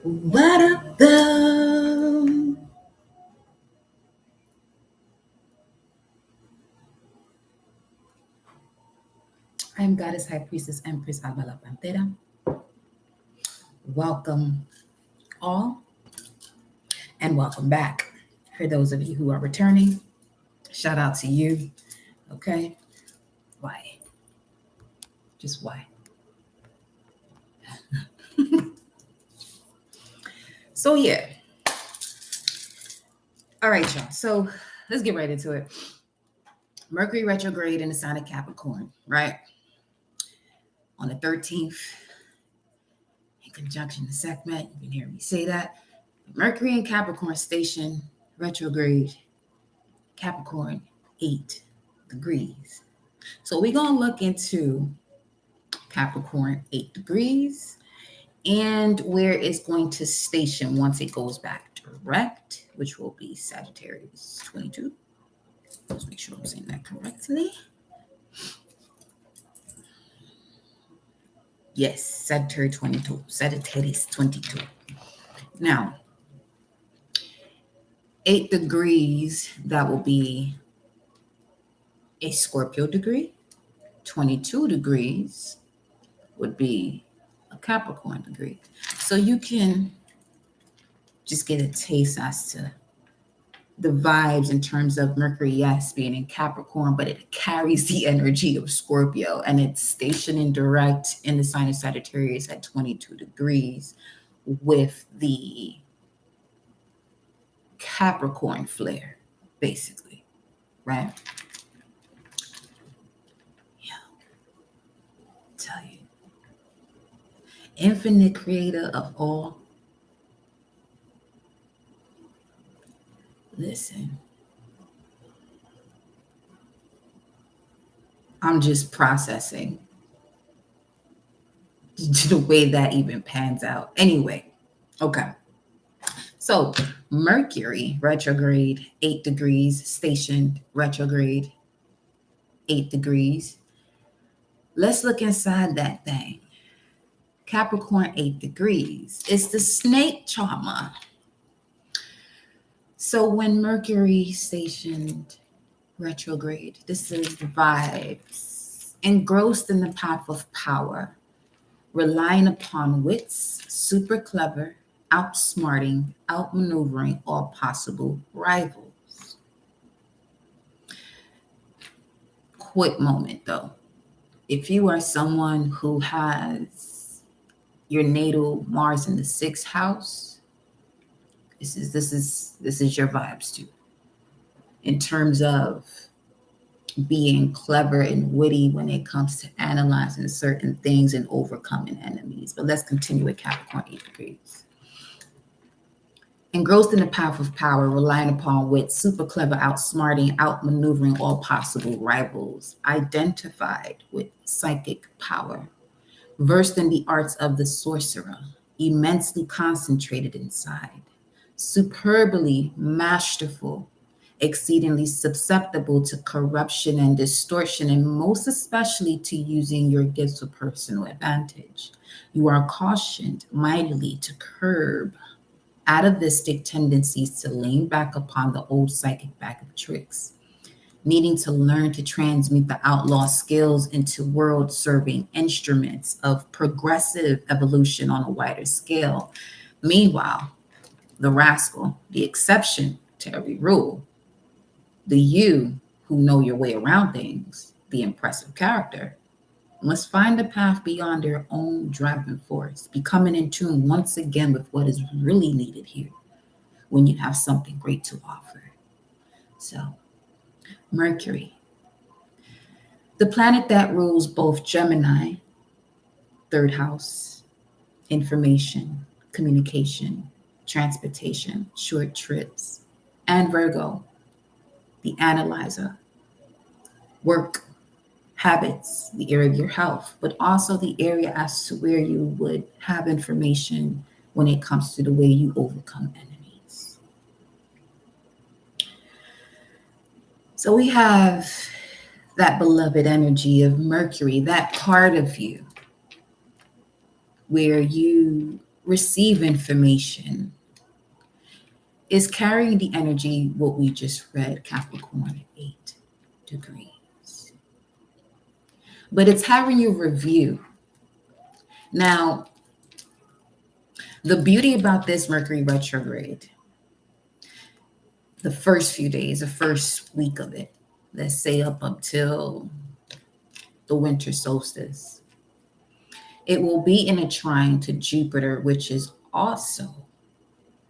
What up, though? I am Goddess High Priestess Empress Alba La Panthera. Welcome all and welcome back. For those of you who are returning, shout out to you. Okay? Why? Just why? So, yeah. All right, y'all. So, let's get right into it. Mercury retrograde in the sign of Capricorn, right? On the 13th, in conjunction to Sekhmet. You can hear me say that. Mercury in Capricorn station retrograde, Capricorn 8 degrees. So we're going to look into Capricorn 8 degrees and where it's going to station once it goes back direct, which will be Sagittarius 22. Let's make sure I'm saying that correctly. Yes, Sagittarius 22. Sagittarius 22. Now, 8 degrees, that will be a Scorpio degree. 22 degrees would be a Capricorn degree. So you can just get a taste as to the vibes in terms of Mercury, yes, being in Capricorn, but it carries the energy of Scorpio and it's stationing direct in the sign of Sagittarius at 22 degrees with the Capricorn flair, basically, right? Yeah, tell you. Infinite creator of all. Listen, I'm just processing the way that even pans out. Anyway, okay. So Mercury retrograde 8 degrees, stationed retrograde 8 degrees. Let's look inside that thing. Capricorn 8 degrees. It's the snake charmer. So when Mercury stationed retrograde, this is the vibes. Engrossed in the path of power, relying upon wits, super clever, outsmarting, outmaneuvering all possible rivals. Quick moment though. If you are someone who has your natal Mars in the 6th house, this is your vibes too. In terms of being clever and witty when it comes to analyzing certain things and overcoming enemies. But let's continue with Capricorn 8 degrees. Engrossed in the path of power, relying upon wit, super clever, outsmarting, outmaneuvering all possible rivals, identified with psychic power, versed in the arts of the sorcerer, immensely concentrated inside, superbly masterful, exceedingly susceptible to corruption and distortion, and most especially to using your gifts for personal advantage. You are cautioned mightily to curb atavistic tendencies to lean back upon the old psychic bag of tricks, needing to learn to transmute the outlaw skills into world-serving instruments of progressive evolution on a wider scale. Meanwhile, the rascal, the exception to every rule, the you who know your way around things, the impressive character, must find a path beyond their own driving force, becoming in tune once again with what is really needed here when you have something great to offer. So, Mercury, the planet that rules both Gemini, 3rd house, information, communication, transportation, short trips, and Virgo, the analyzer, work, habits, the area of your health, but also the area as to where you would have information when it comes to the way you overcome enemies. So we have that beloved energy of Mercury, that part of you where you receive information, is carrying the energy, what we just read, Capricorn 8 degrees. But it's having you review. Now, the beauty about this Mercury retrograde, the first few days, the first week of it, let's say up until the winter solstice, it will be in a trine to Jupiter, which is also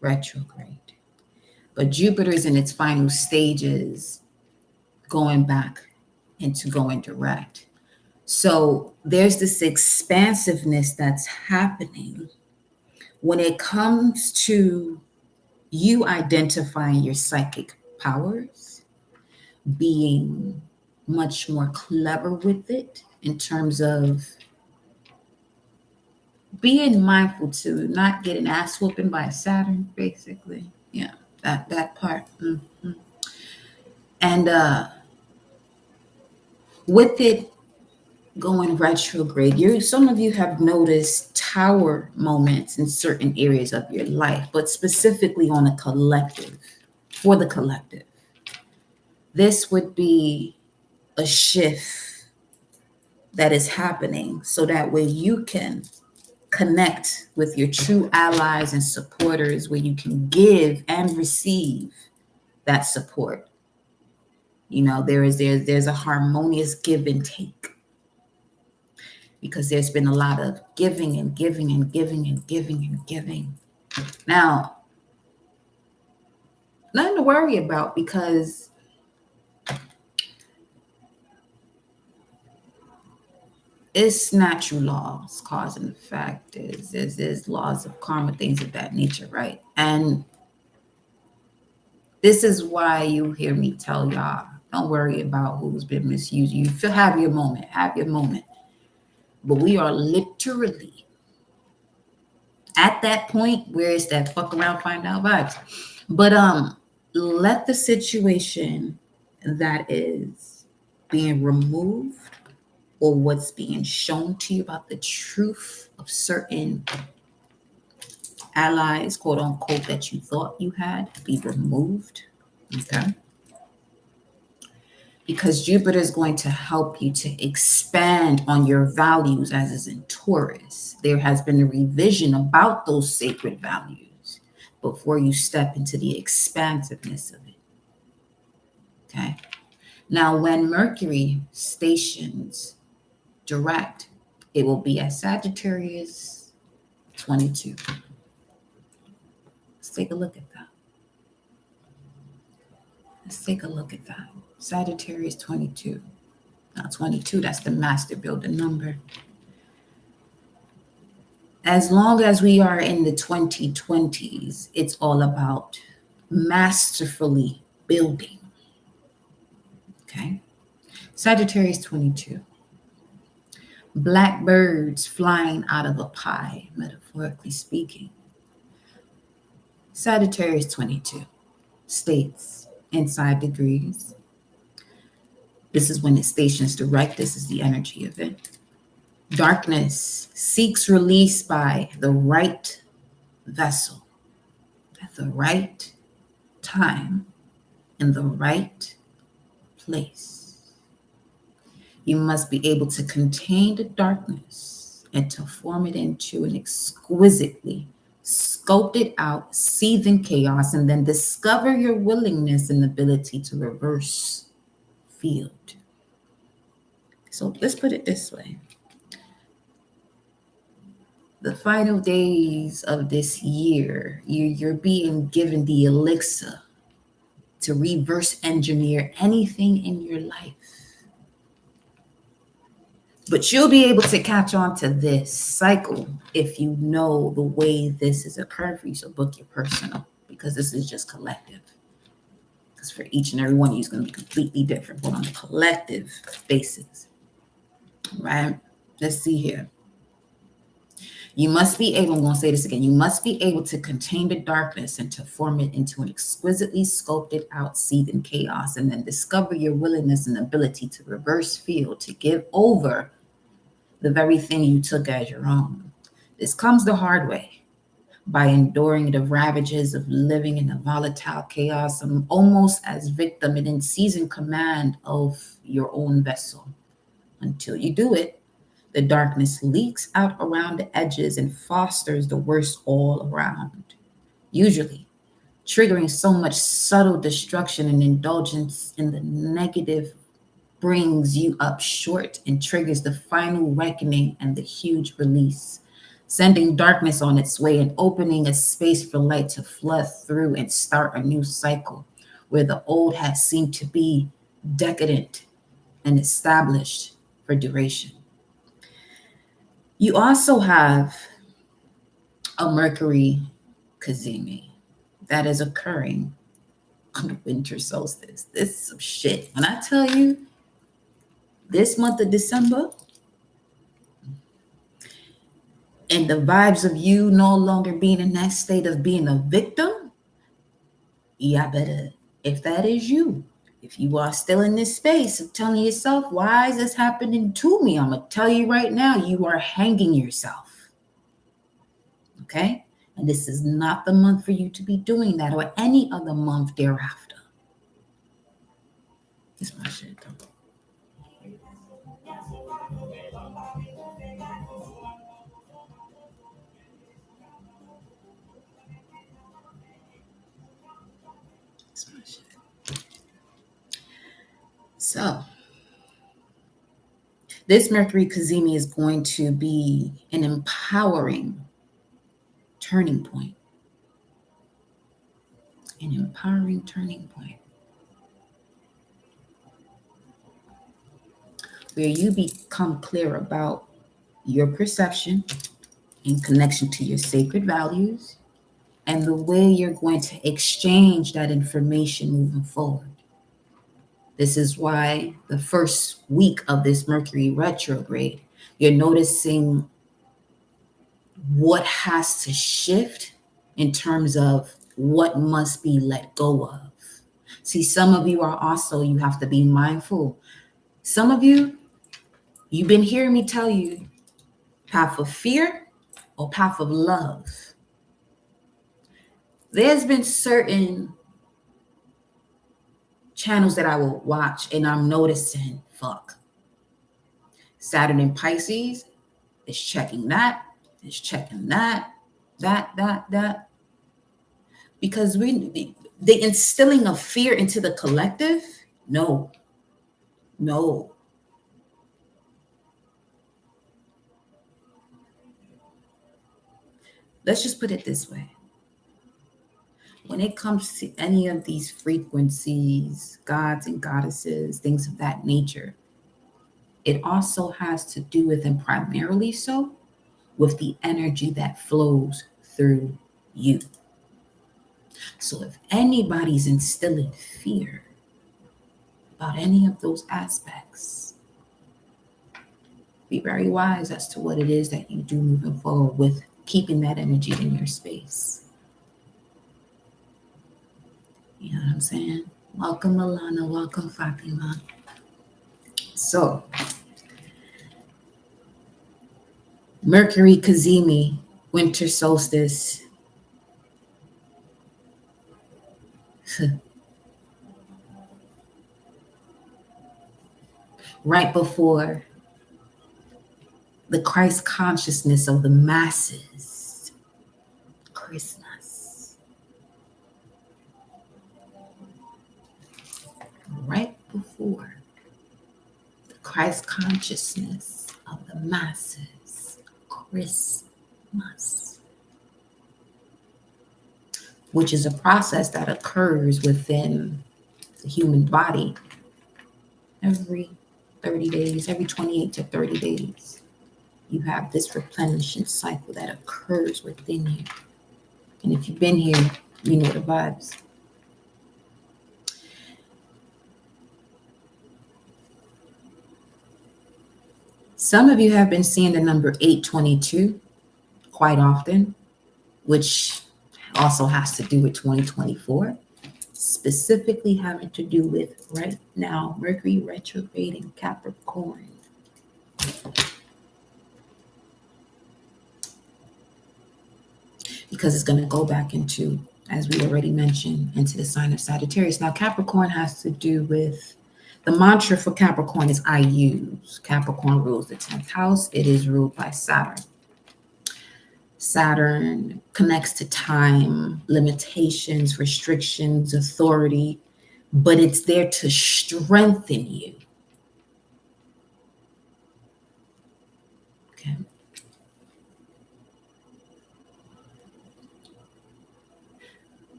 retrograde. But Jupiter is in its final stages, going back into going direct. So there's this expansiveness that's happening when it comes to you identifying your psychic powers, being much more clever with it in terms of being mindful to not get an ass whooping by Saturn, basically. Yeah, that part. Mm-hmm. And with it going retrograde, some of you have noticed tower moments in certain areas of your life, but specifically on a collective, for the collective. This would be a shift that is happening so that way you can connect with your true allies and supporters, where you can give and receive that support. There's a harmonious give and take, because there's been a lot of giving and giving and giving and giving and giving. Now, nothing to worry about, because it's natural laws, cause and effect. There's laws of karma, things of that nature, right? And this is why you hear me tell y'all, don't worry about who's been misused. You feel, have your moment. But we are literally at that point where it's that fuck around, find out vibes. But let the situation that is being removed, or what's being shown to you about the truth of certain allies, quote unquote, that you thought you had, be removed. Okay? Because Jupiter is going to help you to expand on your values, as is in Taurus. There has been a revision about those sacred values before you step into the expansiveness of it. Okay? Now, when Mercury stations direct, it will be at Sagittarius 22. Let's take a look at that. Sagittarius 22. Now 22, that's the master builder number. As long as we are in the 2020s, it's all about masterfully building. Okay? Sagittarius 22. Blackbirds flying out of a pie, metaphorically speaking. Sagittarius 22 states inside degrees. This is when it stations direct. This is the energy of it. Darkness seeks release by the right vessel at the right time in the right place. You must be able to contain the darkness and to form it into an exquisitely sculpted out, seething chaos, and then discover your willingness and ability to reverse field. So let's put it this way. The final days of this year, you're being given the elixir to reverse engineer anything in your life. But you'll be able to catch on to this cycle if you know the way this is occurring for you. So book your personal, because this is just collective. Because for each and every one of you is going to be completely different, but on a collective basis. Right? Let's see here. You must be able, I'm going to say this again, you must be able to contain the darkness and to form it into an exquisitely sculpted out seething chaos, and then discover your willingness and ability to reverse field, to give over the very thing you took as your own. This comes the hard way. by enduring the ravages of living in a volatile chaos, almost as victim and in seizing command of your own vessel. Until you do it, the darkness leaks out around the edges and fosters the worst all around, usually triggering so much subtle destruction and indulgence in the negative brings you up short and triggers the final reckoning and the huge release, sending darkness on its way and opening a space for light to flood through and start a new cycle where the old has seemed to be decadent and established for duration. You also have a Mercury Kazemi that is occurring on the winter solstice. This is some shit. When I tell you, this month of December, and the vibes of you no longer being in that state of being a victim, yeah, better, if that is you, if you are still in this space of telling yourself, why is this happening to me? I'm going to tell you right now, you are hanging yourself. Okay? And this is not the month for you to be doing that or any other month thereafter. It's my shit, though. It's my shit. So, this Mercury Kazemi is going to be an empowering turning point. An empowering turning point where you become clear about your perception in connection to your sacred values and the way you're going to exchange that information moving forward. This is why the first week of this Mercury retrograde, you're noticing what has to shift in terms of what must be let go of. See, some of you are also, you have to be mindful. Some of you, you've been hearing me tell you, path of fear or path of love. There's been certain channels that I will watch and I'm noticing, fuck. Saturn in Pisces is checking that, is checking that. Because the instilling of fear into the collective, no. Let's just put it this way. When it comes to any of these frequencies, gods and goddesses, things of that nature, it also has to do with, and primarily so, with the energy that flows through you. So if anybody's instilling fear about any of those aspects, be very wise as to what it is that you do moving forward with keeping that energy in your space. You know what I'm saying? Welcome, Alana. Welcome, Fatima. So, Mercury Kazemi, winter solstice. Right before the Christ consciousness of the masses, Christmas. Right before the Christ consciousness of the masses, Christmas. Which is a process that occurs within the human body every 30 days, every 28 to 30 days. You have this replenishing cycle that occurs within you. And if you've been here, you know the vibes. Some of you have been seeing the number 822 quite often, which also has to do with 2024, specifically having to do with right now, Mercury retrograde in Capricorn. because it's going to go back into, as we already mentioned, into the sign of Sagittarius. Now, Capricorn has to do with, the mantra for Capricorn is I use. Capricorn rules the 10th house. It is ruled by Saturn. Saturn connects to time, limitations, restrictions, authority, but it's there to strengthen you. Okay.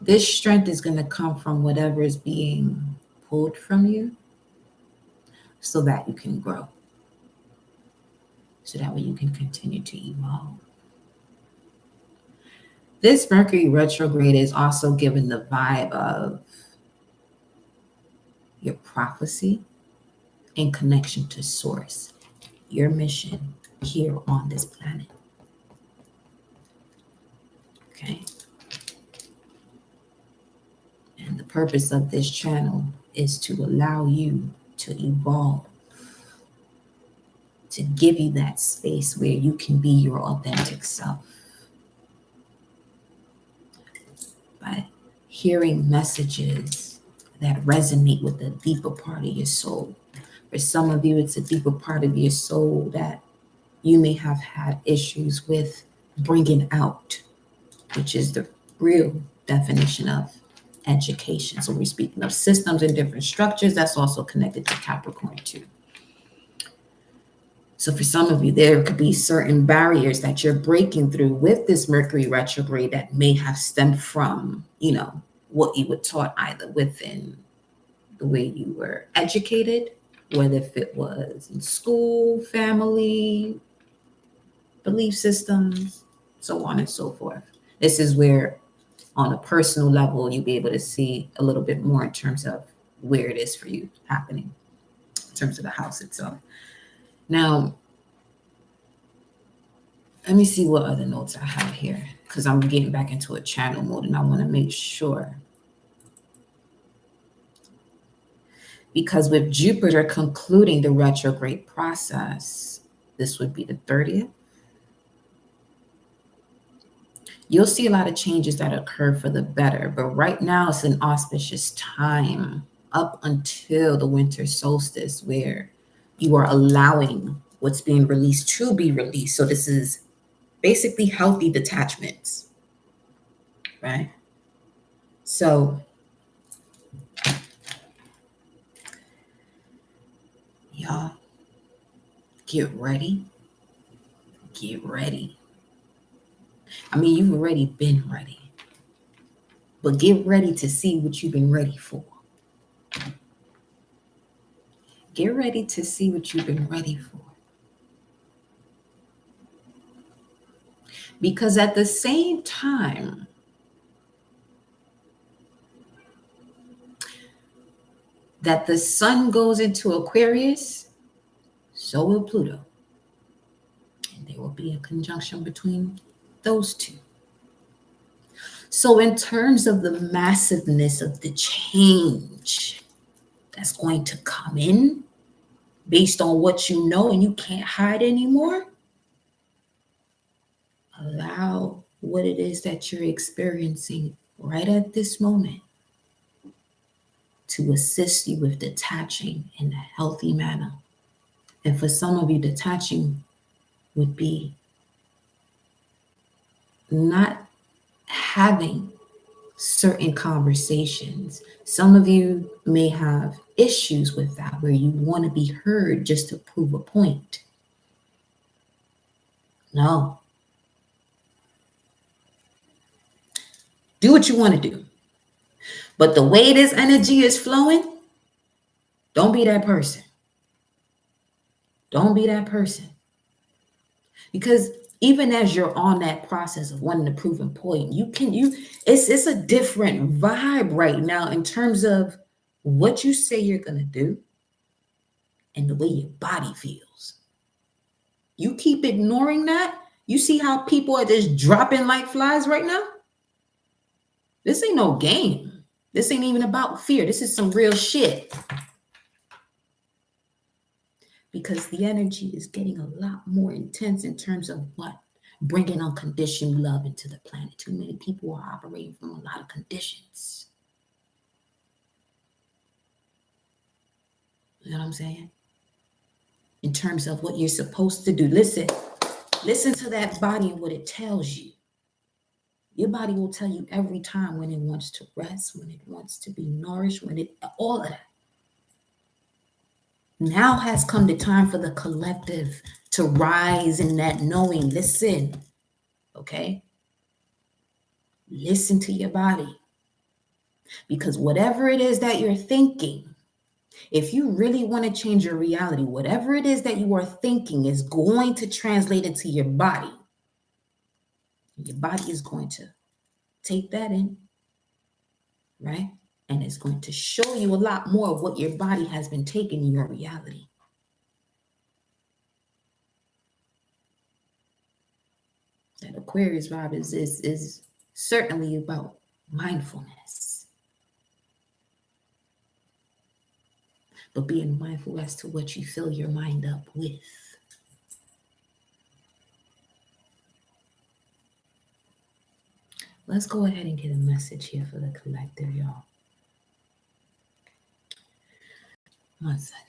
This strength is going to come from whatever is being pulled from you so that you can grow. So that way you can continue to evolve. This Mercury retrograde is also given the vibe of your prophecy in connection to source, your mission here on this planet. Okay. And the purpose of this channel is to allow you to evolve, to give you that space where you can be your authentic self. By hearing messages that resonate with the deeper part of your soul. For some of you, it's a deeper part of your soul that you may have had issues with bringing out, which is the real definition of education. So we're speaking of systems and different structures. That's also connected to Capricorn too. So for some of you, there could be certain barriers that you're breaking through with this Mercury retrograde that may have stemmed from, what you were taught either within the way you were educated, whether if it was in school, family, belief systems, so on and so forth. This is where, on a personal level, you'll be able to see a little bit more in terms of where it is for you happening, in terms of the house itself. Now, let me see what other notes I have here, because I'm getting back into a channel mode and I want to make sure. Because with Jupiter concluding the retrograde process, this would be the 30th. You'll see a lot of changes that occur for the better, but right now it's an auspicious time up until the winter solstice where you are allowing what's being released to be released. So this is basically healthy detachments, right? So y'all, get ready. Get ready. I mean, you've already been ready, but get ready to see what you've been ready for. Get ready to see what you've been ready for. Because at the same time, that the sun goes into Aquarius, so will Pluto. And there will be a conjunction between those two. So in terms of the massiveness of the change that's going to come in based on what you know and you can't hide anymore, allow what it is that you're experiencing right at this moment to assist you with detaching in a healthy manner. And for some of you, detaching would be not having certain conversations. Some of you may have issues with that, where you want to be heard just to prove a point. No. Do what you want to do. But the way this energy is flowing, don't be that person. Don't be that person. Because even as you're on that process of wanting to prove a point, it's a different vibe right now in terms of what you say you're going to do and the way your body feels. You keep ignoring that. You see how people are just dropping like flies right now? This ain't no game. This ain't even about fear. This is some real shit. Because the energy is getting a lot more intense in terms of what? Bringing unconditional love into the planet. Too many people are operating from a lot of conditions. You know what I'm saying? In terms of what you're supposed to do. Listen to that body and what it tells you. Your body will tell you every time when it wants to rest, when it wants to be nourished, all of that. Now has come the time for the collective to rise in that knowing. Listen, okay? Listen to your body. Because whatever it is that you're thinking, if you really want to change your reality, whatever it is that you are thinking is going to translate into your body. Your body is going to take that in, right? And it's going to show you a lot more of what your body has been taking in your reality. That Aquarius vibe is certainly about mindfulness. But being mindful as to what you fill your mind up with. Let's go ahead and get a message here for the collective, y'all. One second.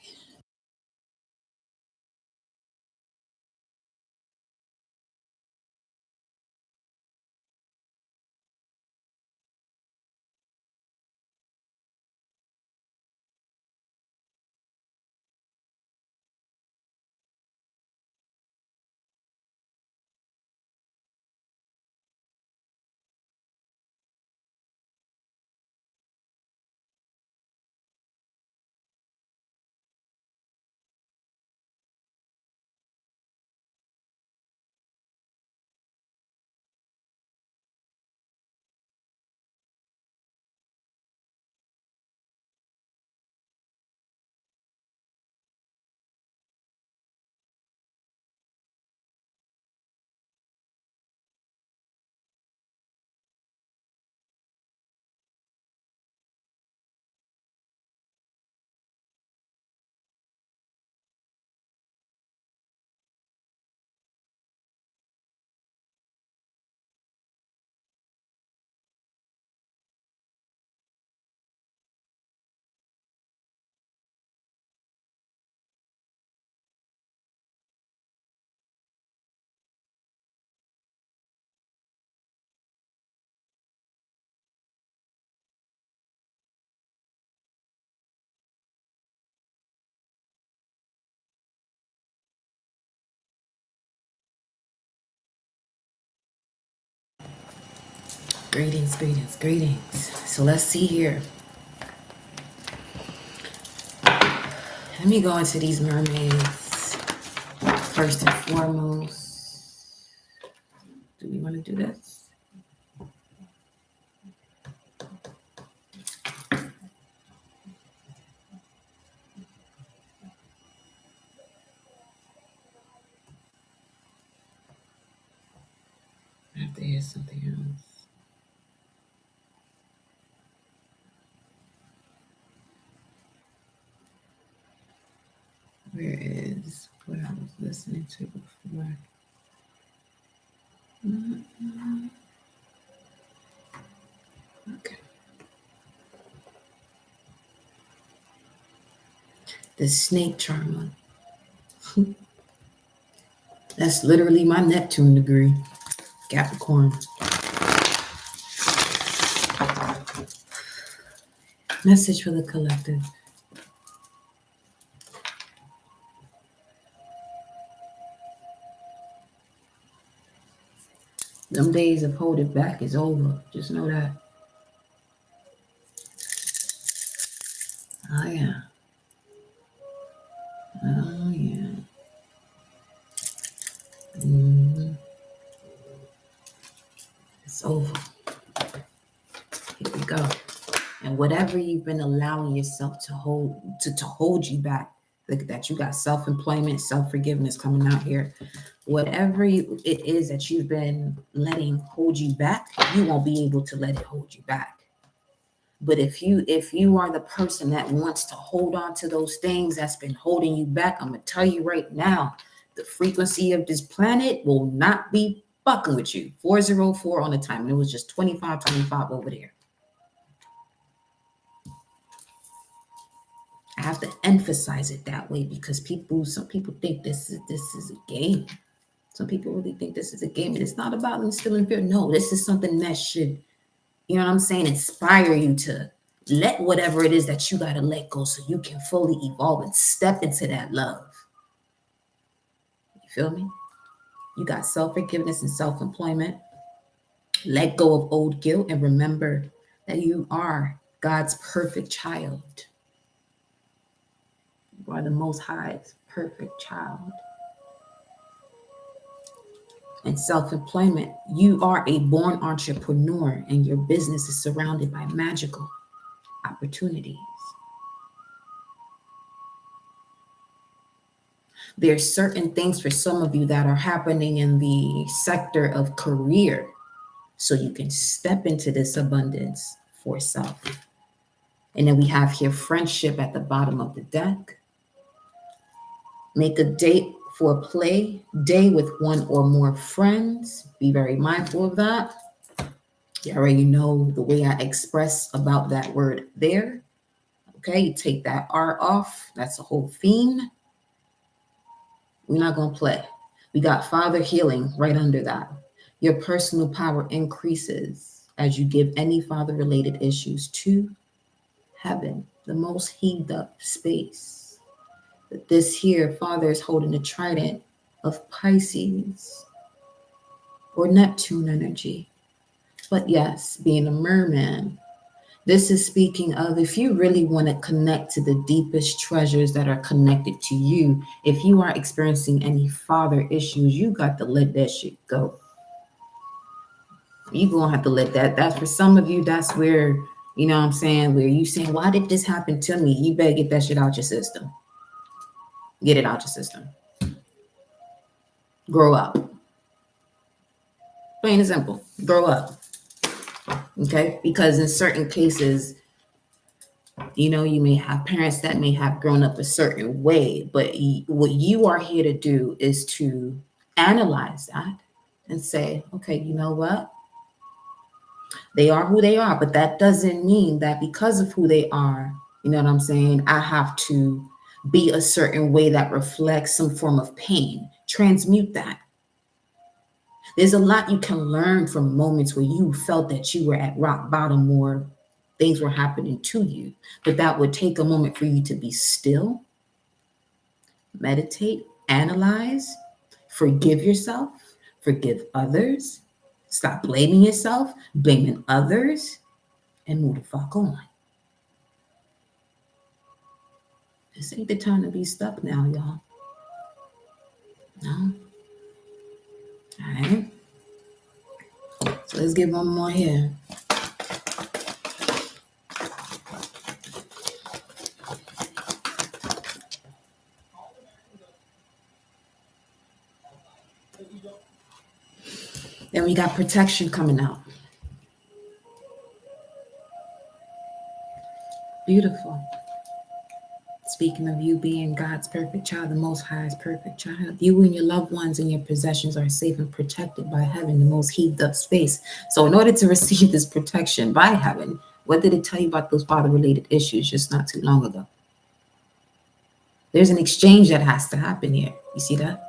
Greetings, greetings, greetings. So let's see here. Let me go into these mermaids first and foremost. Do we want to do this? I have to hear something else. Where is what I was listening to before? Okay. The snake charmer. That's literally my Neptune degree. Capricorn. Message for the collective. Them days of hold it back is over. Just know that. Oh, yeah. Oh, yeah. Mm-hmm. It's over. Here we go. And whatever you've been allowing yourself to hold you back, Look at that. You got self-employment, self-forgiveness coming out here. Whatever it is that you've been letting hold you back, you won't be able to let it hold you back. But if you are the person that wants to hold on to those things that's been holding you back, I'm gonna tell you right now, the frequency of this planet will not be fucking with you. 404 on the time, and it was just 25 over there. I have to emphasize it that way because some people think this is a game. Some people really think this is a game, and it's not about instilling fear. No, this is something that should, you know what I'm saying, inspire you to let whatever it is that you got to let go so you can fully evolve and step into that love. You feel me? You got self-forgiveness and self-employment. Let go of old guilt and remember that you are God's perfect child. You are the Most High's perfect child. And self-employment, you are a born entrepreneur and your business is surrounded by magical opportunities. There's certain things for some of you that are happening in the sector of career, so you can step into this abundance for self. And then we have here friendship at the bottom of the deck. Make a date for a play day with one or more friends. Be very mindful of that. You already know the way I express about that word there. Okay, you take that R off. That's a whole theme. We're not going to play. We got Father healing right under that. Your personal power increases as you give any father-related issues to heaven, the most heaved up space. But this here, Father is holding a trident of Pisces or Neptune energy. But yes, being a merman, this is speaking of if you really want to connect to the deepest treasures that are connected to you, if you are experiencing any father issues, you got to let that shit go. You're going to have to let that's for some of you, that's where, you know what I'm saying, where you saying, why did this happen to me? You better get that shit out your system. Get it out your system. Grow up. Plain and simple. Grow up. Okay? Because in certain cases, you know, you may have parents that may have grown up a certain way, but what you are here to do is to analyze that and say, okay, you know what? They are who they are, but that doesn't mean that because of who they are, you know what I'm saying, I have to be a certain way that reflects some form of pain. Transmute that. There's a lot you can learn from moments where you felt that you were at rock bottom or things were happening to you, but that would take a moment for you to be still, meditate, analyze, forgive yourself, forgive others, stop blaming yourself, blaming others, and move the fuck on. This ain't the time to be stuck now, y'all. No? All right. So let's get one more here. Then we got protection coming out. Beautiful. Speaking of you being God's perfect child, the Most High's perfect child, you and your loved ones and your possessions are safe and protected by heaven, the most heaved up space. So in order to receive this protection by heaven, what did it tell you about those father-related issues just not too long ago? There's an exchange that has to happen here. You see that?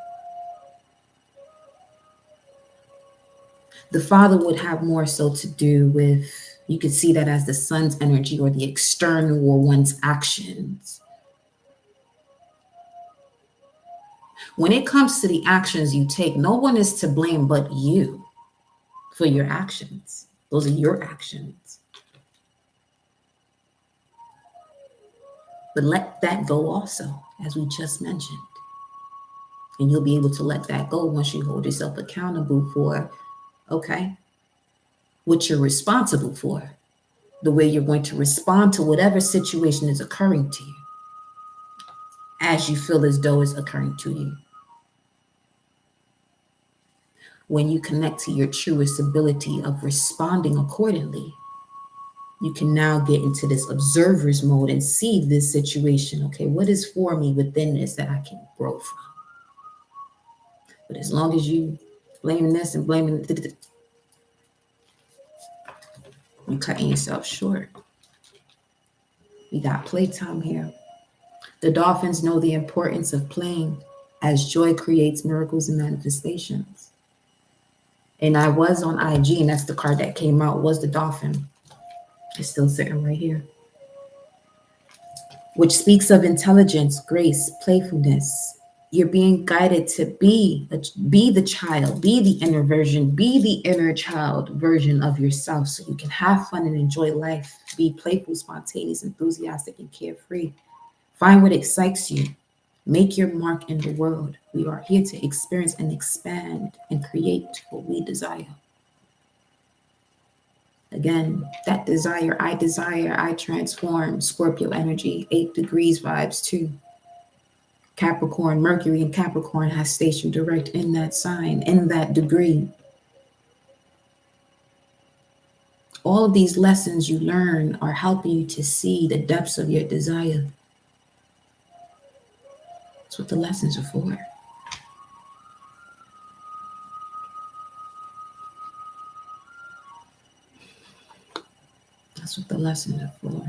The father would have more so to do with, you could see that as the son's energy or the external or one's actions. When it comes to the actions you take, no one is to blame but you for your actions. Those are your actions. But let that go also, as we just mentioned. And you'll be able to let that go once you hold yourself accountable for, okay, what you're responsible for, the way you're going to respond to whatever situation is occurring to you. as you feel as though it's occurring to you. When you connect to your truest ability of responding accordingly, you can now get into this observer's mode and see this situation. Okay, what is for me within this that I can grow from? But as long as you blaming this and blaming, you're cutting yourself short. We got playtime here. The dolphins know the importance of playing, as joy creates miracles and manifestations. And I was on IG, and that's the card that came out, was the dolphin. It's still sitting right here. Which speaks of intelligence, grace, playfulness. You're being guided to be the child, be the inner version, be the inner child version of yourself so you can have fun and enjoy life. Be playful, spontaneous, enthusiastic, and carefree. Find what excites you. Make your mark in the world. We are here to experience and expand and create what we desire. Again, that desire, I transform. Scorpio energy, 8 degrees vibes too. Capricorn, Mercury in Capricorn has station direct in that sign, in that degree. All of these lessons you learn are helping you to see the depths of your desire. That's what the lessons are for. That's what the lessons are for.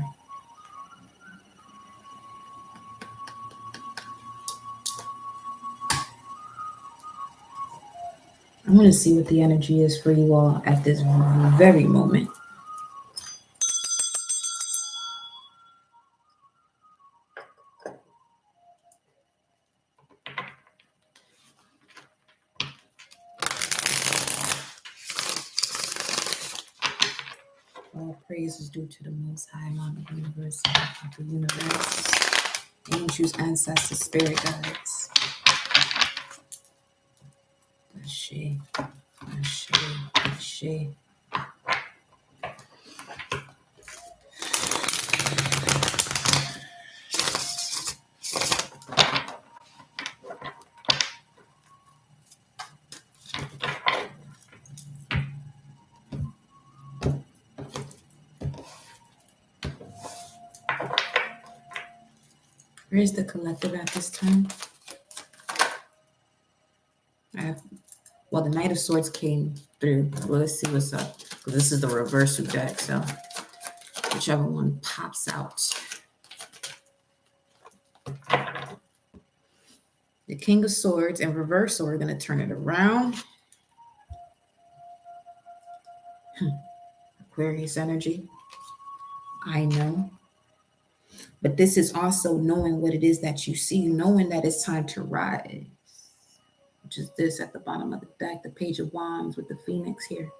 I'm going to see what the energy is for you all at this very moment. All praise is due to the Most High, Mama Universe, the universe, angels, ancestors, spirit guides. Ashe, Ashe, Ashe. Where is the collective at this time? The Knight of Swords came through. Well, let's see what's up. This is the reversal deck, so whichever one pops out. The King of Swords in reverse, so we're going to turn it around. Aquarius energy. I know. But this is also knowing what it is that you see, knowing that it's time to rise, which is this at the bottom of the deck, the Page of Wands with the Phoenix here.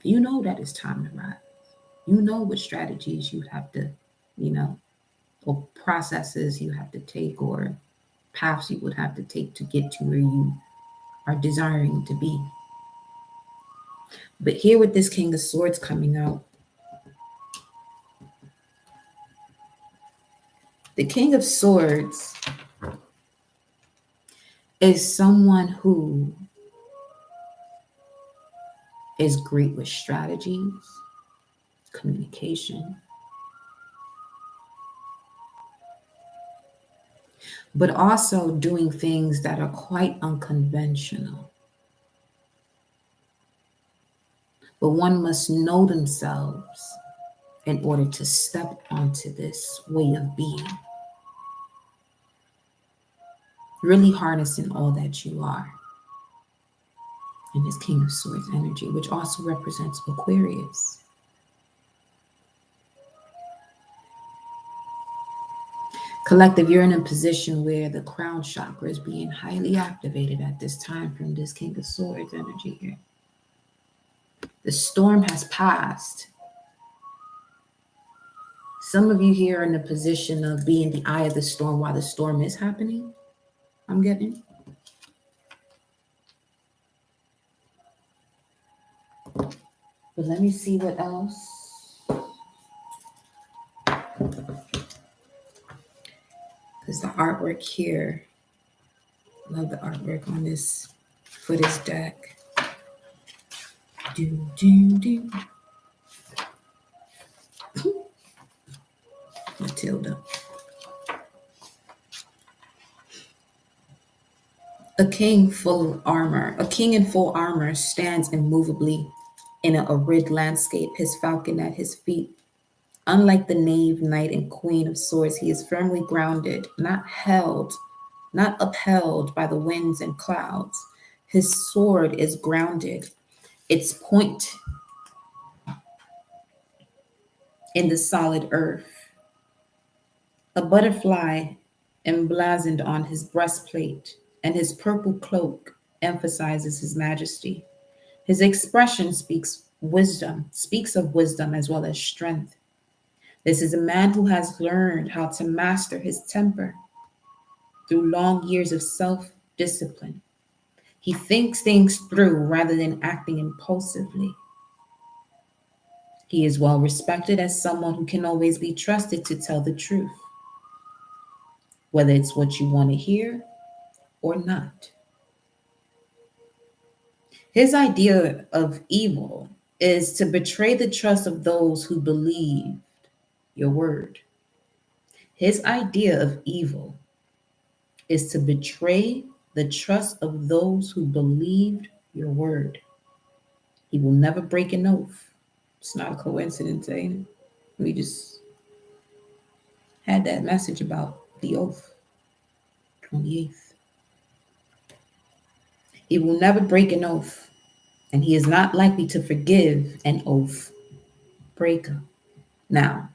You know that it's time to rise. You know what strategies you have to, or processes you have to take, or paths you would have to take to get to where you are desiring to be. But here with this King of Swords coming out, the King of Swords is someone who is great with strategies, communication, but also doing things that are quite unconventional. But one must know themselves in order to step onto this way of being. Really harnessing all that you are in this King of Swords energy, which also represents Aquarius. Collective, you're in a position where the crown chakra is being highly activated at this time from this King of Swords energy here. The storm has passed. Some of you here are in a position of being the eye of the storm while the storm is happening, I'm getting. But let me see what else. Because the artwork here, love the artwork on this, for this deck. Matilda. A king in full armor stands immovably in an arid landscape, his falcon at his feet. Unlike the knave, knight, and queen of swords, he is firmly grounded, not upheld by the winds and clouds. His sword is grounded, its point in the solid earth. A butterfly emblazoned on his breastplate, and his purple cloak emphasizes his majesty. His expression speaks of wisdom as well as strength. This is a man who has learned how to master his temper through long years of self-discipline. He thinks things through rather than acting impulsively. He is well respected as someone who can always be trusted to tell the truth, whether it's what you want to hear or not. His idea of evil is to betray the trust of those who believed your word. His idea of evil is to betray the trust of those who believed your word. He will never break an oath. It's not a coincidence, ain't it? We just had that message about the oath, 28th. He will never break an oath, and he is not likely to forgive an oath breaker. Now,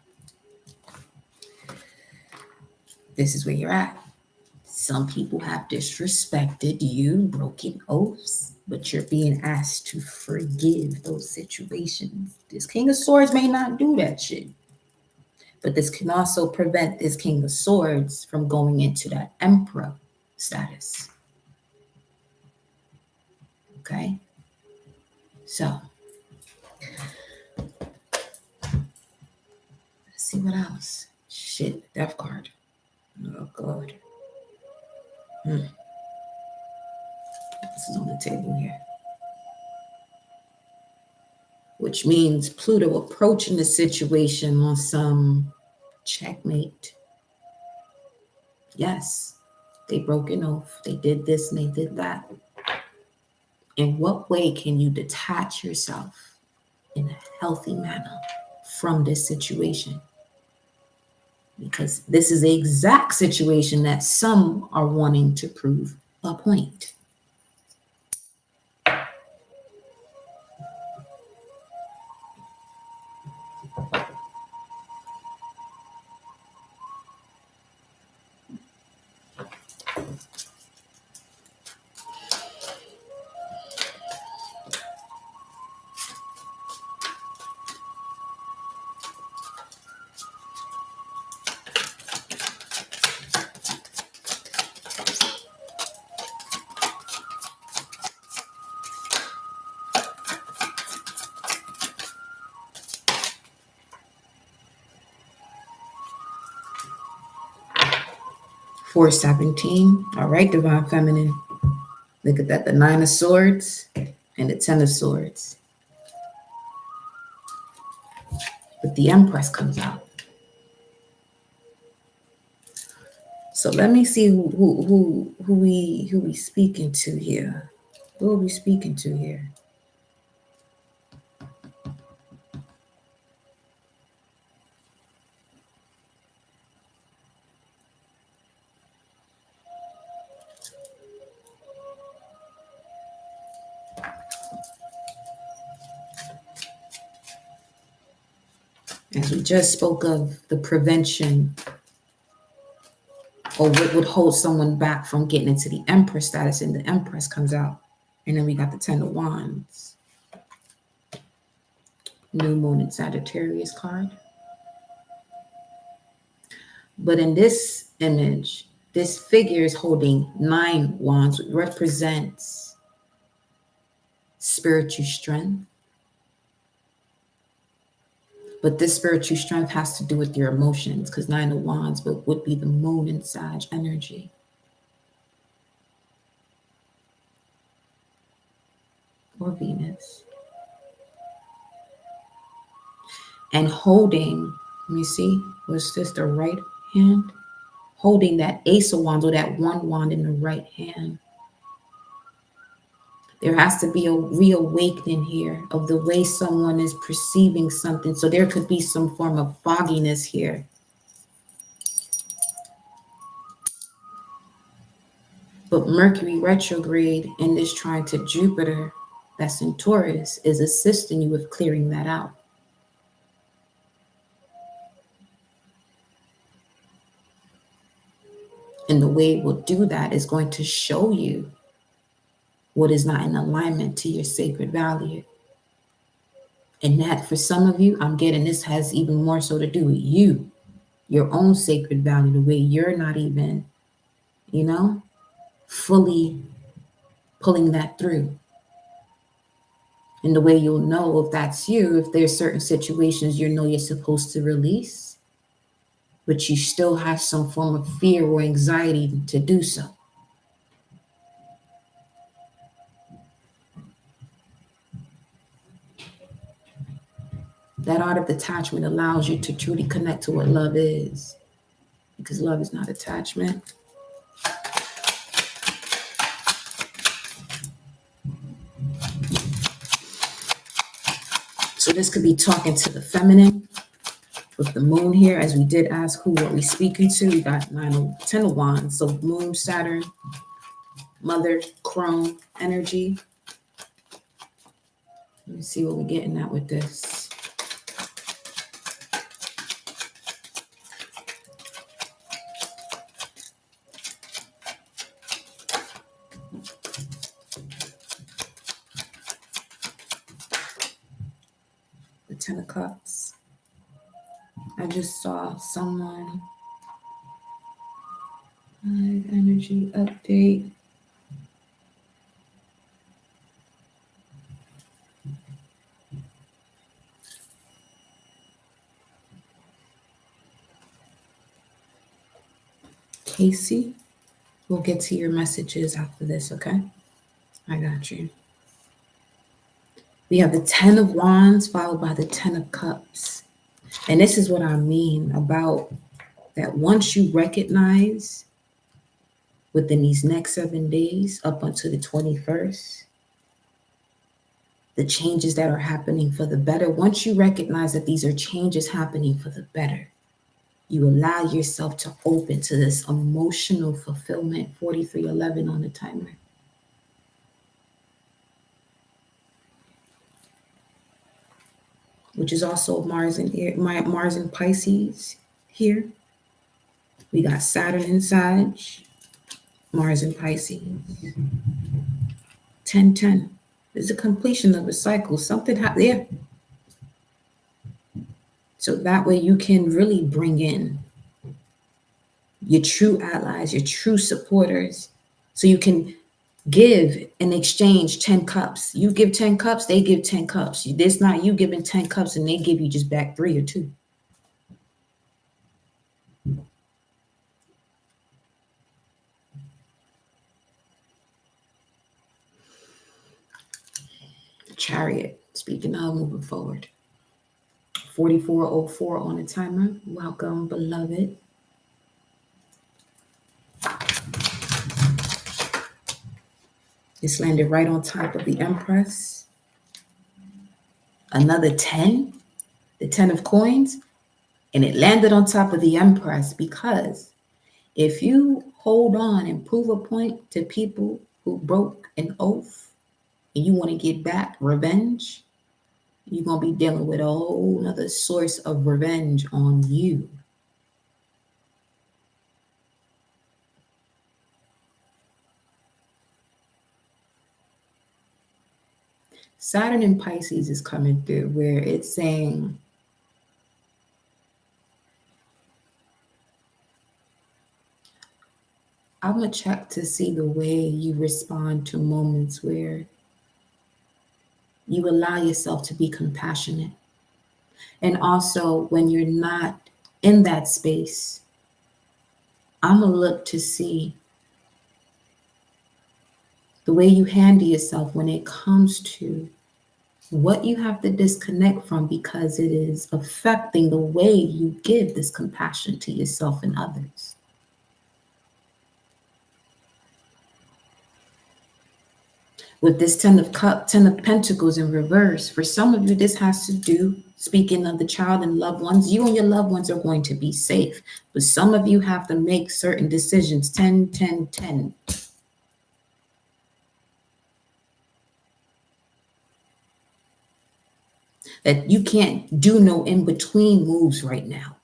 this is where you're at. Some people have disrespected you, broken oaths, but you're being asked to forgive those situations. This King of Swords may not do that shit, but this can also prevent this King of Swords from going into that Emperor status. Okay? So, let's see what else. Shit, Death card. Oh, God. This is on the table here. Which means Pluto approaching the situation on some checkmate. Yes, they broke an oath. They did this and they did that. In what way can you detach yourself in a healthy manner from this situation? Because this is the exact situation that some are wanting to prove a point. Four 17. All right, Divine Feminine. Look at that, the 9 of Swords and the 10 of Swords. But the Empress comes out. So let me see who we speaking to here. Who are we speaking to here? As we just spoke of the prevention or what would hold someone back from getting into the Empress status, and the Empress comes out. And then we got the 10 of Wands. New Moon and Sagittarius card. But in this image, this figure is holding 9 wands, which represents spiritual strength, But this spiritual strength has to do with your emotions, because Nine of Wands would be the moon and Sag energy. Or Venus. And holding, let me see, was this the right hand? Holding that Ace of Wands or that one wand in the right hand. There has to be a reawakening here of the way someone is perceiving something. So there could be some form of fogginess here. But Mercury retrograde in this trine to Jupiter, that's in Taurus, is assisting you with clearing that out. And the way it will do that is going to show you what is not in alignment to your sacred value. And that for some of you, I'm getting this has even more so to do with you, your own sacred value, the way you're not even, fully pulling that through. And the way you'll know if that's you, if there's certain situations you're supposed to release, but you still have some form of fear or anxiety to do so. That art of detachment allows you to truly connect to what love is, because love is not attachment. So this could be talking to the feminine with the moon here, as we did ask who what we speaking to. We got 10 of Wands, so moon, Saturn, mother, crone energy. Let me see what we're getting at with this. The 10 of Cups. I just saw someone. Energy update. Casey, we'll get to your messages after this, okay? I got you. We have the 10 of Wands followed by the 10 of Cups. And this is what I mean about that once you recognize within these next 7 days up until the 21st, the changes that are happening for the better, once you recognize that these are changes happening for the better, you allow yourself to open to this emotional fulfillment. 4311 on the timer. Which is also Mars and Pisces here. We got Saturn in Sag, Mars and Pisces. 10-10. There's a completion of a cycle. Something happened there. So that way you can really bring in your true allies, your true supporters. So you can give and exchange 10 cups. You give 10 cups, they give 10 cups. It's not you giving 10 cups and they give you just back 3 or 2. Chariot, speaking of moving forward. 4404 on the timer. Welcome, beloved. This landed right on top of the Empress. Another 10, the 10 of coins, and it landed on top of the Empress, because if you hold on and prove a point to people who broke an oath and you want to get back revenge, you're going to be dealing with a whole nother source of revenge on you. Saturn in Pisces is coming through, where it's saying, I'm going to check to see the way you respond to moments where you allow yourself to be compassionate. And also, when you're not in that space, I'm going to look to see the way you handle yourself when it comes to what you have to disconnect from, because it is affecting the way you give this compassion to yourself and others. With this Ten of Pentacles in reverse, for some of you, this has to do, speaking of the child and loved ones, you and your loved ones are going to be safe. But some of you have to make certain decisions. 10, 10, 10. That you can't do no in-between moves right now.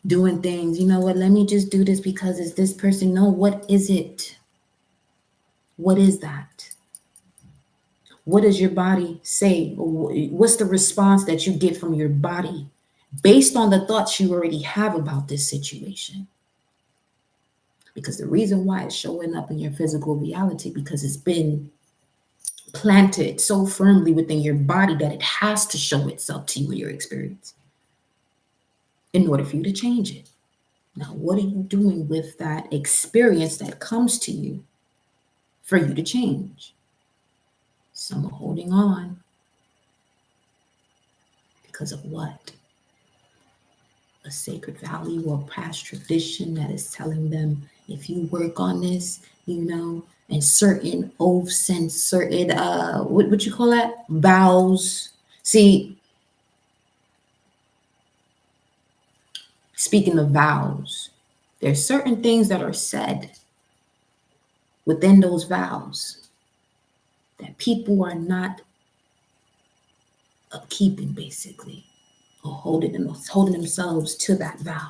Doing things, you know what, let me just do this because it's this person. No, what is it? What is that? What does your body say? What's the response that you get from your body based on the thoughts you already have about this situation? Because the reason why it's showing up in your physical reality, because it's been planted so firmly within your body that it has to show itself to you in your experience in order for you to change it. Now, what are you doing with that experience that comes to you for you to change? Some are holding on because of what? A sacred value or past tradition that is telling them, if you work on this, you know, and certain oaths and certain, what you call that? Vows. See, speaking of vows, there's certain things that are said within those vows that people are not upkeeping, basically, or holding themselves to that vow.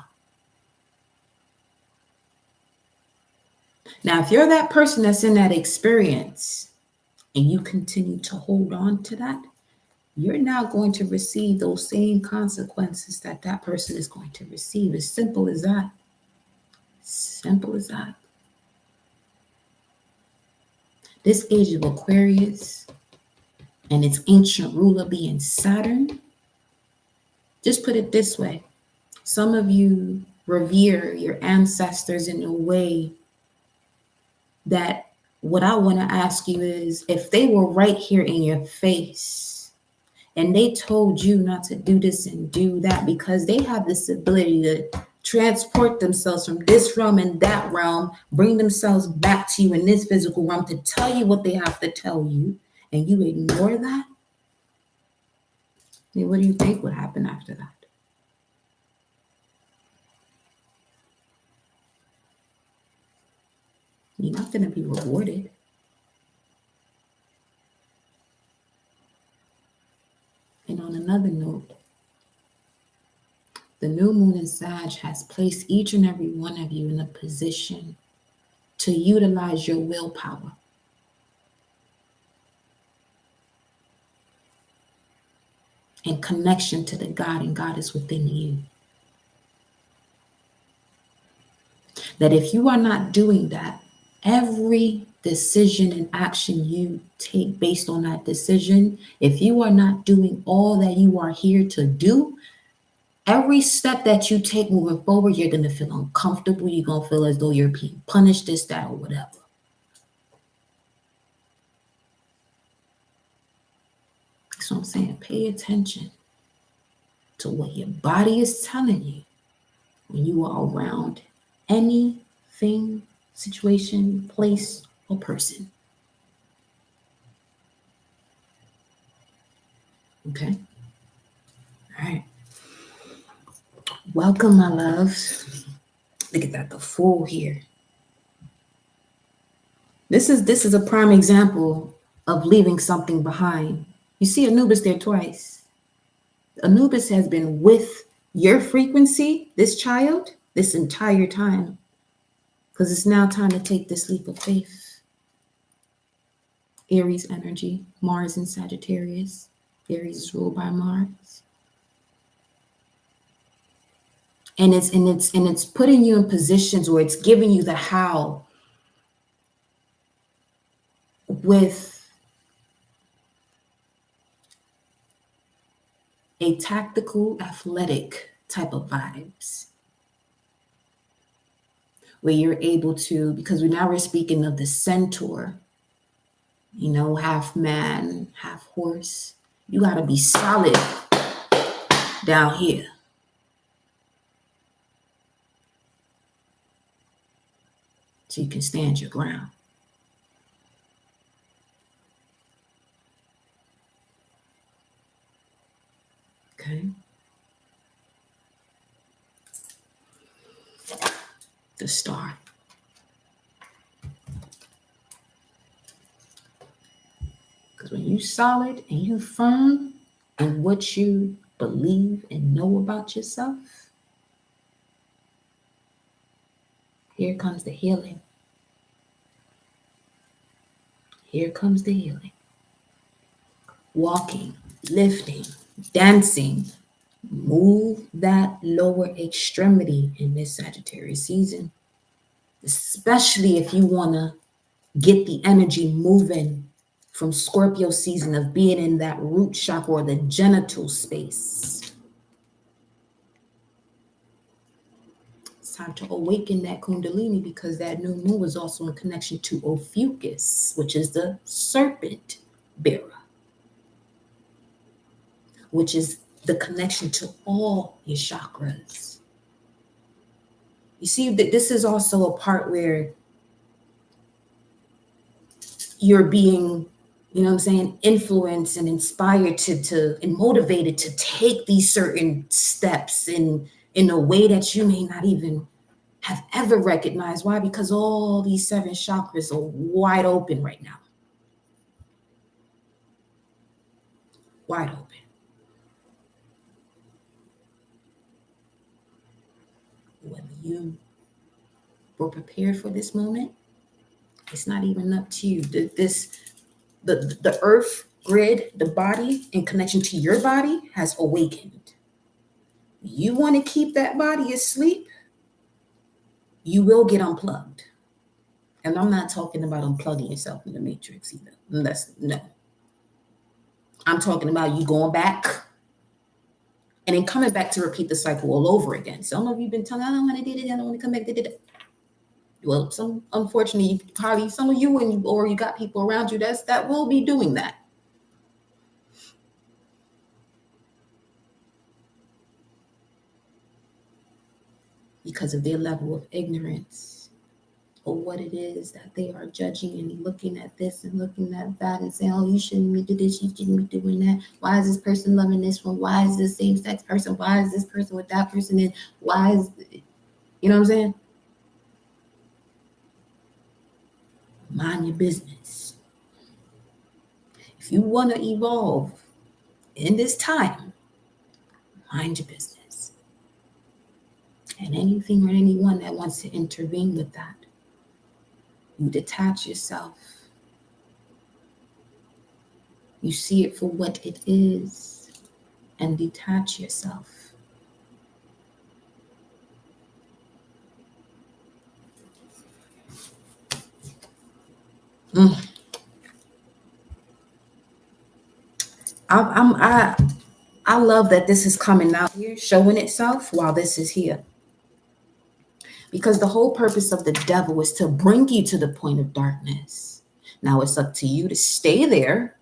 Now, if you're that person that's in that experience and you continue to hold on to that, you're now going to receive those same consequences that that person is going to receive. As simple as that. Simple as that. This age of Aquarius and its ancient ruler being Saturn, just put it this way. Some of you revere your ancestors in a way that what I want to ask you is, if they were right here in your face and they told you not to do this and do that, because they have this ability to transport themselves from this realm and that realm, bring themselves back to you in this physical realm to tell you what they have to tell you, and you ignore that, then what do you think would happen after that? You're not going to be rewarded. And on another note, the new moon in Sag has placed each and every one of you in a position to utilize your willpower. And connection to the God and Goddess within you. That if you are not doing that, every decision and action you take based on that decision, if you are not doing all that you are here to do, every step that you take moving forward, you're going to feel uncomfortable. You're going to feel as though you're being punished, this, that, or whatever. That's what I'm saying. Pay attention to what your body is telling you when you are around anything, situation, place, or person. Okay? All right. Welcome, my loves. Look at that, the Fool here. This is a prime example of leaving something behind. You see Anubis there twice. Anubis has been with your frequency, this child, this entire time. Because it's now time to take this leap of faith. Aries energy, Mars in Sagittarius. Aries is ruled by Mars. And it's putting you in positions where it's giving you the how with a tactical, athletic type of vibes, where you're able to, because we're speaking of the centaur, half man, half horse. You got to be solid down here. So you can stand your ground. Okay. The star. Because when you solid and you firm in what you believe and know about yourself, here comes the healing. Here comes the healing. Walking, lifting, dancing. Move that lower extremity in this Sagittarius season, especially if you want to get the energy moving from Scorpio season of being in that root chakra or the genital space. It's time to awaken that Kundalini, because that new moon was also in connection to Ophiuchus, which is the serpent bearer, which is the connection to all your chakras. You see that this is also a part where you're being, influenced and inspired and motivated to take these certain steps in a way that you may not even have ever recognized. Why? Because all these 7 chakras are wide open right now. Wide open. Whether you were prepared for this moment, it's not even up to you. The earth grid, the body in connection to your body has awakened. You want to keep that body asleep, you will get unplugged. And I'm not talking about unplugging yourself in the matrix either. No. I'm talking about you going back and then coming back to repeat the cycle all over again. Some of you have been telling, I don't want to do it, I don't want to come back. Well, unfortunately, probably some of you or you got people around you that will be doing that. Because of their level of ignorance or what it is that they are judging and looking at this and looking at that and saying, oh, you shouldn't be doing this, you shouldn't be doing that. Why is this person loving this one? Why is this same-sex person? Why is this person with that person? And why is, you know what I'm saying? Mind your business. If you want to evolve in this time, mind your business. And anything or anyone that wants to intervene with that, you detach yourself. You see it for what it is and detach yourself. I love that this is coming out here, showing itself while this is here. Because the whole purpose of the devil is to bring you to the point of darkness. Now it's up to you to stay there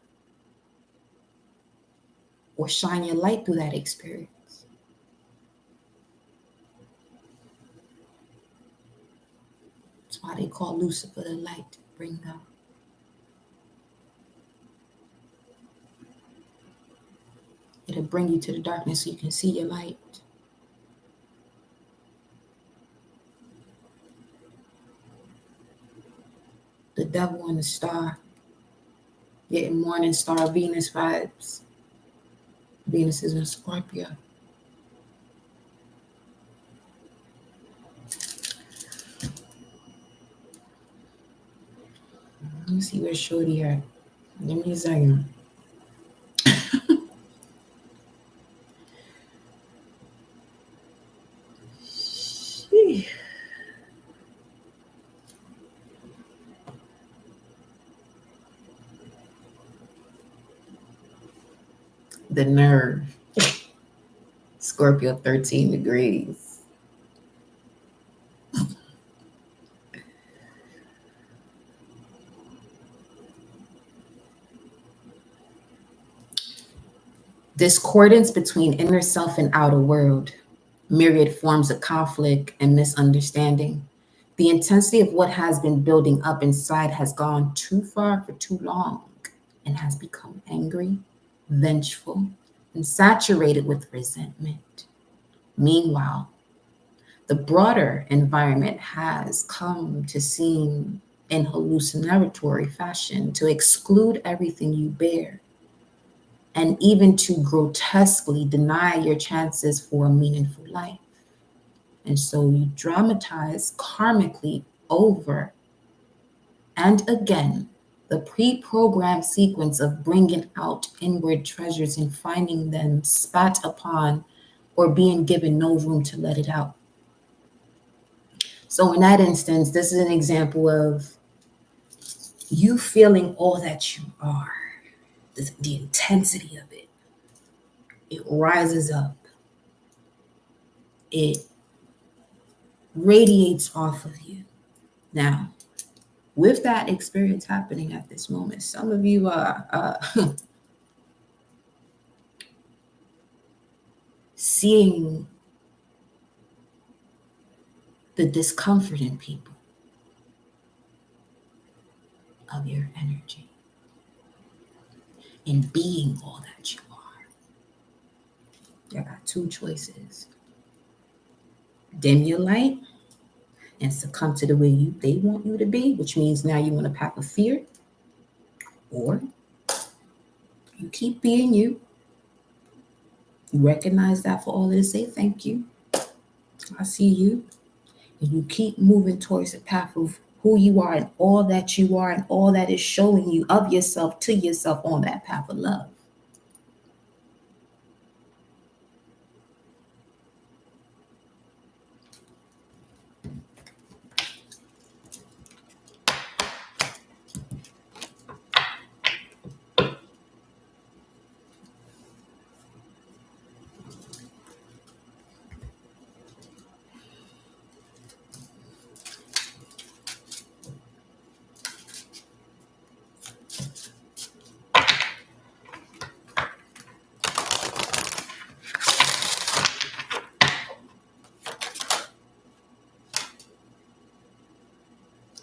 or shine your light through that experience. That's why they call Lucifer the light to bring them. It'll bring you to the darkness so you can see your light. The devil and the star, getting morning star Venus vibes. Venus is in Scorpio. Let me see where Shorty at. Give me a second. The nerve. Scorpio, 13 degrees. Discordance between inner self and outer world, myriad forms of conflict and misunderstanding. The intensity of what has been building up inside has gone too far for too long and has become angry, vengeful, and saturated with resentment. Meanwhile, the broader environment has come to seem in hallucinatory fashion to exclude everything you bear and even to grotesquely deny your chances for a meaningful life. And so you dramatize karmically over and again the pre programmed sequence of bringing out inward treasures and finding them spat upon or being given no room to let it out. So, in that instance, this is an example of you feeling all that you are, the intensity of it. It rises up, it radiates off of you. Now, with that experience happening at this moment, some of you are seeing the discomfort in people of your energy in being all that you are. You got two choices: dim your light and succumb to the way they want you to be, which means now you're on a path of fear, or you keep being you. You recognize that for all it is, say thank you. I see you. And you keep moving towards the path of who you are and all that you are and all that is showing you of yourself to yourself on that path of love.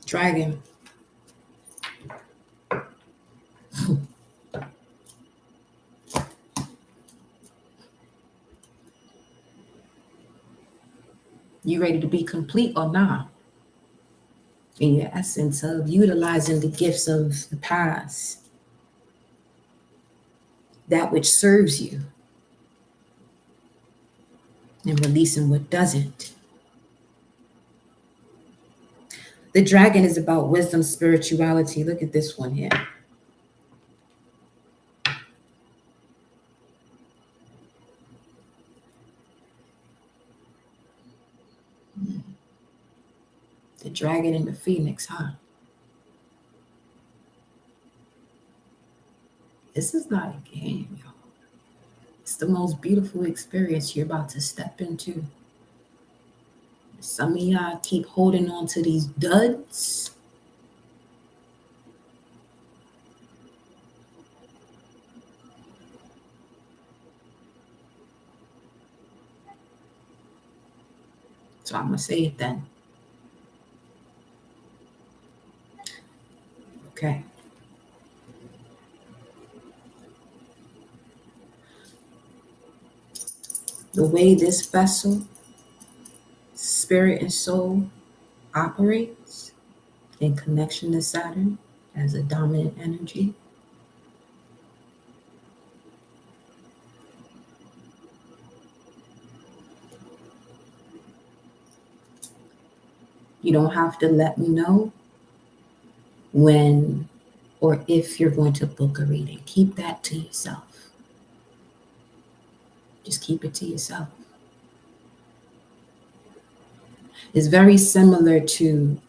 Dragon. You ready to be complete or not? In your essence of utilizing the gifts of the past, that which serves you, and releasing what doesn't. The dragon is about wisdom, spirituality. Look at this one here. The dragon and the phoenix, huh? This is not a game, y'all. It's the most beautiful experience you're about to step into. Some of y'all keep holding on to these duds. So I'm going to say it then. Okay. The way this vessel, spirit and soul, operates in connection to Saturn as a dominant energy, you don't have to let me know when or if you're going to book a reading. Keep that to yourself. Just keep it to yourself. It's very similar to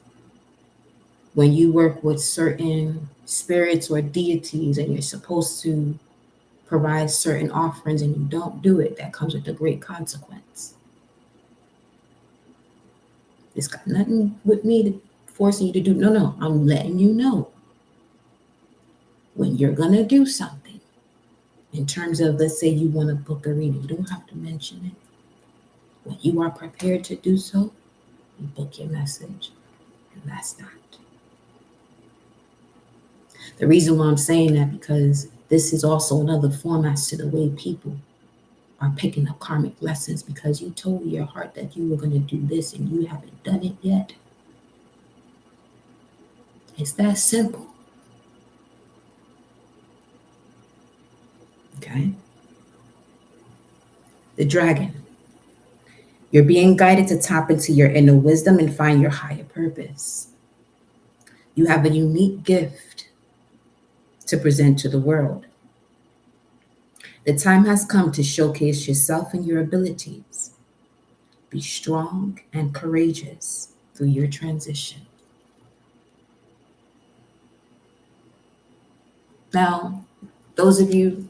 when you work with certain spirits or deities and you're supposed to provide certain offerings and you don't do it, that comes with a great consequence. It's got nothing with me to forcing you to do. No, I'm letting you know when you're gonna do something. In terms of, let's say you want to book a reading, you don't have to mention it. When you are prepared to do so, you book your message, and that's that. The reason why I'm saying that, because this is also another format to the way people are picking up karmic lessons, because you told your heart that you were going to do this and you haven't done it yet. It's that simple. Okay? The dragon. You're being guided to tap into your inner wisdom and find your higher purpose. You have a unique gift to present to the world. The time has come to showcase yourself and your abilities. Be strong and courageous through your transition. Now, those of you,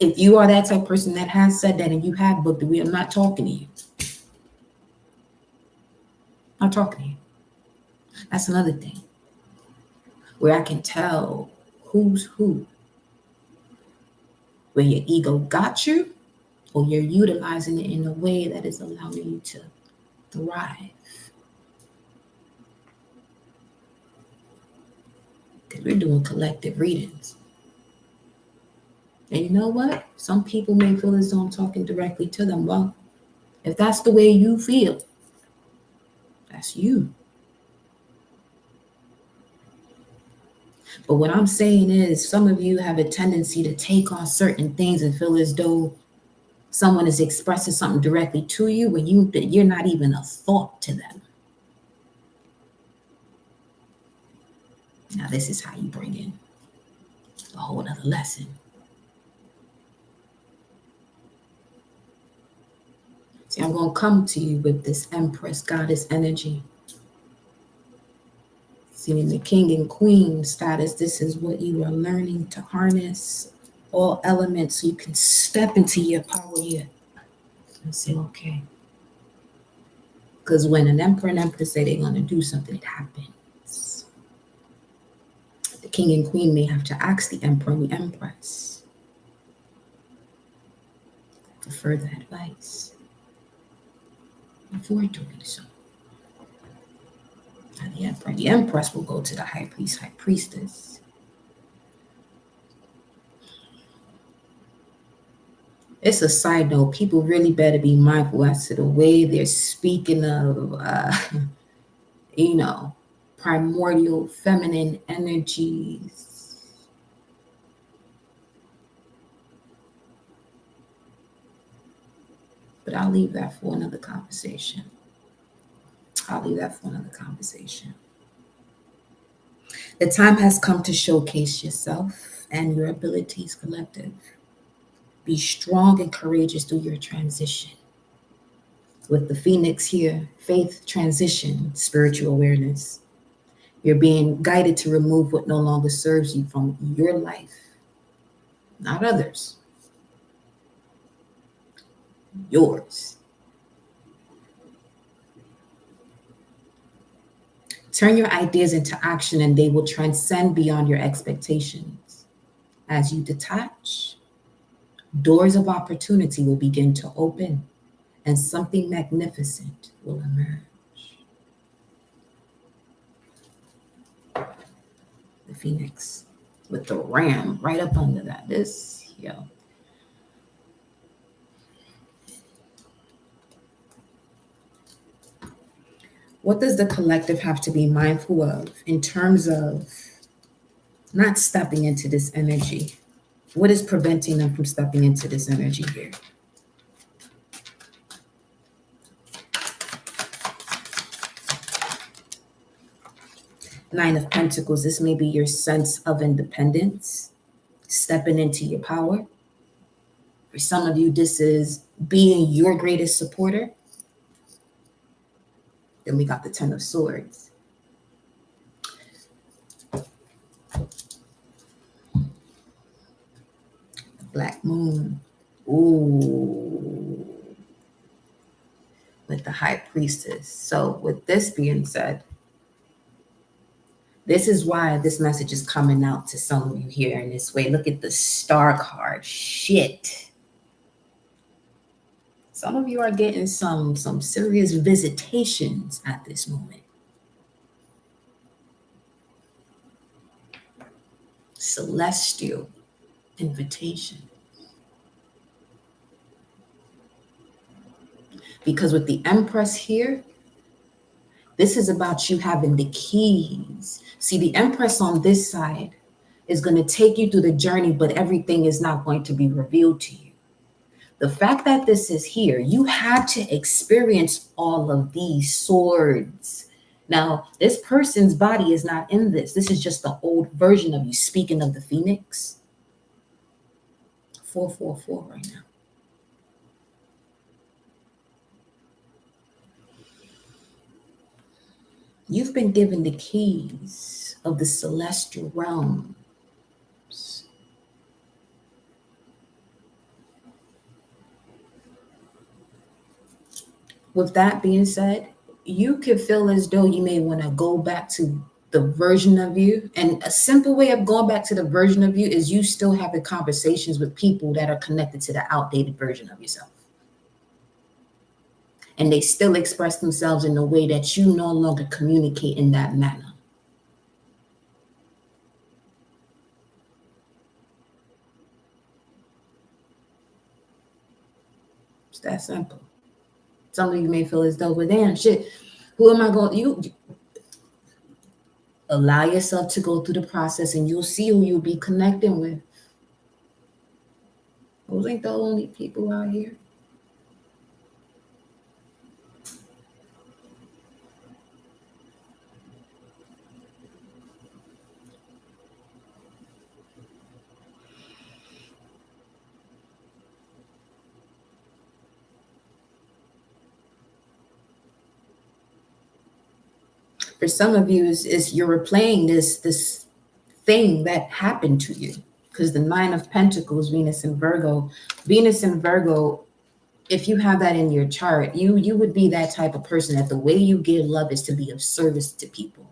if you are that type of person that has said that and you have booked it, I'm not talking to you. I'm talking to you. That's another thing where I can tell who's who. Where your ego got you, or you're utilizing it in a way that is allowing you to thrive. Because we're doing collective readings. And you know what? Some people may feel as though I'm talking directly to them. Well, if that's the way you feel, that's you. But what I'm saying is, some of you have a tendency to take on certain things and feel as though someone is expressing something directly to you when you're not even a thought to them. Now, this is how you bring in a whole other lesson. See, I'm going to come to you with this Empress Goddess energy. See, in the King and Queen status, this is what you are learning to harness all elements so you can step into your power here and say, okay. Because when an Emperor and Empress say they're going to do something, it happens. The King and Queen may have to ask the Emperor and the Empress for further advice before doing so. And the Emperor and the Empress will go to the High Priest, High Priestess. It's a side note. People really better be mindful as to the way they're speaking of, primordial feminine energies. But I'll leave that for another conversation. The time has come to showcase yourself and your abilities collective. Be strong and courageous through your transition. With the Phoenix here, faith, transition, spiritual awareness. You're being guided to remove what no longer serves you from your life, not others. Yours. Turn your ideas into action and they will transcend beyond your expectations. As you detach, doors of opportunity will begin to open and something magnificent will emerge. The Phoenix with the ram right up under that. What does the collective have to be mindful of in terms of not stepping into this energy? What is preventing them from stepping into this energy here? Nine of Pentacles, this may be your sense of independence, stepping into your power. For some of you, this is being your greatest supporter. Then we got the Ten of Swords. Black moon. Ooh. With the high priestess. So with this being said, this is why this message is coming out to some of you here in this way. Look at the star card. Shit. Some of you are getting some serious visitations at this moment. Celestial invitation. Because with the Empress here, this is about you having the keys. See, the Empress on this side is going to take you through the journey, but everything is not going to be revealed to you. The fact that this is here, you had to experience all of these swords. Now, this person's body is not in this. This is just the old version of you. Speaking of the Phoenix, 444 right now. You've been given the keys of the celestial realms. With that being said, you could feel as though you may want to go back to the version of you. And a simple way of going back to the version of you is you still having conversations with people that are connected to the outdated version of yourself. And they still express themselves in a way that you no longer communicate in that manner. It's that simple. Some of you may feel as though, well, damn, shit, who am I going? You allow yourself to go through the process and you'll see who you'll be connecting with. Those ain't the only people out here. For some of you, is you're replaying this thing that happened to you. Because the Nine of Pentacles, Venus in Virgo, if you have that in your chart, you would be that type of person that the way you give love is to be of service to people.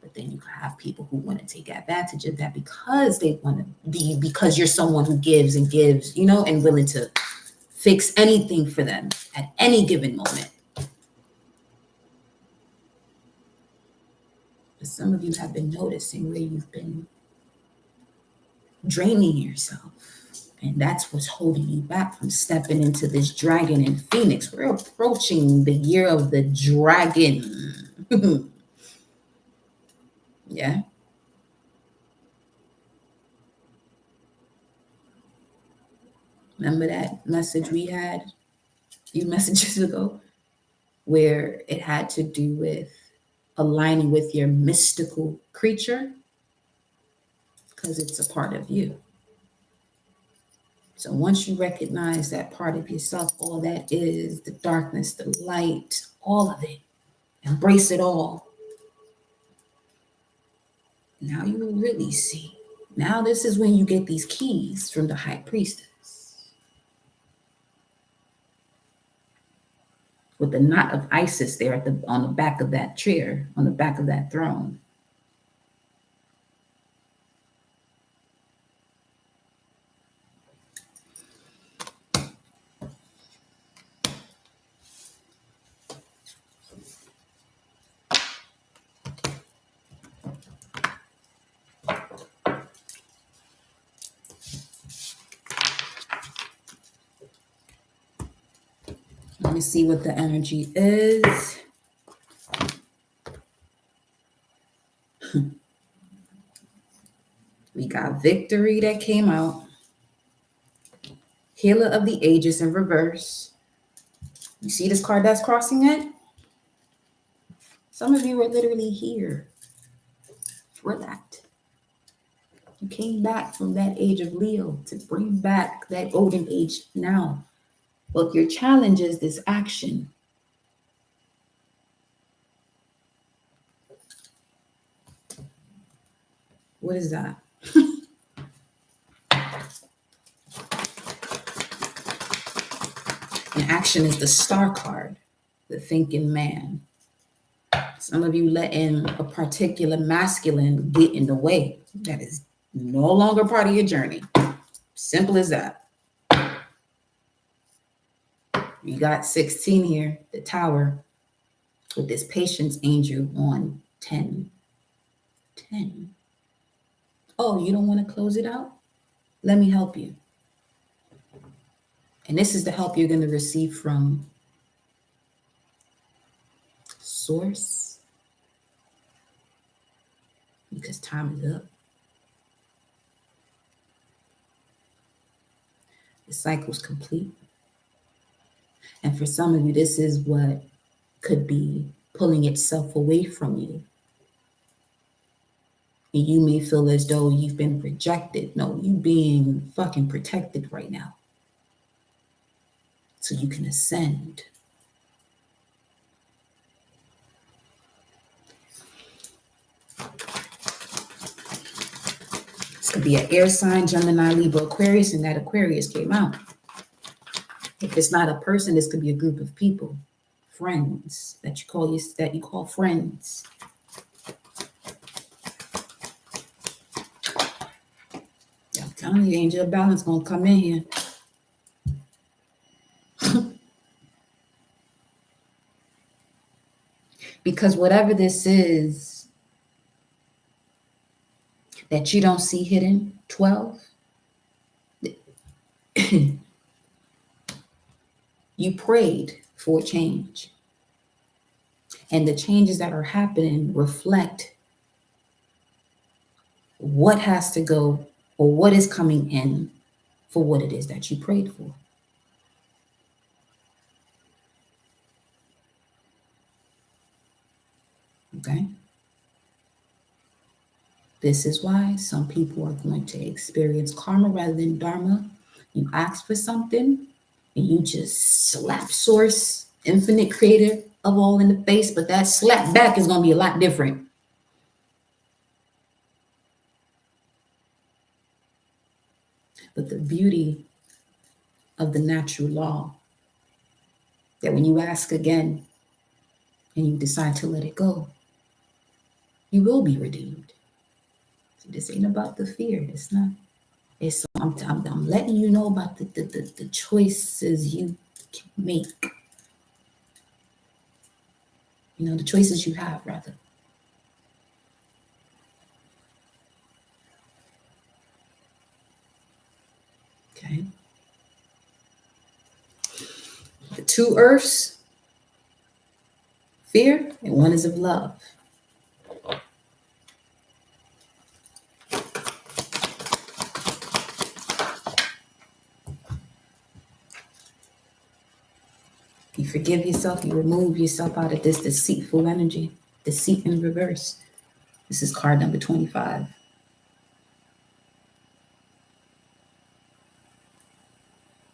But then you have people who want to take advantage of that because they want to be, because you're someone who gives and gives, and willing to fix anything for them at any given moment. But some of you have been noticing where you've been draining yourself. And that's what's holding you back from stepping into this dragon and Phoenix. We're approaching the year of the dragon. Yeah. Remember that message we had a few messages ago where it had to do with aligning with your mystical creature? Because it's a part of you. So once you recognize that part of yourself, all that is, the darkness, the light, all of it, embrace it all. Now you will really see. Now this is when you get these keys from the high priestess. With the knot of Isis there on the back of that chair, on the back of that throne. Let me see what the energy is. We got Victory that came out. Healer of the Ages in reverse. You see this card that's crossing it? Some of you are literally here for that. You came back from that age of Leo to bring back that golden age now. But your challenge is this action. What is that? And action is the star card, the thinking man. Some of you letting a particular masculine get in the way. That is no longer part of your journey. Simple as that. You got 16 here, the tower, with this patience angel on 10. 10. Oh, you don't want to close it out? Let me help you. And this is the help you're going to receive from Source, because time is up. The cycle's complete. And for some of you, this is what could be pulling itself away from you. And you may feel as though you've been rejected. No, you being fucking protected right now. So you can ascend. This could be an air sign, Gemini, Libra, Aquarius, and that Aquarius came out. If it's not a person, this could be a group of people, friends that you call friends. Yeah, I'm telling you, angel of balance gonna come in here. Because whatever this is that you don't see hidden, 12, you prayed for change. And the changes that are happening reflect what has to go or what is coming in for what it is that you prayed for. Okay? This is why some people are going to experience karma rather than dharma. You ask for something and you just slap Source, infinite creator of all in the face, but that slap back is going to be a lot different. But the beauty of the natural law, that when you ask again and you decide to let it go, you will be redeemed. So this ain't about the fear. It's not. It's I'm letting you know about the choices you can make. You know, the choices you have, rather. Okay. The two earths, fear, and one is of love. You forgive yourself, you remove yourself out of this deceitful energy, deceit in reverse. This is card number 25.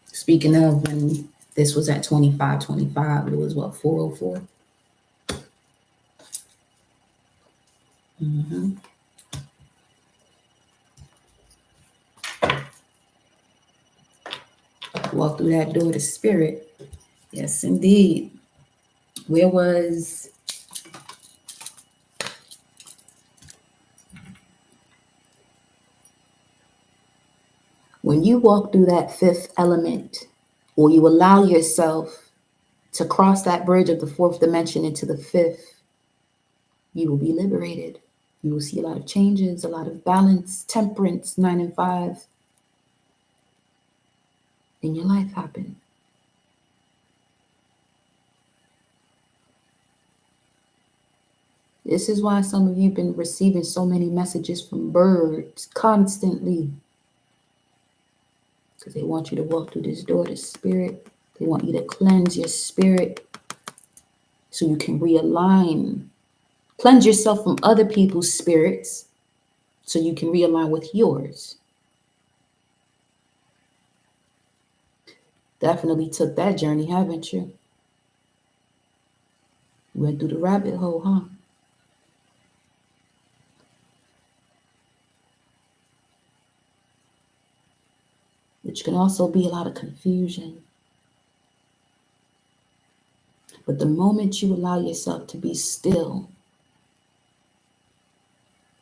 Speaking of, when this was at 25, it was what, 404? Mm-hmm. Walk through that door to spirit. Yes, indeed. Where was when you walk through that fifth element, or you allow yourself to cross that bridge of the fourth dimension into the fifth, you will be liberated. You will see a lot of changes, a lot of balance, temperance, 9 and 5 in your life happen. This is why some of you have been receiving so many messages from birds constantly. Because they want you to walk through this door to spirit. They want you to cleanse your spirit so you can realign. Cleanse yourself from other people's spirits so you can realign with yours. Definitely took that journey, haven't you? You went through the rabbit hole, huh? Which can also be a lot of confusion. But the moment you allow yourself to be still,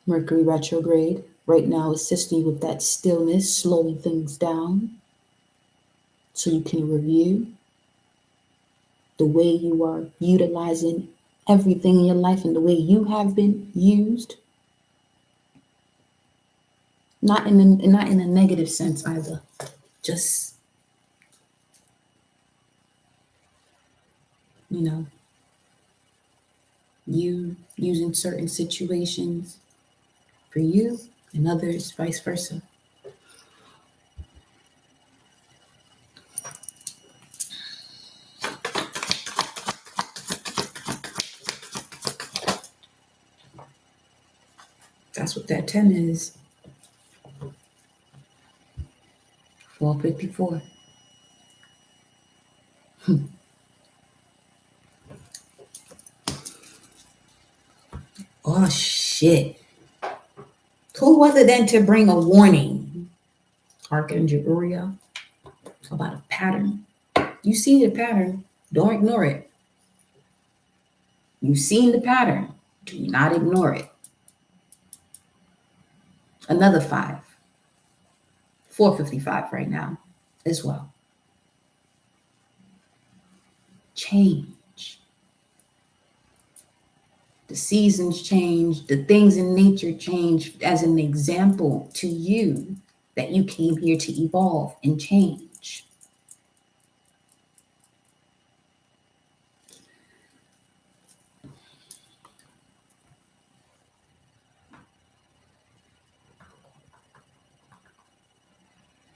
Mercury retrograde right now assisting you with that stillness, slowing things down so you can review the way you are utilizing everything in your life and the way you have been used. Not in a negative sense either. Just, you using certain situations for you and others vice versa. That's what that 10 is. 454. Oh shit. Who was it then to bring a warning? Archangel Uriel, about a pattern. You see the pattern, don't ignore it. You've seen the pattern, do not ignore it. Another 5. 455 right now as well. Change. The seasons change, the things in nature change as an example to you that you came here to evolve and change.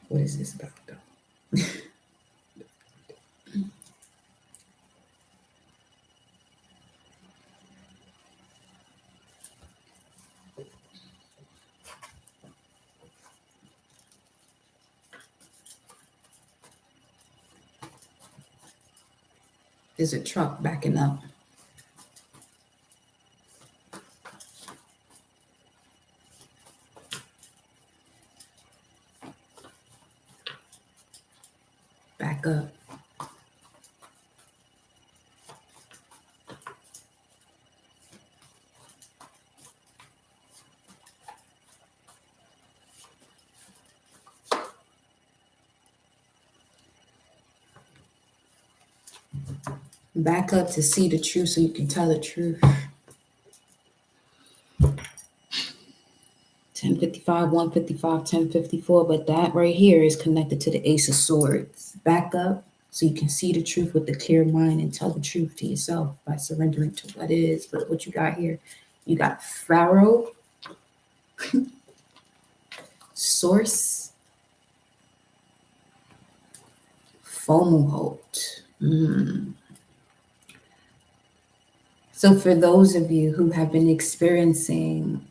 What is this about though? There's a truck backing up. Back up. Back up to see the truth so you can tell the truth. 1055, 155, 1054, but that right here is connected to the Ace of Swords. Back up so you can see the truth with a clear mind and tell the truth to yourself by surrendering to what is. But what you got here, you got Pharaoh, Source, Fomalhaut. So for those of you who have been experiencing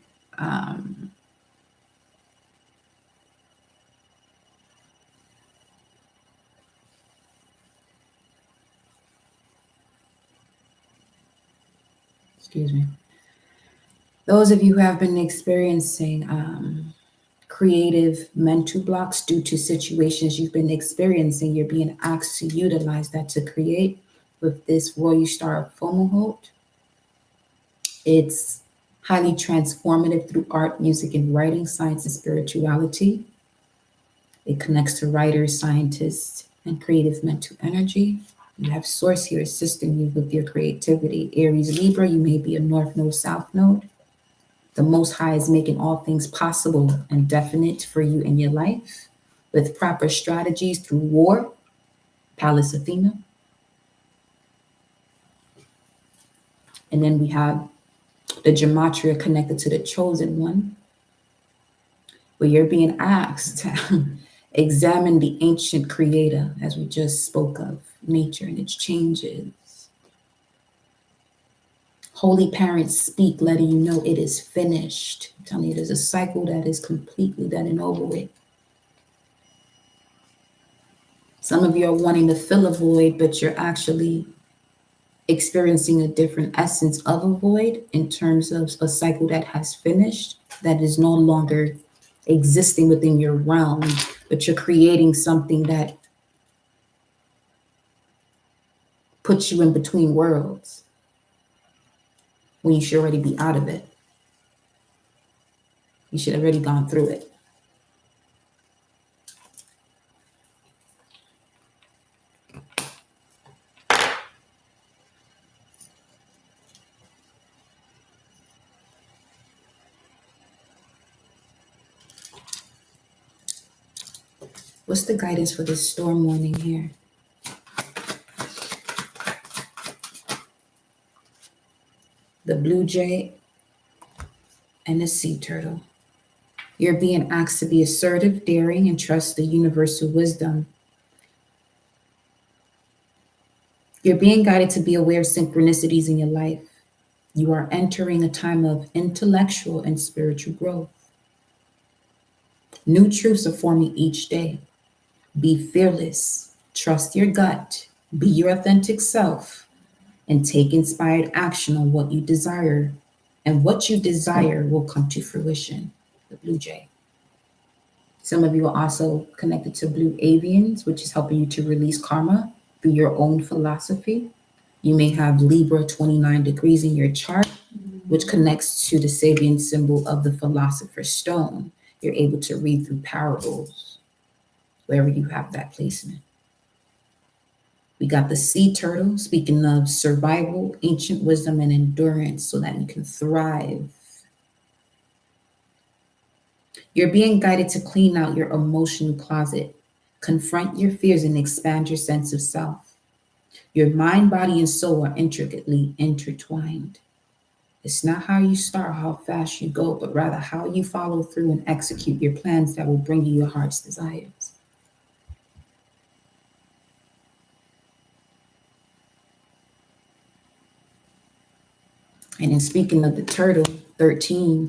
those of you who have been experiencing creative mental blocks due to situations you've been experiencing, you're being asked to utilize that to create with this Royal Star of Fomalhaut. It's highly transformative through art, music, and writing, science, and spirituality. It connects to writers, scientists, and creative mental energy. You have Source here assisting you with your creativity. Aries, Libra, you may be a North Node, South Node. The Most High is making all things possible and definite for you in your life with proper strategies through war, Pallas Athena. And then we have the Gematria connected to the Chosen One, where you're being asked to examine the ancient creator, as we just spoke of, nature and its changes. Holy parents speak, letting you know it is finished. I'm telling you, there's a cycle that is completely done and over with. Some of you are wanting to fill a void, but you're actually experiencing a different essence of a void in terms of a cycle that has finished, that is no longer existing within your realm, but you're creating something that puts you in between worlds when you should already be out of it. You should have already gone through it. What's the guidance for this storm warning here? The blue jay and the sea turtle. You're being asked to be assertive, daring, and trust the universal wisdom. You're being guided to be aware of synchronicities in your life. You are entering a time of intellectual and spiritual growth. New truths are forming each day. Be fearless, trust your gut, be your authentic self, and take inspired action on what you desire. And what you desire will come to fruition. The blue jay. Some of you are also connected to blue avians, which is helping you to release karma through your own philosophy. You may have Libra 29 degrees in your chart, which connects to the Sabian symbol of the philosopher's stone. You're able to read through parables wherever you have that placement. We got the sea turtle, speaking of survival, ancient wisdom, and endurance so that you can thrive. You're being guided to clean out your emotional closet, confront your fears, and expand your sense of self. Your mind, body, and soul are intricately intertwined. It's not how you start, how fast you go, but rather how you follow through and execute your plans that will bring you your heart's desires. And in speaking of the turtle, 13,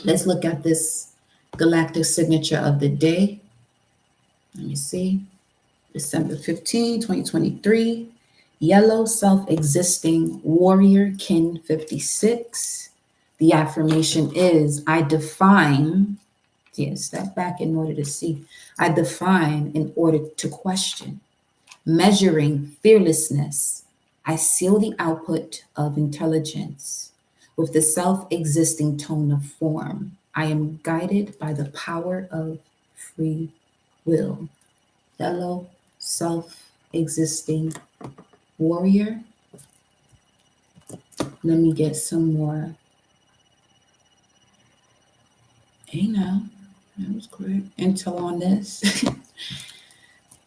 let's look at this galactic signature of the day. Let me see. December 15, 2023. Yellow self-existing warrior kin 56. The affirmation is, I define, step back in order to see. I define in order to question. Measuring fearlessness, I seal the output of intelligence with the self-existing tone of form. I am guided by the power of free will. Yellow self-existing warrior. Let me get some more. Hey now, that was correct. Intel on this.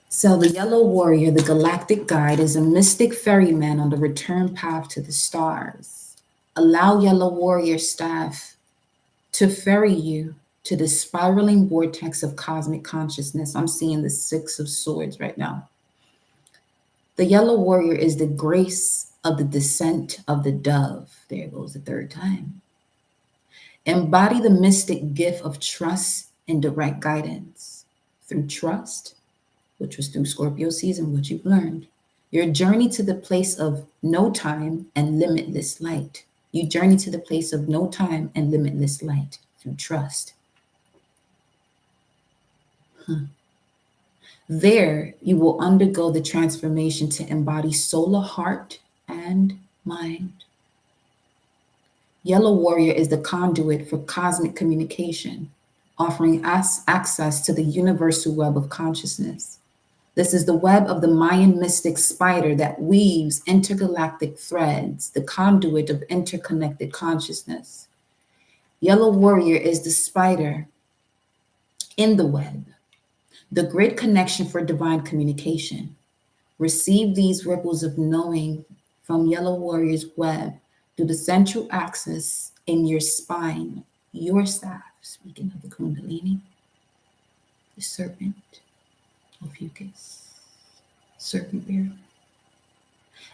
So the yellow warrior, the galactic guide, is a mystic ferryman on the return path to the stars. Allow yellow warrior staff to ferry you to the spiraling vortex of cosmic consciousness. I'm seeing the 6 of swords right now. The yellow warrior is the grace of the descent of the dove. There goes the 3rd time. Embody the mystic gift of trust and direct guidance. Through trust, which was through Scorpio season, what you've learned, your journey to the place of no time and limitless light. You journey to the place of no time and limitless light through trust. There, you will undergo the transformation to embody solar heart and mind. Yellow warrior is the conduit for cosmic communication, offering us access to the universal web of consciousness. This is the web of the Mayan mystic spider that weaves intergalactic threads, the conduit of interconnected consciousness. Yellow warrior is the spider in the web, the grid connection for divine communication. Receive these ripples of knowing from Yellow Warrior's web through the central axis in your spine, your staff, speaking of the Kundalini, the serpent of Fucus, serpent beard.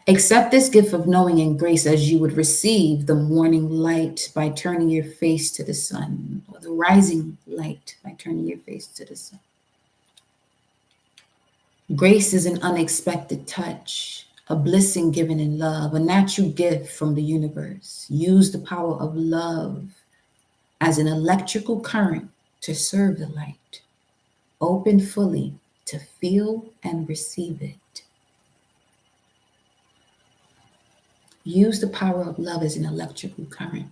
Accept this gift of knowing and grace as you would receive the morning light by turning your face to the sun, or the rising light by turning your face to the sun. Grace is an unexpected touch, a blessing given in love, a natural gift from the universe. Use the power of love as an electrical current to serve the light. Open fully to feel and receive it. Use the power of love as an electrical current.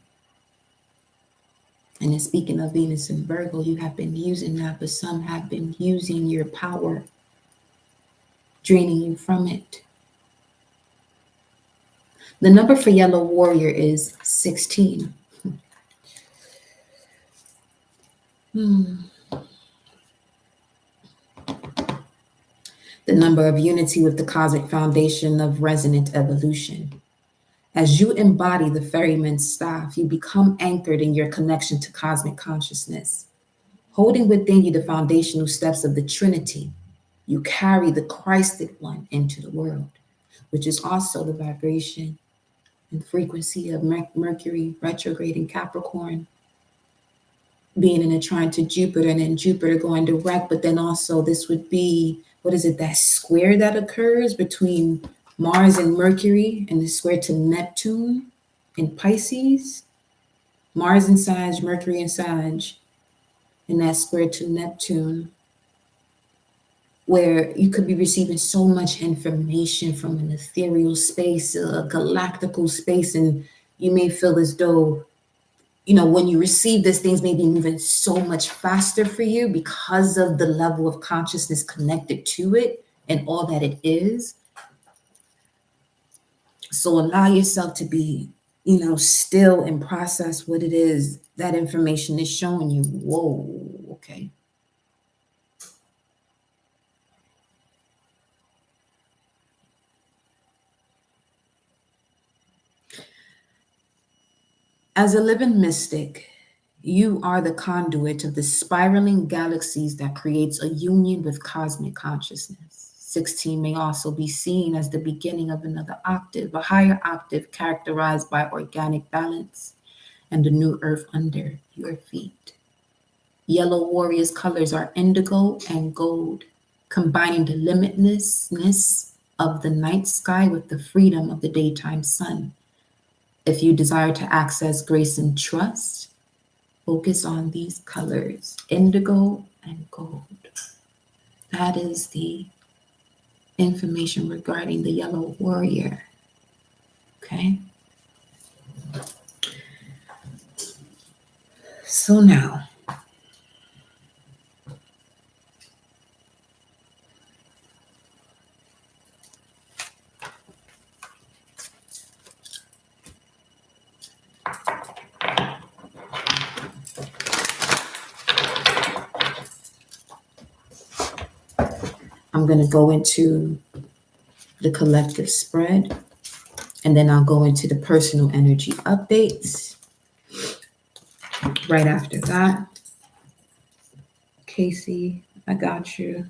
And then speaking of Venus and Virgo, you have been using that, but some have been using your power, draining you from it. The number for Yellow Warrior is 16. The number of unity with the cosmic foundation of resonant evolution. As you embody the ferryman's staff, you become anchored in your connection to cosmic consciousness. Holding within you the foundational steps of the Trinity, you carry the Christed one into the world, which is also the vibration and frequency of Mercury retrograde in Capricorn, being in a trine to Jupiter, and then Jupiter going direct. But then also this would be, what is it, that square that occurs between Mars and Mercury, and the square to Neptune in Pisces. Mars in Sag, Mercury in Sag, and that square to Neptune, where you could be receiving so much information from an ethereal space, a galactical space, and you may feel as though, when you receive this, things may be moving so much faster for you because of the level of consciousness connected to it and all that it is. So allow yourself to be, still and process what it is that information is showing you. Whoa, okay. As a living mystic, you are the conduit of the spiraling galaxies that creates a union with cosmic consciousness. 16 may also be seen as the beginning of another octave, a higher octave characterized by organic balance and the new earth under your feet. Yellow Warrior's colors are indigo and gold, combining the limitlessness of the night sky with the freedom of the daytime sun. If you desire to access grace and trust, focus on these colors, indigo and gold. That is the information regarding the Yellow Warrior. Okay. So now, I'm going to go into the collective spread, and then I'll go into the personal energy updates right after that. Casey, I got you.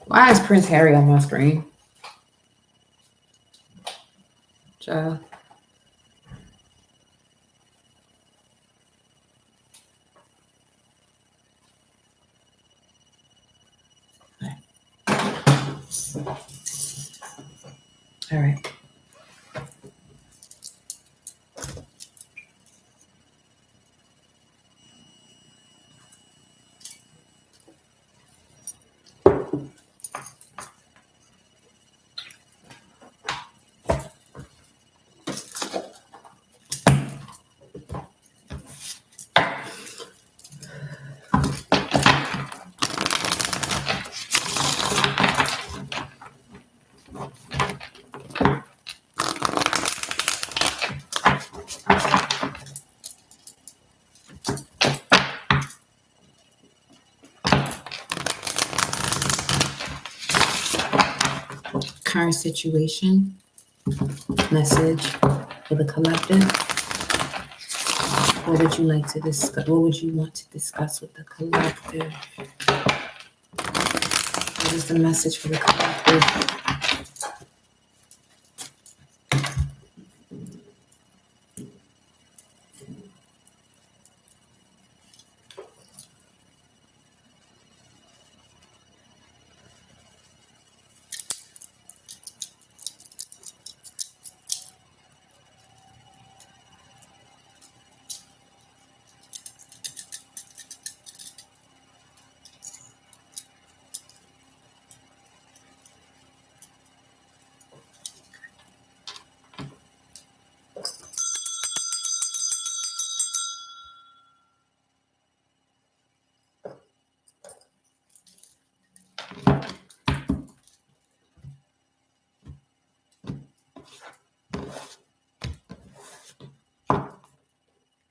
Why is Prince Harry on my screen? Child. All right. Current situation, message for the collective. What would you like to discuss? What would you want to discuss with the collective? What is the message for the collective?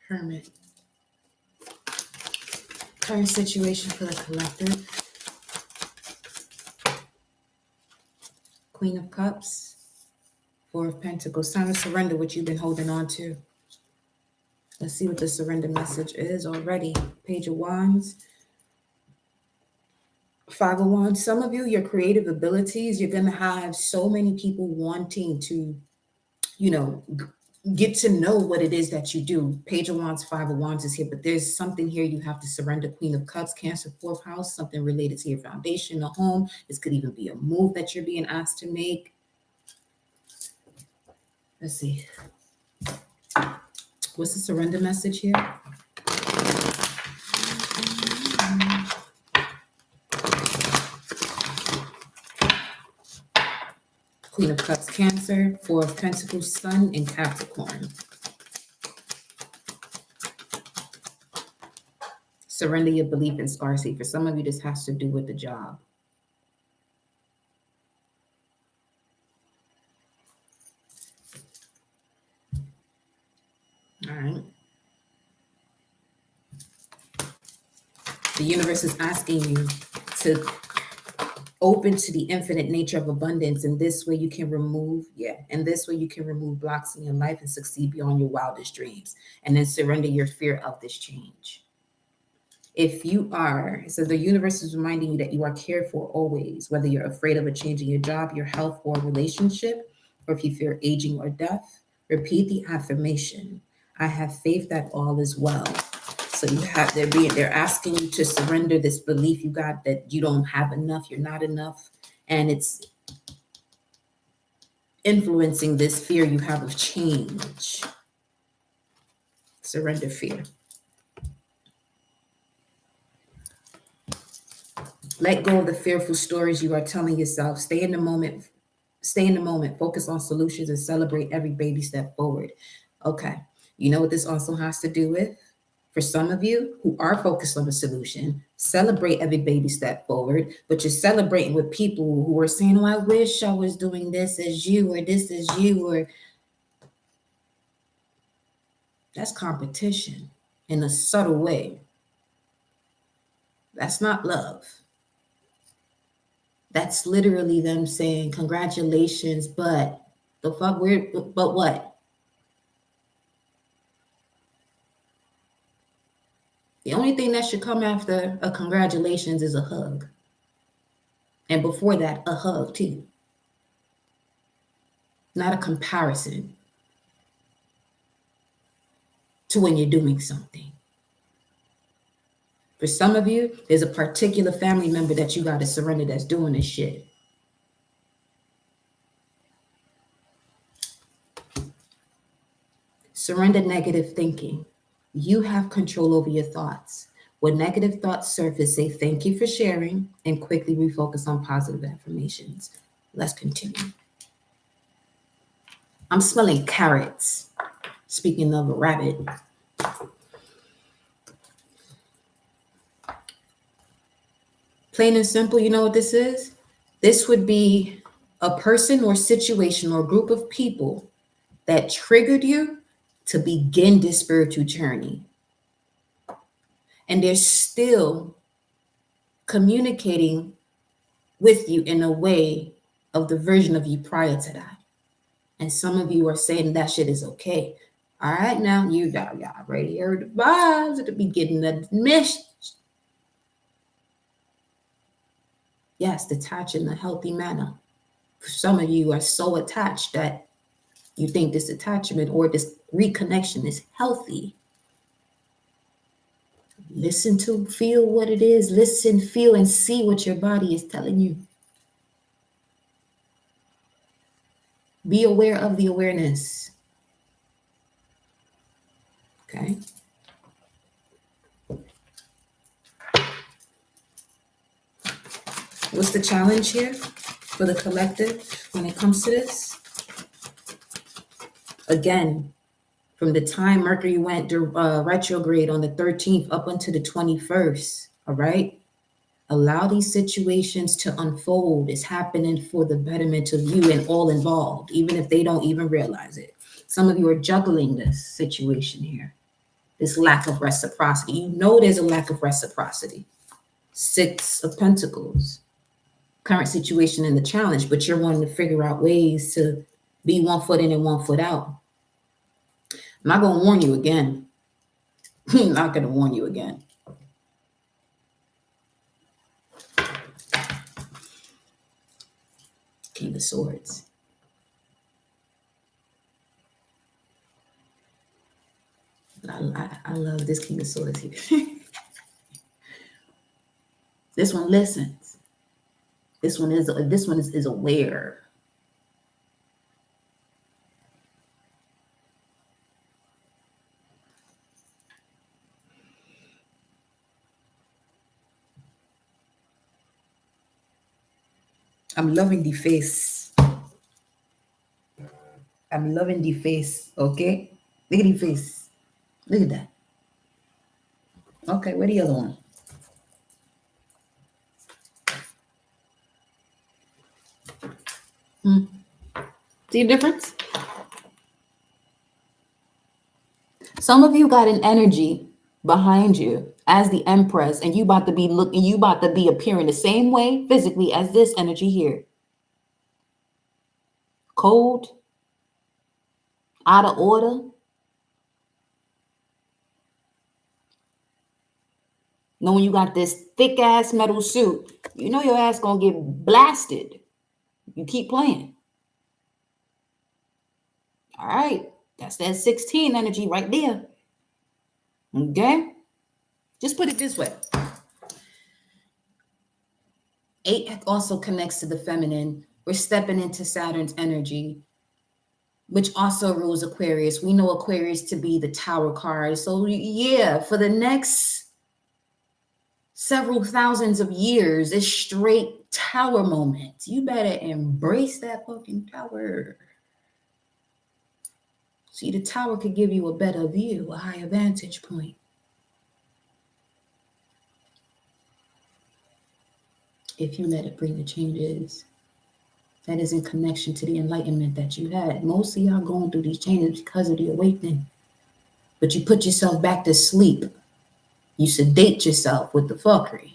Hermit. Current situation for the collective. Queen of Cups. Four of Pentacles. Time to surrender what you've been holding on to. Let's see what the surrender message is already. Page of Wands. Five of Wands. Some of you, your creative abilities, you're going to have so many people wanting to, get to know what it is that you do. Page of Wands, Five of Wands is here, but there's something here you have to surrender. Queen of Cups, Cancer, fourth house, something related to your foundation, a home. This could even be a move that you're being asked to make. Let's see. What's the surrender message here? Queen of Cups, Cancer, Four of Pentacles, Sun, and Capricorn. Surrender your belief in scarcity. For some of you, this has to do with the job. All right. The universe is asking you to open to the infinite nature of abundance, and this way you can remove blocks in your life and succeed beyond your wildest dreams, and then surrender your fear of this change. If you are, so the universe is reminding you that you are cared for always, whether you're afraid of a change in your job, your health, or relationship, or if you fear aging or death, repeat the affirmation. I have faith that all is well. So they're asking you to surrender this belief you got that you don't have enough, you're not enough, and it's influencing this fear you have of change. Surrender fear. Let go of the fearful stories you are telling yourself. Stay in the moment. Focus on solutions and celebrate every baby step forward. Okay. You know what this also has to do with? For some of you who are focused on the solution, celebrate every baby step forward, but you're celebrating with people who are saying, oh, I wish I was doing this as you, or this as you, or that's competition in a subtle way. That's not love. That's literally them saying, congratulations, but the fuck, but what? The only thing that should come after a congratulations is a hug. And before that, a hug too. Not a comparison to when you're doing something. For some of you, there's a particular family member that you got to surrender that's doing this shit. Surrender negative thinking. You have control over your thoughts. When negative thoughts surface, say thank you for sharing and quickly refocus on positive affirmations. Let's continue. I'm smelling carrots. Speaking of a rabbit. Plain and simple, you know what this is? This would be a person or situation or group of people that triggered you to begin this spiritual journey. And they're still communicating with you in a way of the version of you prior to that. And some of you are saying that shit is okay. All right, now y'all already heard the vibes at the beginning of the mission. Yes, detach in a healthy manner. Some of you are so attached that you think this attachment or this reconnection is healthy. Listen to, feel what it is. Listen, feel, and see what your body is telling you. Be aware of the awareness. Okay. What's the challenge here for the collective when it comes to this? Again, from the time Mercury went retrograde on the 13th up until the 21st, all right? Allow these situations to unfold. It's happening for the betterment of you and all involved, even if they don't even realize it. Some of you are juggling this situation here, this lack of reciprocity. You know there's a lack of reciprocity. 6 of Pentacles, current situation in the challenge, but you're wanting to figure out ways to be 1 foot in and 1 foot out. I'm not going to warn you again. I'm not going to warn you again. King of Swords. I love this King of Swords here. This one listens. This one is aware. I'm loving the face. I'm loving the face, okay? Look at the face. Look at that. Okay, where the other one? See the difference? Some of you got an energy behind you as the Empress, and you about to be appearing the same way physically as this energy here. Cold, out of order. Knowing you got this thick ass metal suit, you know your ass gonna get blasted. You keep playing. All right, that's that 16 energy right there. Okay, just put it this way. 8 also connects to the feminine. We're stepping into Saturn's energy, which also rules Aquarius. We know Aquarius to be the Tower card. So yeah, for the next several thousands of years, it's straight Tower moment. You better embrace that fucking Tower. See, the Tower could give you a better view, a higher vantage point. If you let it bring the changes that is in connection to the enlightenment that you had. Most of y'all going through these changes because of the awakening. But you put yourself back to sleep. You sedate yourself with the fuckery.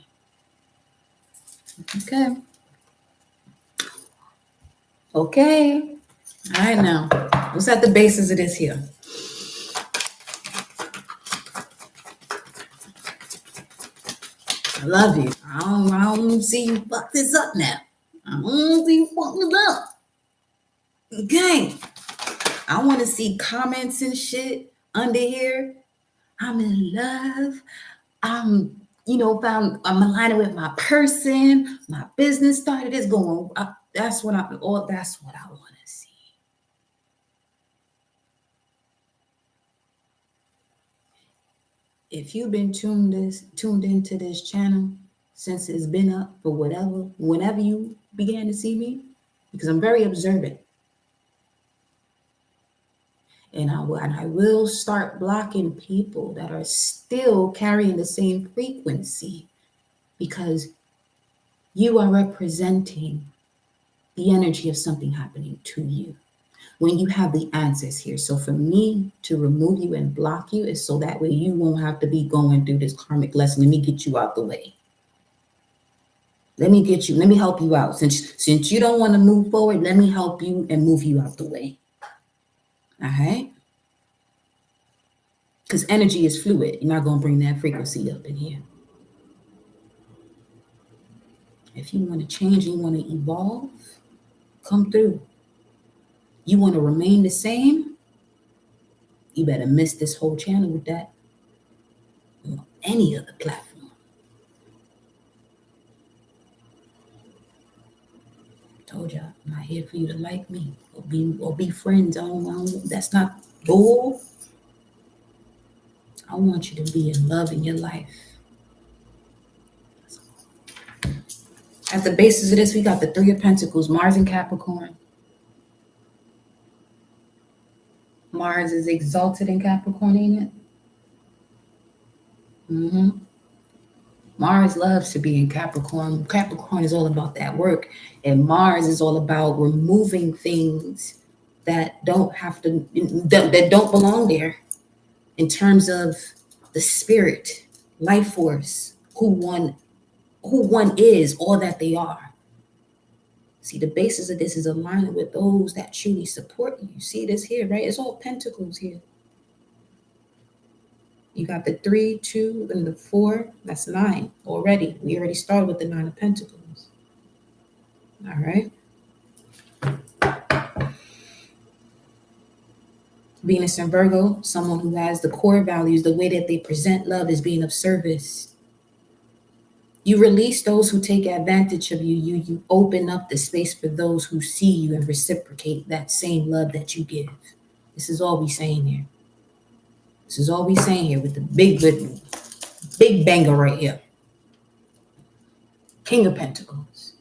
Okay. Okay. All right, now. What's at the basis of this here? I love you. I don't see you fuck this up now. I don't see you fuck this up. Okay. I want to see comments and shit under here. I'm in love. I'm aligning with my person. My business started. It's going. That's what I want to see. If you've been tuned into this channel since it's been up for whenever you began to see me, because I'm very observant. And I will start blocking people that are still carrying the same frequency, because you are representing the energy of something happening to you when you have the answers here. So for me to remove you and block you is so that way you won't have to be going through this karmic lesson. Let me get you out the way. Let me help you out. Since you don't want to move forward, let me help you and move you out the way. All right? Because energy is fluid. You're not going to bring that frequency up in here. If you want to change and you want to evolve, come through. You want to remain the same, you better miss this whole channel with that on any other platform. Told y'all, I'm not here for you to like me or be friends. I don't, that's not goal. I want you to be in love in your life. At the basis of this, we got the Three of Pentacles, Mars and Capricorn. Mars is exalted in Capricorn, ain't it? Mm-hmm. Mars loves to be in Capricorn. Capricorn is all about that work. And Mars is all about removing things that don't belong there in terms of the spirit, life force, who one is, all that they are. See, the basis of this is aligning with those that truly support you. See this here, right? It's all pentacles here. You got the 3, 2, and the 4. That's 9 already. We already started with the 9 of Pentacles. All right. Venus and Virgo, someone who has the core values, the way that they present love is being of service. You release those who take advantage of you. You open up the space for those who see you and reciprocate that same love that you give. This is all we saying here. This is all we saying here with the big banger right here. King of Pentacles.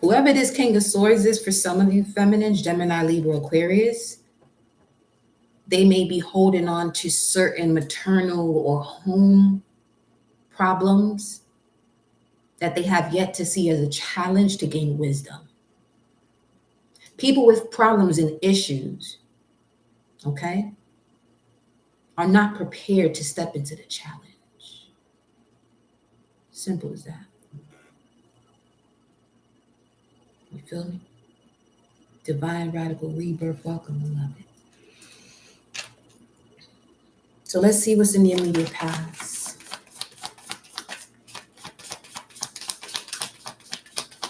Whoever this King of Swords is, for some of you feminines, Gemini, Libra, Aquarius, they may be holding on to certain maternal or home problems that they have yet to see as a challenge to gain wisdom. People with problems and issues, okay, are not prepared to step into the challenge. Simple as that. You feel me? Divine radical rebirth, welcome, beloved. So let's see what's in the immediate past.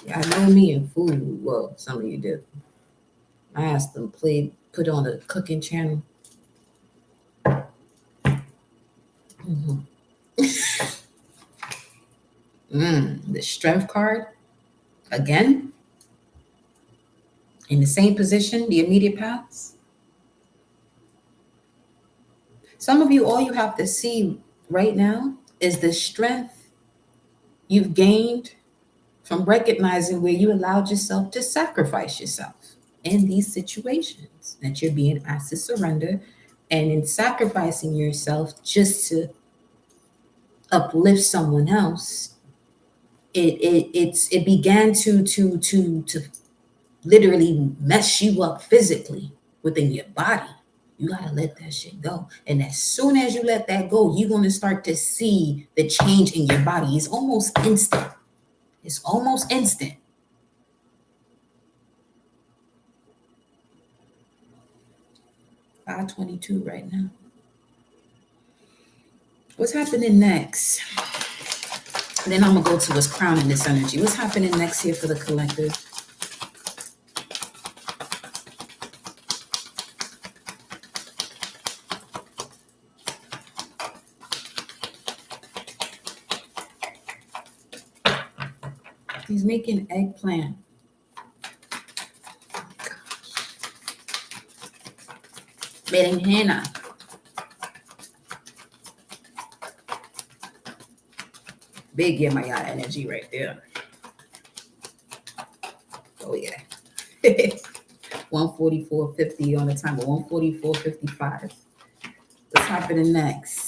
Yeah, I know me and food. Well, some of you do. I asked them, put on a cooking channel. Mm-hmm. The strength card, again, in the same position, the immediate past. Some of you, all you have to see right now is the strength you've gained from recognizing where you allowed yourself to sacrifice yourself in these situations that you're being asked to surrender, and in sacrificing yourself just to uplift someone else, it began to literally mess you up physically within your body. You gotta let that shit go. And as soon as you let that go, you're gonna start to see the change in your body. It's almost instant. It's almost instant. $522 right now. What's happening next? And then I'm gonna go to what's crowning this energy. What's happening next here for the collective? He's making eggplant. Berenjena. Big Yamaya energy right there. Oh yeah. 144.50 on the timer. 144.55. What's happening next?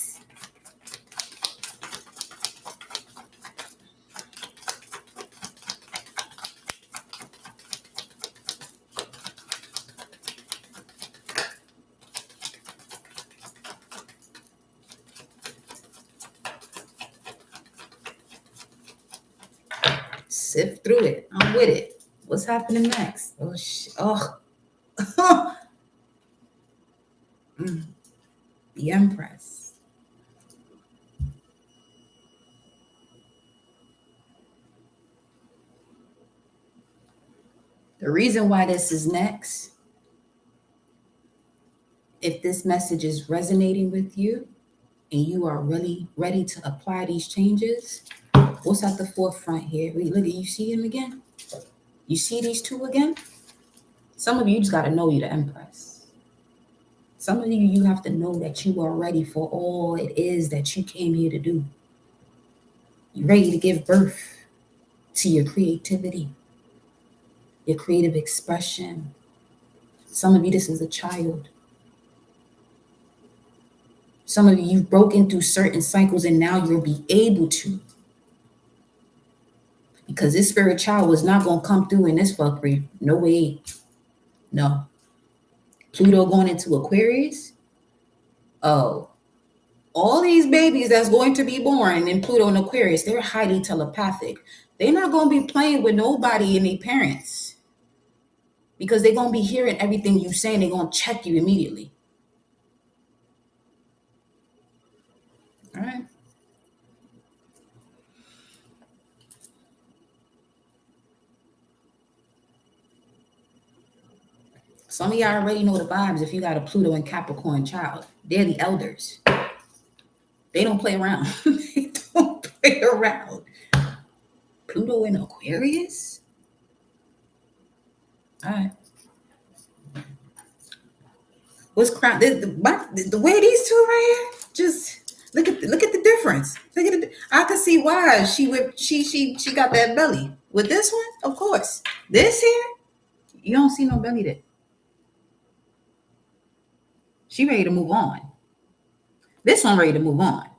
sift through it. I'm with it. What's happening next? Oh, the Empress. The reason why this is next, if this message is resonating with you and you are really ready to apply these changes, what's at the forefront here? Wait, look at you, see him again? You see these two again? Some of you just got to know you're the Empress. Some of you have to know that you are ready for all it is that you came here to do. You're ready to give birth to your creativity, your creative expression. Some of you, this is a child. Some of you, you've broken through certain cycles and now you'll be able to. Because this spirit child was not going to come through in this fuckery. No way. No. Pluto going into Aquarius. Oh, all these babies that's going to be born in Pluto and Aquarius, they're highly telepathic. They're not going to be playing with nobody and their parents. Because they're going to be hearing everything you're saying. They're going to check you immediately. All right. Some of y'all already know the vibes if you got a Pluto and Capricorn child. They're the elders. They don't play around. They don't play around. Pluto in Aquarius? All right. What's crown? The way these two right here, just look at the difference. Look at it. I can see why she got that belly. With this one, of course. This here, you don't see no belly there. She ready to move on. This one ready to move on.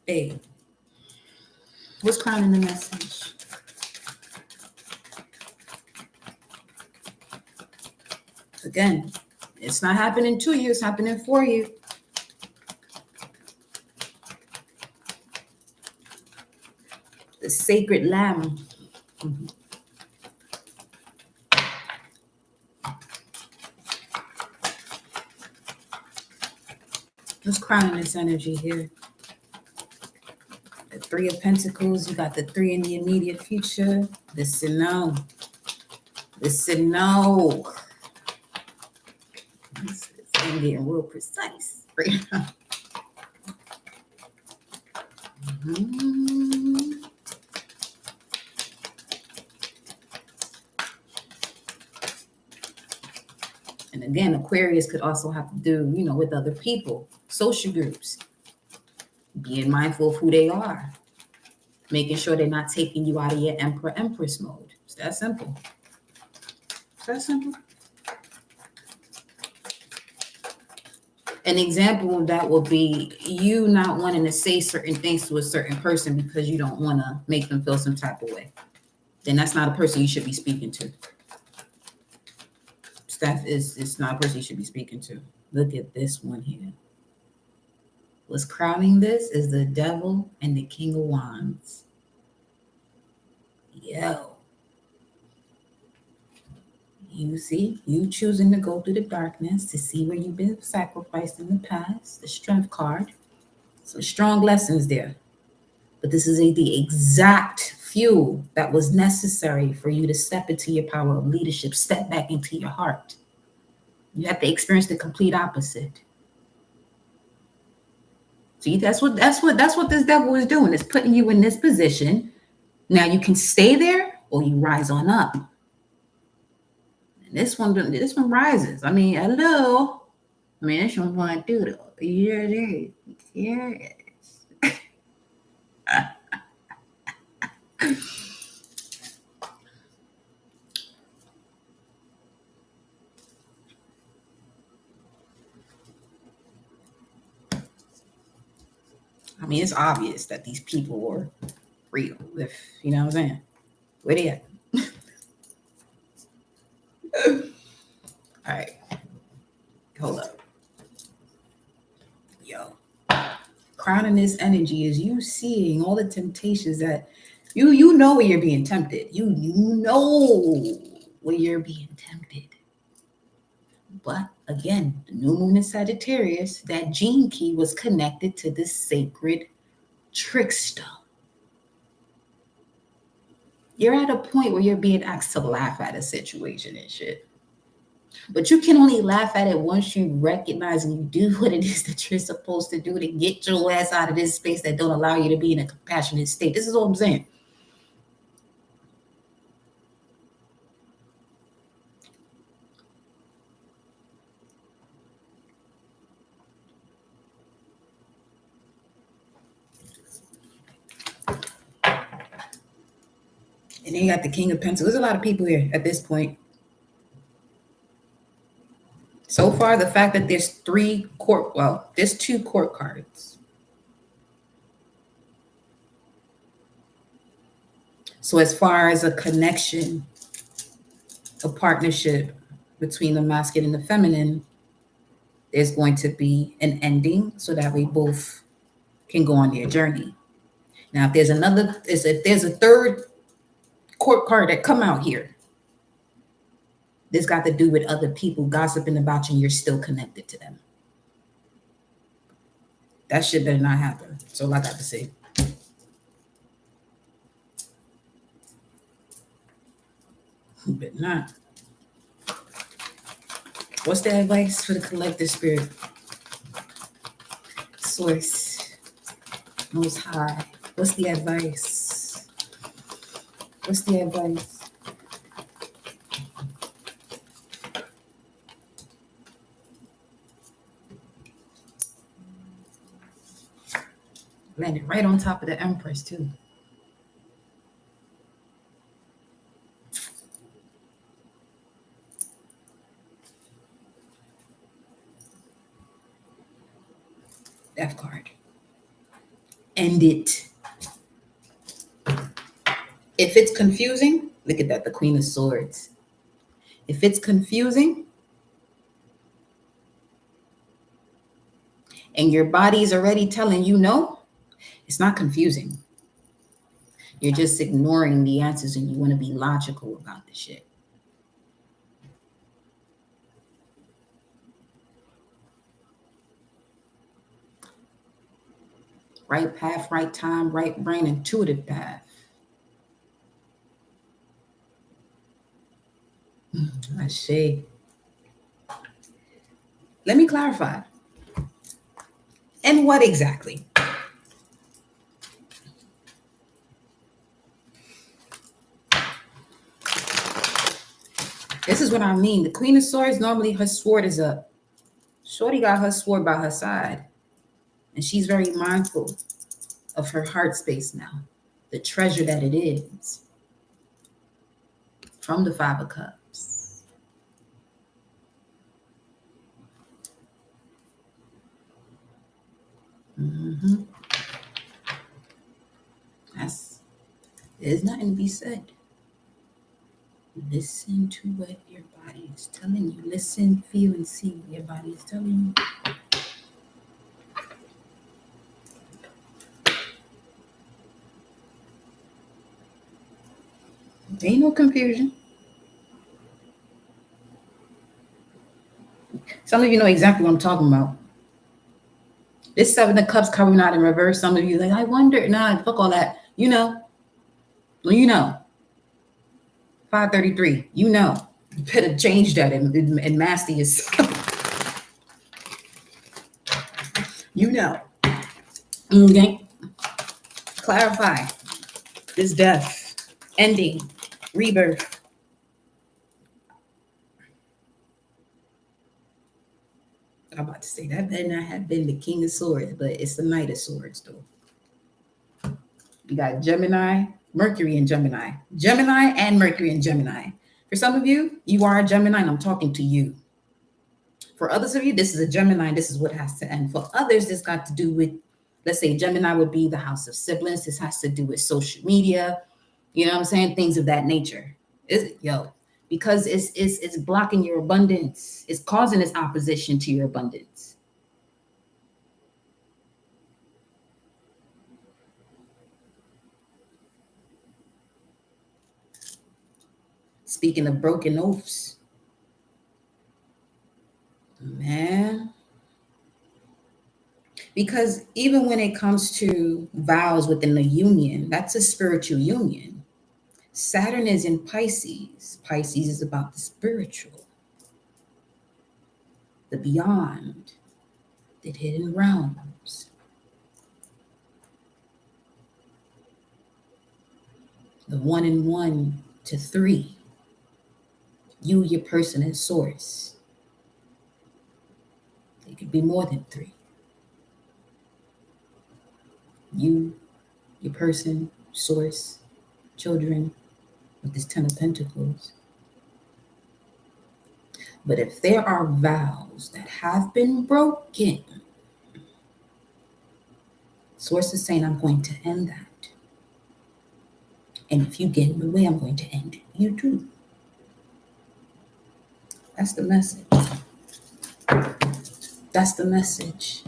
Hey, what's crowning the message? Again, it's not happening to you, it's happening for you. The sacred lamb. Mm-hmm. What's crowning this energy here? The Three of Pentacles, you got the three in the immediate future. Listen now. Listen now. I'm getting real precise right now. Mm-hmm. And again, Aquarius could also have to do, with other people, social groups. Being mindful of who they are. Making sure they're not taking you out of your Emperor-Empress mode. It's that simple. It's that simple. An example of that will be you not wanting to say certain things to a certain person because you don't want to make them feel some type of way. Then that's not a person you should be speaking to. It's not a person you should be speaking to. Look at this one here. What's crowning this is the Devil and the King of Wands. Yo. You see, you choosing to go through the darkness to see where you've been sacrificed in the past. The Strength card. Some strong lessons there. But this is the exact fuel that was necessary for you to step into your power of leadership, step back into your heart. You have to experience the complete opposite. See, that's what this devil is doing. It's putting you in this position. Now you can stay there or you rise on up. And this one rises. I mean, hello. I mean, this one's going to do though. Yes. I mean, it's obvious that these people were real. If you know what I'm saying, where they at? All right, hold up, yo. crowning this energy is you seeing all the temptations that you know where you're being tempted. You know where you're being tempted. But again, the new moon in Sagittarius, that gene key was connected to this sacred trickster. You're at a point where you're being asked to laugh at a situation and shit. But you can only laugh at it once you recognize and you do what it is that you're supposed to do to get your ass out of this space that don't allow you to be in a compassionate state. This is all I'm saying. And then you got the King of Pentacles. There's a lot of people here at this point. So far, the fact that there's there's 2 court cards. So as far as a connection, a partnership between the masculine and the feminine, there's going to be an ending so that we both can go on their journey. Now, if there's a third court card that come out here, this got to do with other people gossiping about you and you're still connected to them. That shit better not happen. That's all I got to say. But not. What's the advice for the collective spirit? Source. Most High. What's the advice? What's the advice? Landed right on top of the Empress, too. Death card. End it. If it's confusing, look at that, the Queen of Swords. If it's confusing and your body's already telling you no, it's not confusing. You're just ignoring the answers and you want to be logical about the shit. Right path, right time, right brain, intuitive path. I see. Let me clarify. And what exactly? This is what I mean. The Queen of Swords, normally her sword is up. Shorty got her sword by her side. And she's very mindful of her heart space now. The treasure that it is. From the 5 of Cups. There's nothing to be said. Listen to what your body is telling you. Listen, feel, and see what your body is telling you. There ain't no confusion. Some of you know exactly what I'm talking about. This 7 of Cups coming out in reverse. Some of you like, I wonder. Nah, fuck all that. You know. Well, you know. 533. You know. You better change that and master yourself. You know. Okay. Clarify. This death. Ending. Rebirth. I'm about to say that better not have been the King of Swords, but it's the Knight of Swords, though. You got Gemini, Mercury and Gemini. Gemini and Mercury and Gemini. For some of you, you are a Gemini, and I'm talking to you. For others of you, this is a Gemini, and this is what has to end. For others, this got to do with, let's say, Gemini would be the house of siblings. This has to do with social media. You know what I'm saying? Things of that nature. Because it's blocking your abundance. It's causing this opposition to your abundance. Speaking of broken oaths, man. Because even when it comes to vows within the union, that's a spiritual union. Saturn is in Pisces. Pisces is about the spiritual, the beyond, the hidden realms. The 1 and 1 to 3. You, your person, and source. It could be more than 3. You, your person, source, children, with this 10 of Pentacles. But if there are vows that have been broken, source is saying, I'm going to end that. And if you get in the way, I'm going to end you too. That's the message. That's the message.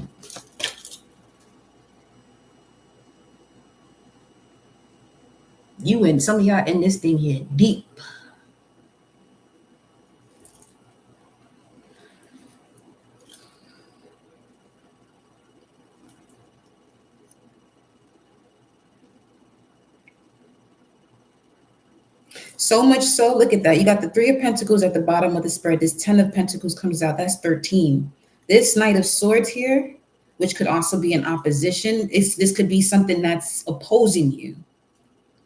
You and some of y'all in this thing here deep. So much so, look at that. You got the 3 of Pentacles at the bottom of the spread. This 10 of Pentacles comes out. That's 13. This Knight of Swords here, which could also be an opposition. This could be something that's opposing you.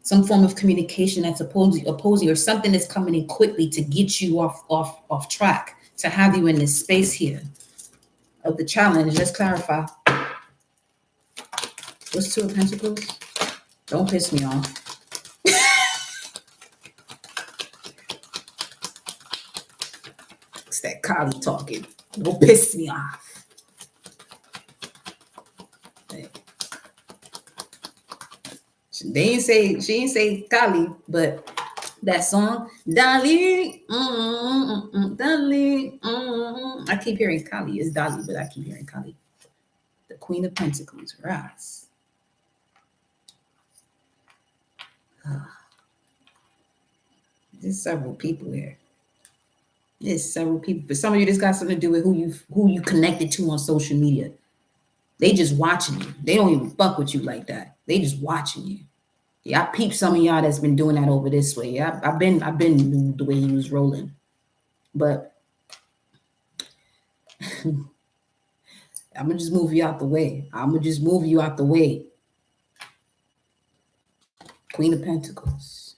Some form of communication that's opposing, or something that's coming in quickly to get you off track, to have you in this space here of the challenge. Let's clarify. What's 2 of Pentacles? Don't piss me off. It's that Kali talking. Don't piss me off. She ain't say Kali, but that song, Dolly, Dolly, I keep hearing Kali. It's Dolly, but I keep hearing Kali. The Queen of Pentacles, rise. There's several people here. There's several people. For some of you, this got something to do with who you connected to on social media. They just watching you. They don't even fuck with you like that. They just watching you. Yeah, I peeped some of y'all that's been doing that over this way. Yeah, I've been the way he was rolling. But I'm gonna just move you out the way. Queen of Pentacles,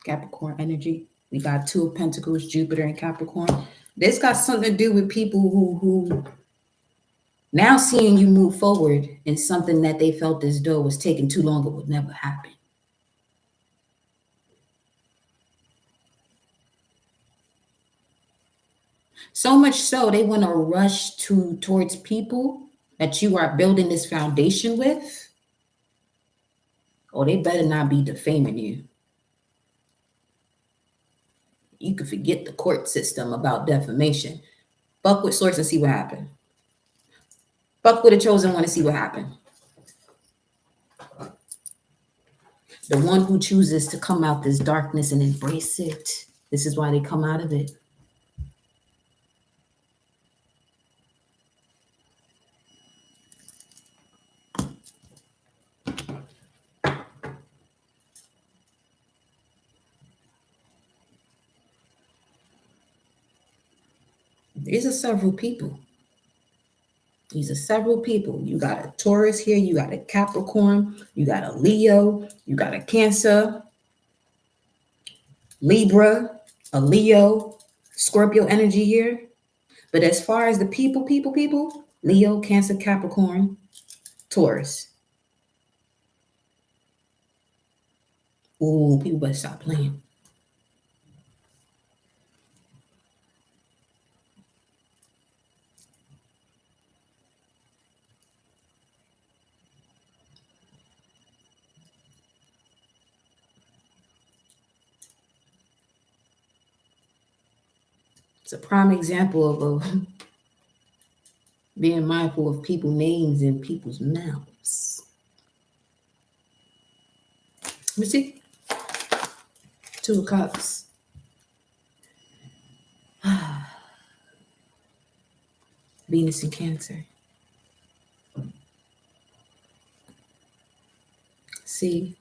Capricorn energy. We got 2 of Pentacles, Jupiter and Capricorn. This got something to do with people who now seeing you move forward in something that they felt as though was taking too long, it would never happen. So much so they want to rush towards people that you are building this foundation with, or they better not be defaming you. You can forget the court system about defamation. Fuck with source and see what happened. Fuck with a chosen one and see what happened. The one who chooses to come out this darkness and embrace it. This is why they come out of it. These are several people. You got a Taurus here, you got a Capricorn, you got a Leo, you got a Cancer, Libra, a Leo, Scorpio energy here. But as far as the people, Leo, Cancer, Capricorn, Taurus. Ooh, people better stop playing. It's a prime example of being mindful of people's names and people's mouths. Let me see. 2 of Cups. Venus in Cancer. See,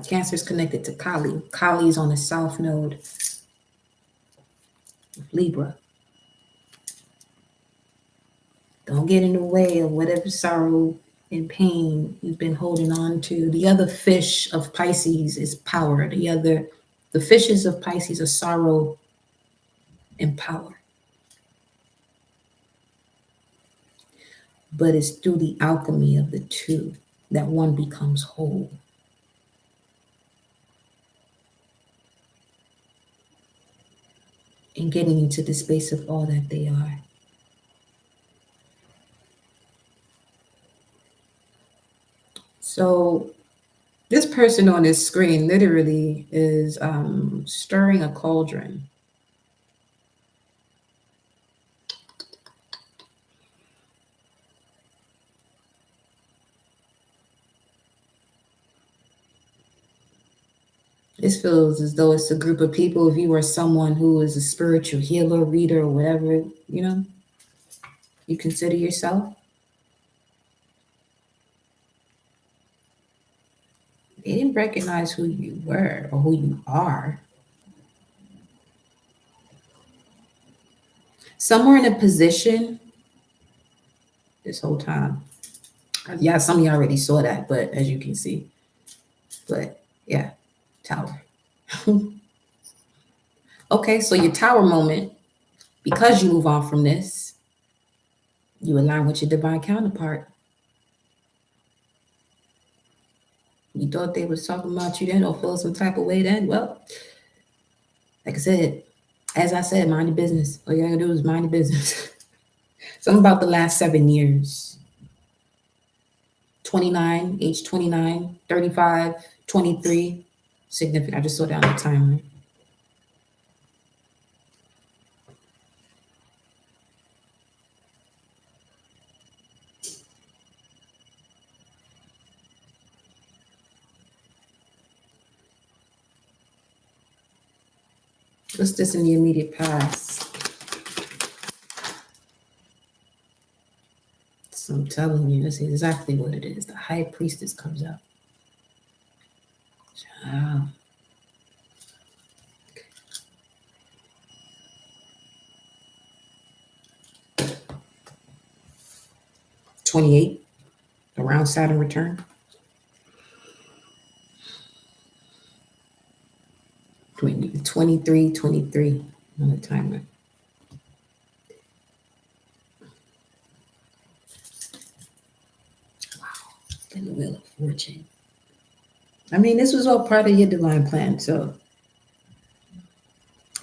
Cancer is connected to Kali. Kali is on the south node of Libra. Don't get in the way of whatever sorrow and pain you've been holding on to. The other fish of Pisces is power. The fishes of Pisces are sorrow and power. But it's through the alchemy of the two that one becomes whole. And getting into the space of all that they are. So this person on this screen literally is stirring a cauldron. This feels as though it's a group of people. If you are someone who is a spiritual healer, reader, or whatever, you consider yourself. They didn't recognize who you were or who you are. Some were in a position this whole time. Yeah, some of you already saw that, but as you can see. But yeah, Tower. Okay, so your Tower moment, because you move on from this, you align with your divine counterpart. You thought they was talking about you then or feel some type of way then? Well, like I said, as I said, mind your business. All you gotta do is mind your business. Something about the last 7 years. 29, age 29, 35, 23. Significant. I just saw down the timeline. What's this in the immediate past? So I'm telling you, this is exactly what it is. The High Priestess comes up. Wow. 28, around Saturn return. 23 on the timer. Wow, the Wheel of Fortune. I mean, this was all part of your divine plan. So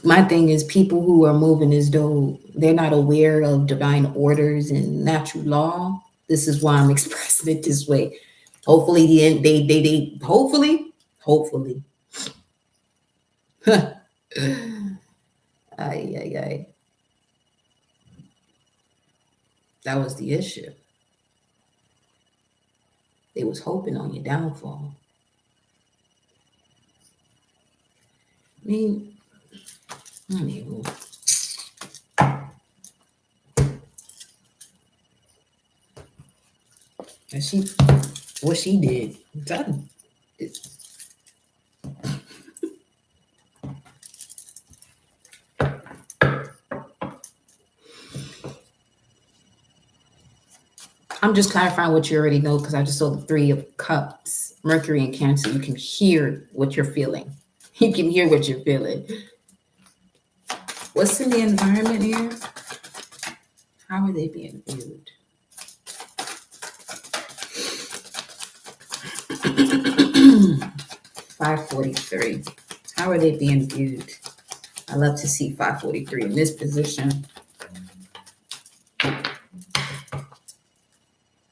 my thing is, people who are moving as though they're not aware of divine orders and natural law. This is why I'm expressing it this way. Hopefully, they hopefully. Ay. That was the issue. They was hoping on your downfall. I mean, anyway. And what she did, done. I'm just clarifying what you already know because I just saw the 3 of Cups, Mercury and Cancer. You can hear what you're feeling. You can hear what you're feeling. What's in the environment here? How are they being viewed? $543. How are they being viewed? I love to see 543 in this position.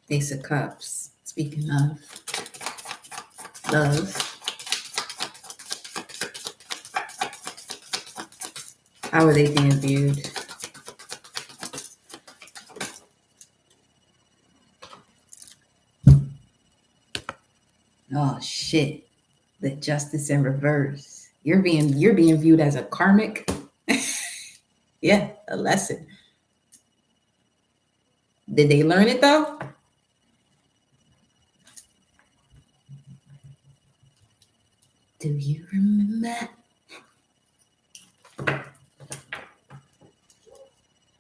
Ace of Cups. Speaking of love. How are they being viewed? Oh shit. The Justice in reverse. You're being viewed as a karmic. Yeah, a lesson. Did they learn it though? Do you remember?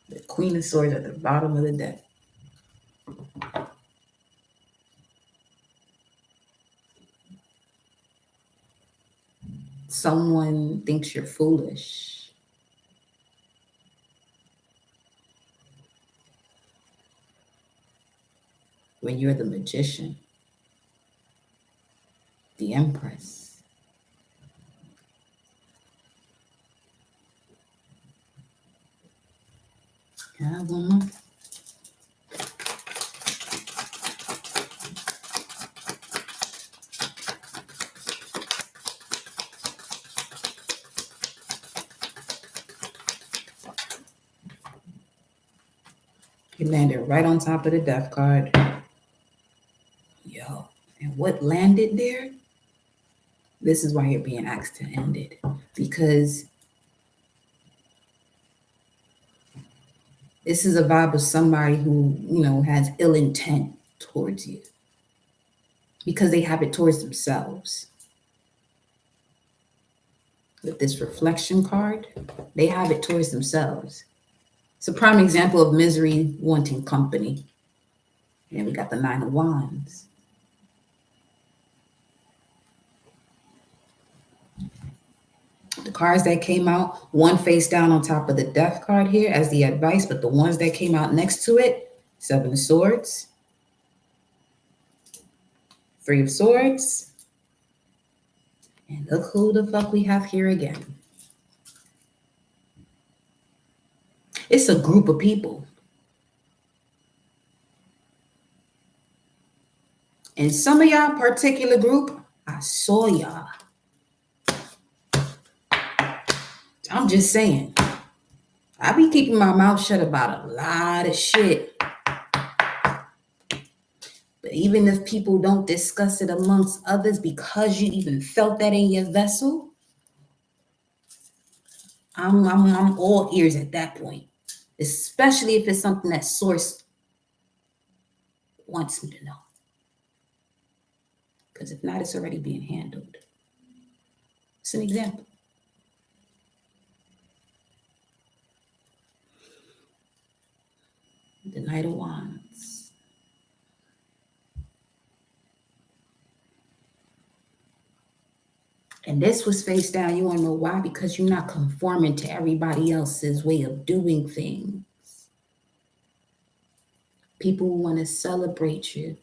The Queen of Swords at the bottom of the deck. Someone thinks you're foolish. When you're the magician, the empress. Yeah, one more. You landed right on top of the death card. Yo, and what landed there? This is why you're being asked to end it. Because this is a vibe of somebody who, has ill intent towards you. Because they have it towards themselves. With this reflection card, they have it towards themselves. It's a prime example of misery wanting company. And we got the Nine of Wands. The cards that came out, one face down on top of the death card here as the advice, but the ones that came out next to it, Seven of Swords, Three of Swords, and look who the fuck we have here again. It's a group of people. And some of y'all particular group, I saw y'all. I'm just saying, I be keeping my mouth shut about a lot of shit. But even if people don't discuss it amongst others because you even felt that in your vessel, I'm all ears at that point. Especially if it's something that source wants me to know. Because if not, it's already being handled. It's an example. The Knight of Wands. And this was face down. You want to know why? Because you're not conforming to everybody else's way of doing things. People want to celebrate you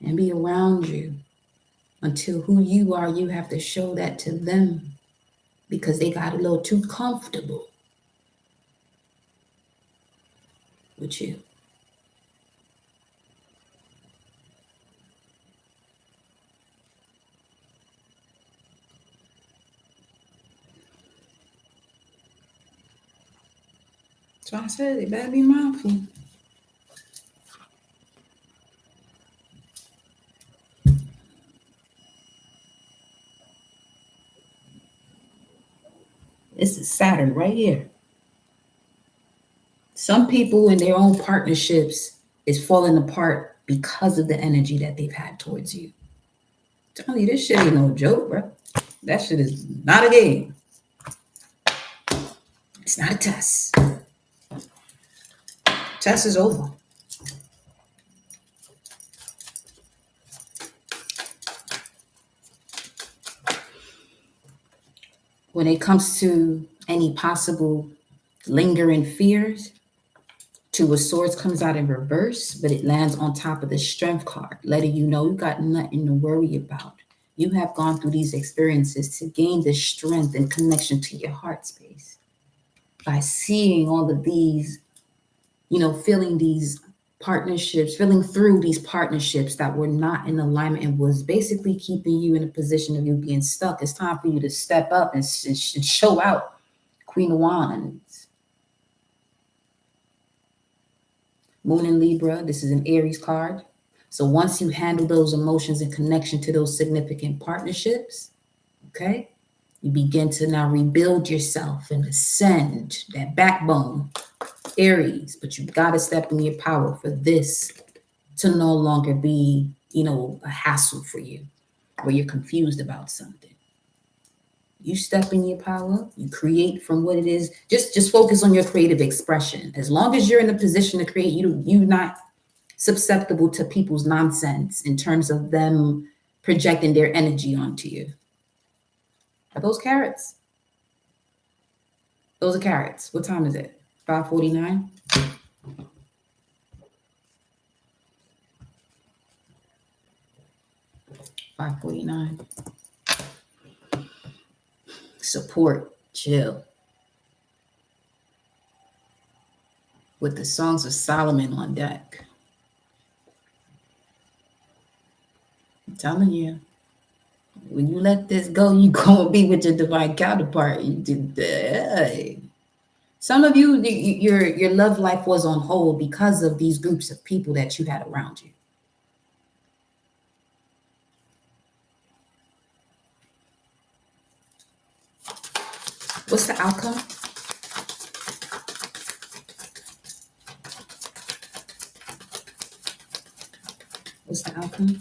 and be around you. Until who you are, you have to show that to them because they got a little too comfortable with you. So I said, they better be mindful. This is Saturn right here. Some people in their own partnerships is falling apart because of the energy that they've had towards you. I'm telling you, this shit ain't no joke, bro. That shit is not a game. It's not a test. Test is over. When it comes to any possible lingering fears, Two of Swords comes out in reverse, but it lands on top of the Strength card, letting you know you got nothing to worry about. You have gone through these experiences to gain the strength and connection to your heart space. By seeing all of these, feeling these partnerships, feeling through these partnerships that were not in alignment and was basically keeping you in a position of you being stuck. It's time for you to step up and show out. Queen of Wands. Moon in Libra, this is an Aries card. So once you handle those emotions in connection to those significant partnerships, okay, You begin to now rebuild yourself and ascend that backbone, Aries, but you got to step in your power for this to no longer be, a hassle for you where you're confused about something. You step in your power, you create from what it is. Just focus on your creative expression. As long as you're in a position to create, you're not susceptible to people's nonsense in terms of them projecting their energy onto you. Are those carrots? Those are carrots. What time is it? 5:49? $5:49. Support, chill. With the Songs of Solomon on deck. I'm telling you, when you let this go, you gonna be with your divine counterpart. You did. Some of you, your love life was on hold because of these groups of people that you had around you. What's the outcome? What's the outcome?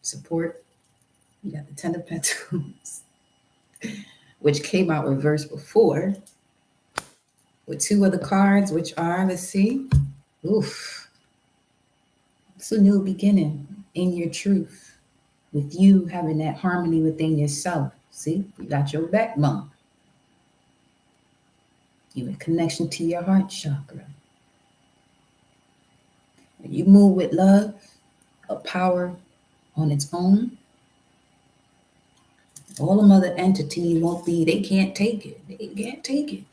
Support. You got the Ten of Pentacles, which came out reversed before, with two other cards, which are, let's see. Oof. It's a new beginning in your truth, with you having that harmony within yourself. See, you got your backbone. You in connection to your heart chakra. When you move with love, a power on its own, all them other entities they can't take it. They can't take it.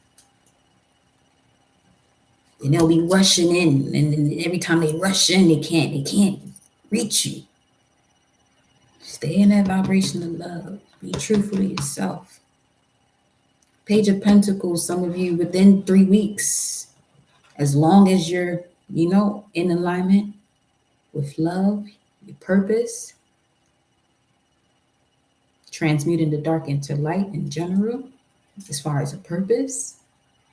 And they'll be rushing in, and every time they rush in, they can't reach you. Stay in that vibration of love. Be truthful to yourself. Page of Pentacles, some of you within 3 weeks, as long as you're, in alignment with love, your purpose, transmuting the dark into light in general, as far as a purpose,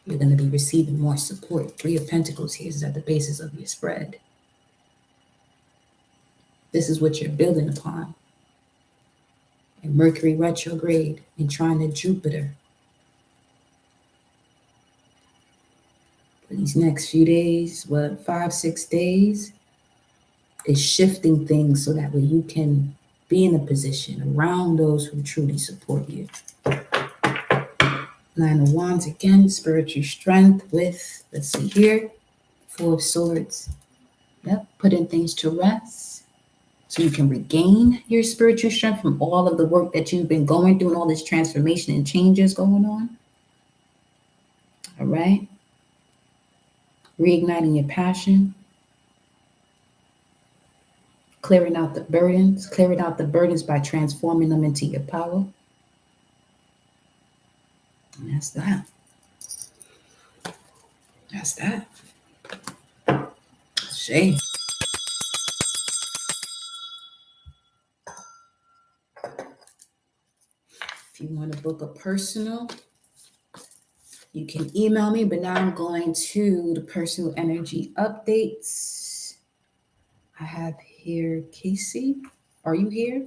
you're going to be receiving more support. 3 of Pentacles here is at the basis of your spread. This is what you're building upon. And Mercury retrograde and trying to Jupiter. For these next few days, 5-6 days, is shifting things so that way you can be in a position around those who truly support you. 9 of Wands again, spiritual strength with, let's see here, 4 of Swords. Yep, putting things to rest so you can regain your spiritual strength from all of the work that you've been going through and all this transformation and changes going on. All right. Reigniting your passion. Clearing out the burdens by transforming them into your power. And that's that. That's that. Shame. If you want to book a personal, you can email me, but now I'm going to the personal energy updates. I have here Casey. Are you here?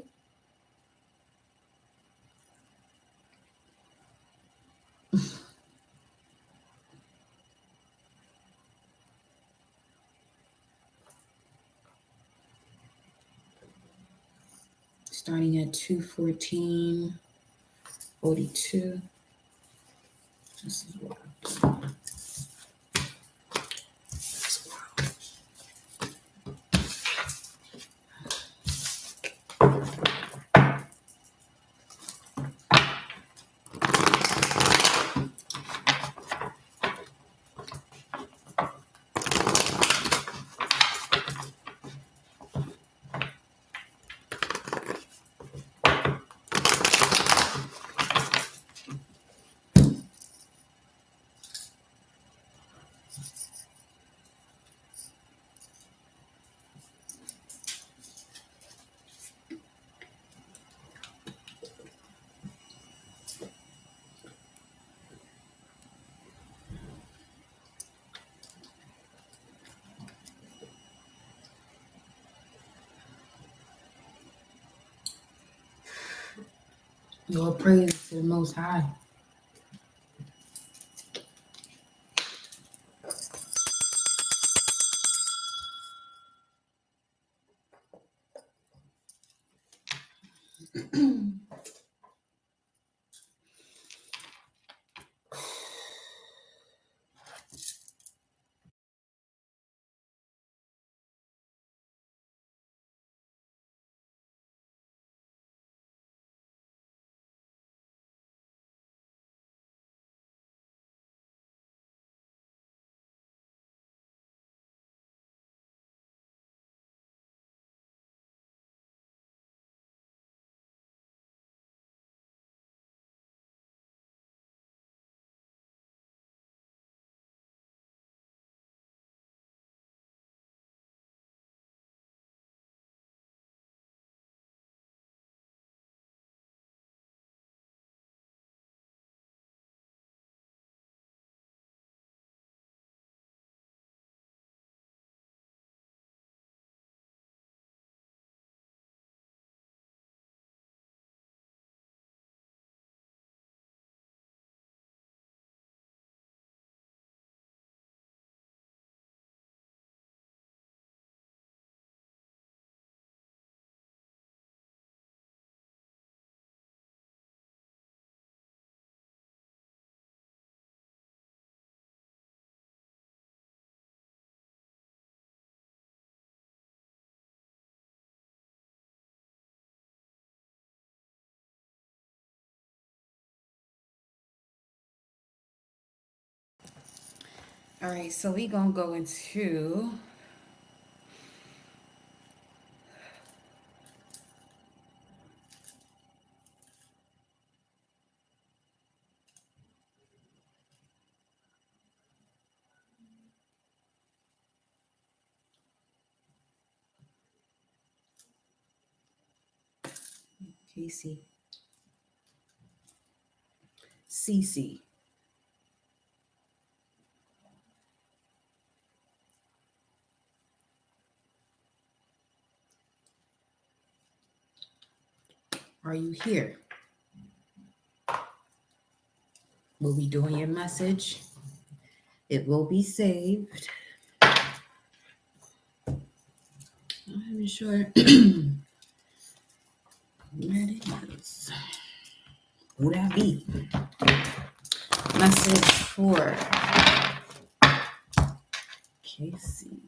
Starting at 2:14:42. This is what I've done. Lord, praise to the Most High. All right, so we gonna go into Casey. Cece. Are you here? We'll be doing your message. It will be saved. I'm sure where it is. Would that be? Message for Casey.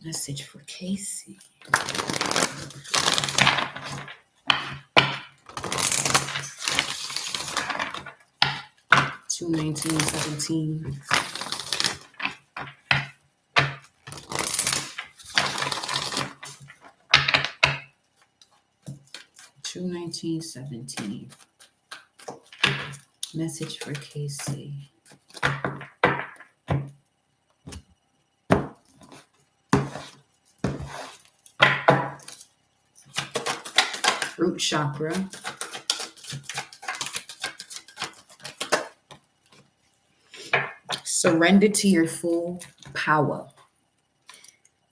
Message for Casey. Two 1917. Two 1917. Message for Casey. Root chakra. Surrender to your full power.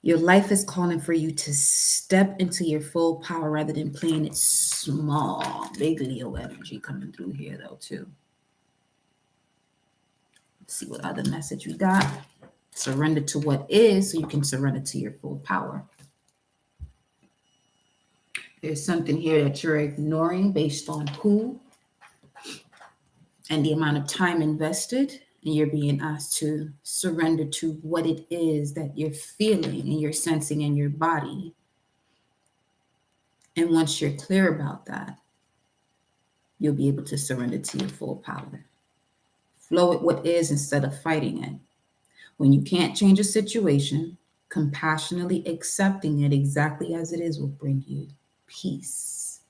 Your life is calling for you to step into your full power rather than playing it small. Big Leo energy coming through here though too. Let's see what other message we got. Surrender to what is so you can surrender to your full power. There's something here that you're ignoring based on who and the amount of time invested, and you're being asked to surrender to what it is that you're feeling and you're sensing in your body. And once you're clear about that, you'll be able to surrender to your full power. Flow with what is instead of fighting it. When you can't change a situation, compassionately accepting it exactly as it is will bring you piece,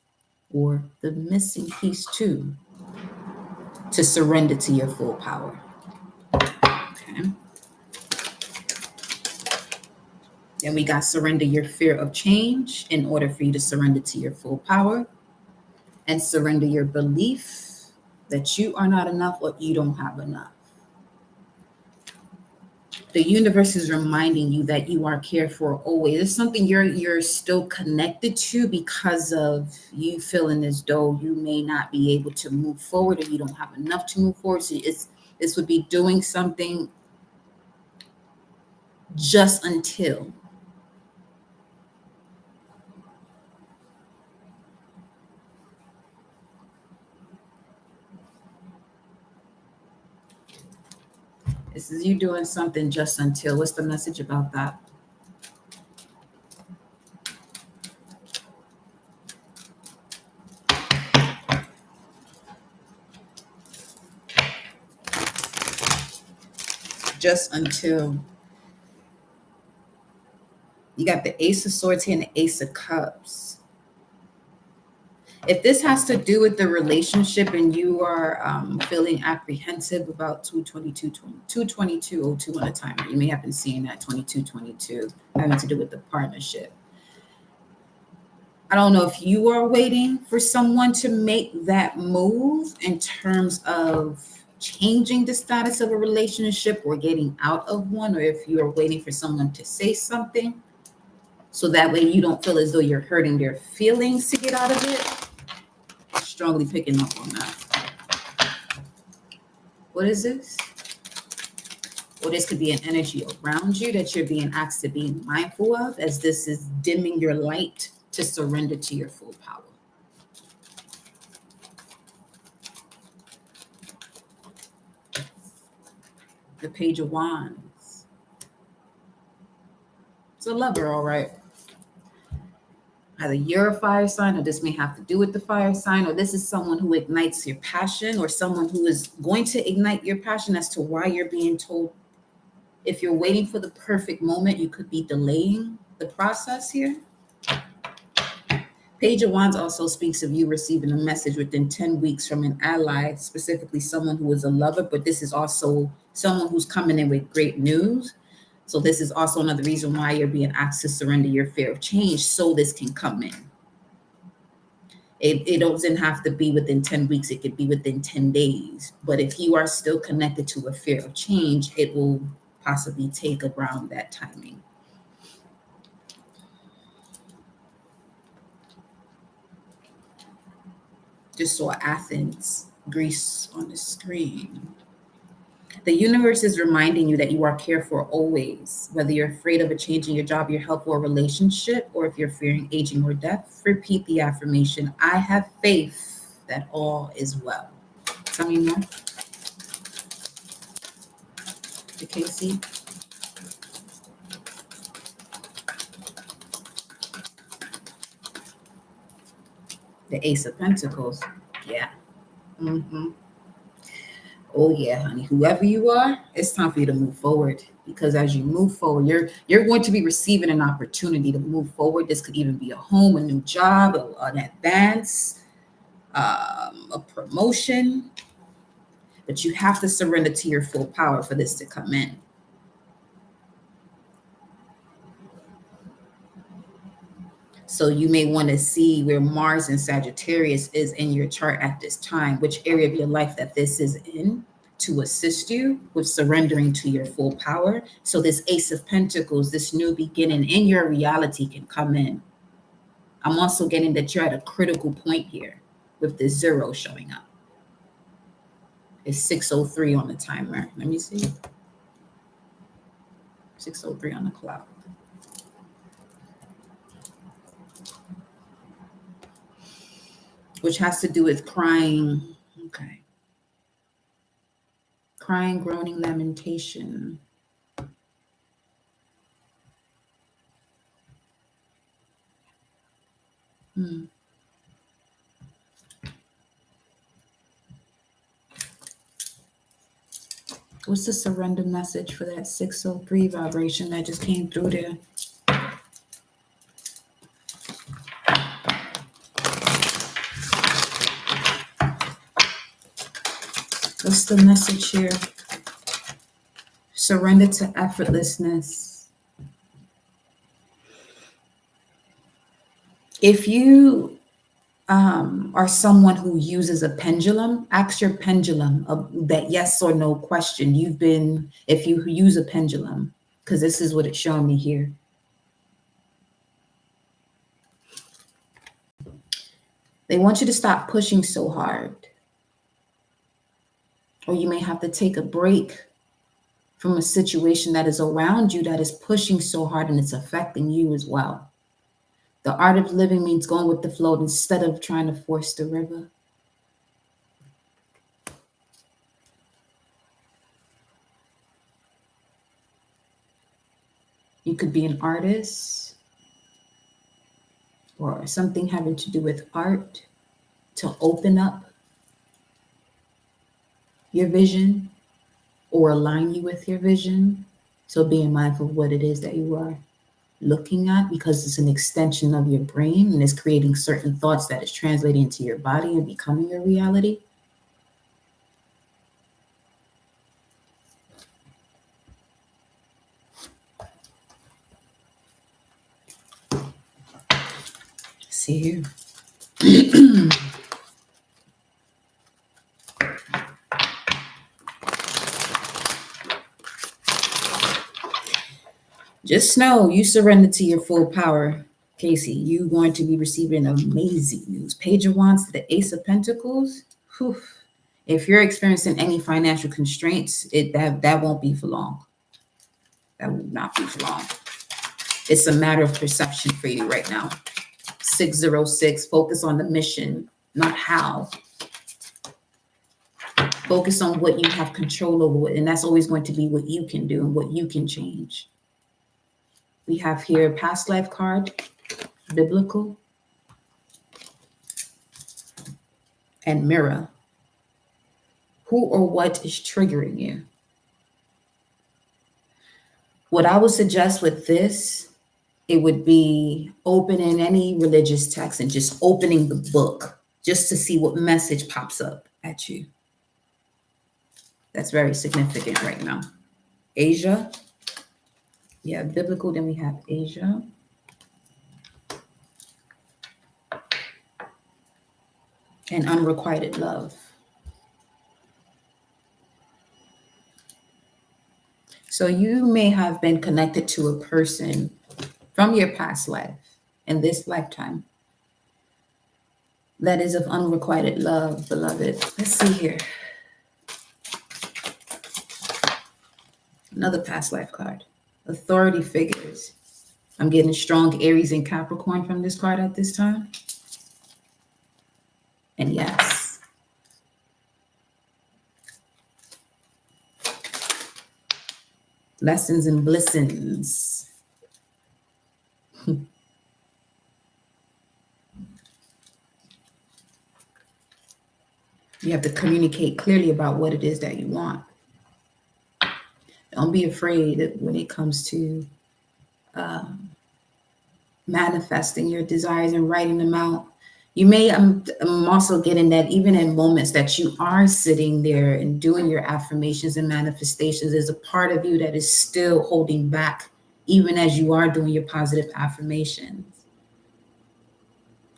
or the missing piece too, to surrender to your full power. Okay. Then we got surrender your fear of change in order for you to surrender to your full power, and surrender your belief that you are not enough or you don't have enough. The universe is reminding you that you are cared for always. It's something you're still connected to because of you feeling as though you may not be able to move forward or you don't have enough to move forward. So this would be doing something just until. This is you doing something just until. What's the message about that? Just until. You got the Ace of Swords here and the Ace of Cups. If this has to do with the relationship and you are feeling apprehensive about 22202 on the timer, you may have been seeing that 2222 having to do with the partnership. I don't know if you are waiting for someone to make that move in terms of changing the status of a relationship or getting out of one, or if you are waiting for someone to say something so that way you don't feel as though you're hurting their feelings to get out of it. Strongly picking up on that. What is this? Well, this could be an energy around you that you're being asked to be mindful of, as this is dimming your light to surrender to your full power. The Page of Wands. It's a lover, all right. Either you're a fire sign, or this may have to do with the fire sign, or this is someone who ignites your passion, or someone who is going to ignite your passion as to why you're being told. If you're waiting for the perfect moment, you could be delaying the process here. Page of Wands also speaks of you receiving a message within 10 weeks from an ally, specifically someone who is a lover, but this is also someone who's coming in with great news. So this is also another reason why you're being asked to surrender your fear of change so this can come in. It doesn't have to be within 10 weeks. It could be within 10 days. But if you are still connected to a fear of change, it will possibly take around that timing. Just saw Athens, Greece on the screen. The universe is reminding you that you are cared for always, whether you're afraid of a change in your job, your health, or relationship, or if you're fearing aging or death. Repeat the affirmation: I have faith that all is well. Tell me more. The KC. The Ace of Pentacles. Yeah. Mm-hmm. Oh yeah, honey. Whoever you are, it's time for you to move forward. Because as you move forward, you're going to be receiving an opportunity to move forward. This could even be a home, a new job, an advance, a promotion. But you have to surrender to your full power for this to come in. So you may want to see where Mars and Sagittarius is in your chart at this time, which area of your life that this is in, to assist you with surrendering to your full power. So this Ace of Pentacles, this new beginning in your reality can come in. I'm also getting that you're at a critical point here with the 0 showing up. It's 6:03 on the timer. Let me see. 6:03 on the clock. Which has to do with crying. Okay. Crying, groaning, lamentation. What's the surrender message for that 603 vibration that just came through there? What's the message here? Surrender to effortlessness. If you are someone who uses a pendulum, ask your pendulum that yes or no question. If you use a pendulum, because this is what it's showing me here. They want you to stop pushing so hard. Or you may have to take a break from a situation that is around you that is pushing so hard and it's affecting you as well. The art of living means going with the flow instead of trying to force the river. You could be an artist or something having to do with art to open up your vision or align you with your vision. So being mindful of what it is that you are looking at, because it's an extension of your brain and it's creating certain thoughts that is translating into your body and becoming your reality. See here. Just know you surrender to your full power, Casey. You're going to be receiving amazing news. Page of Wands to the Ace of Pentacles. Whew. If you're experiencing any financial constraints, that won't be for long. That will not be for long. It's a matter of perception for you right now. 606, focus on the mission, not how. Focus on what you have control over, and that's always going to be what you can do and what you can change. We have here past life card, biblical, and mirror. Who or what is triggering you? What I would suggest with this, it would be opening any religious text and just opening the book just to see what message pops up at you. That's very significant right now. Asia. Yeah, biblical, then we have Asia. And unrequited love. So you may have been connected to a person from your past life in this lifetime that is of unrequited love, beloved. Let's see here. Another past life card. Authority figures. I'm getting strong Aries and Capricorn from this card at this time. And yes. Lessons and blessings. You have to communicate clearly about what it is that you want. Don't be afraid when it comes to manifesting your desires and writing them out. You may, I'm also getting that even in moments that you are sitting there and doing your affirmations and manifestations, there's a part of you that is still holding back, even as you are doing your positive affirmations.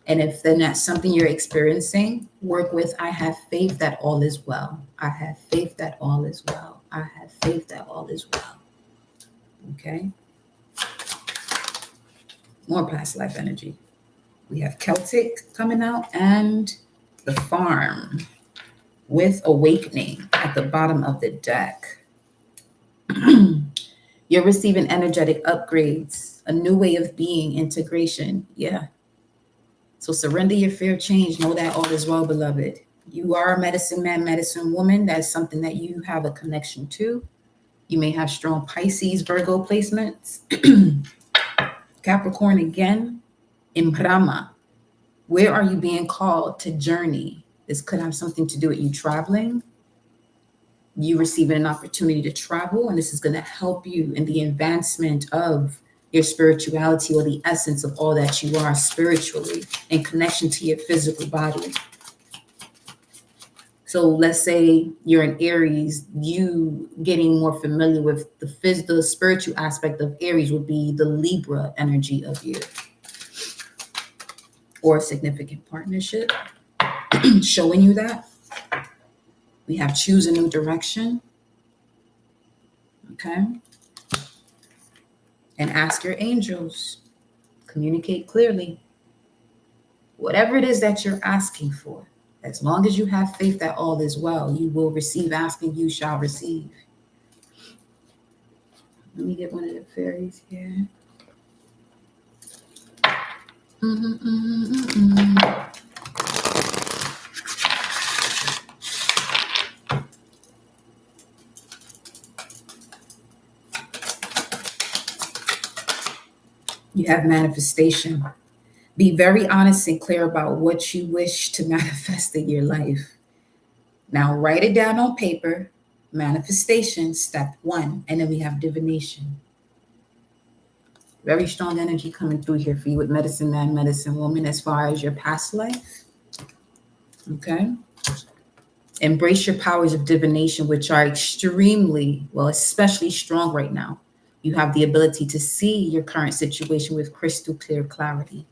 And if then that's something you're experiencing, work with, I have faith that all is well. I have faith that all is well. I have faith that all is well. Okay. More past life energy. We have Celtic coming out and the Farm with Awakening at the bottom of the deck. You're receiving energetic upgrades, a new way of being, integration. Yeah. So surrender your fear, change. Know that all is well, beloved. You are a medicine man, medicine woman. That's something that you have a connection to. You may have strong Pisces, Virgo placements. Capricorn again. In Brahma. Where are you being called to journey? This could have something to do with you traveling. You receiving an opportunity to travel, and this is going to help you in the advancement of your spirituality or the essence of all that you are spiritually in connection to your physical body. So let's say you're in Aries, you getting more familiar with the spiritual aspect of Aries would be the Libra energy of you, or a significant partnership showing you that. We have choose a new direction. Okay. And ask your angels, communicate clearly. Whatever it is that you're asking for, as long as you have faith that all is well, you will receive. Asking, you shall receive. Let me get one of the fairies here. You have manifestation. Be very honest and clear about what you wish to manifest in your life. Now, write it down on paper. Manifestation, step 1. And then we have divination. Very strong energy coming through here for you with medicine man, medicine woman, as far as your past life. Okay. Embrace your powers of divination, which are extremely, well, especially strong right now. You have the ability to see your current situation with crystal clear clarity.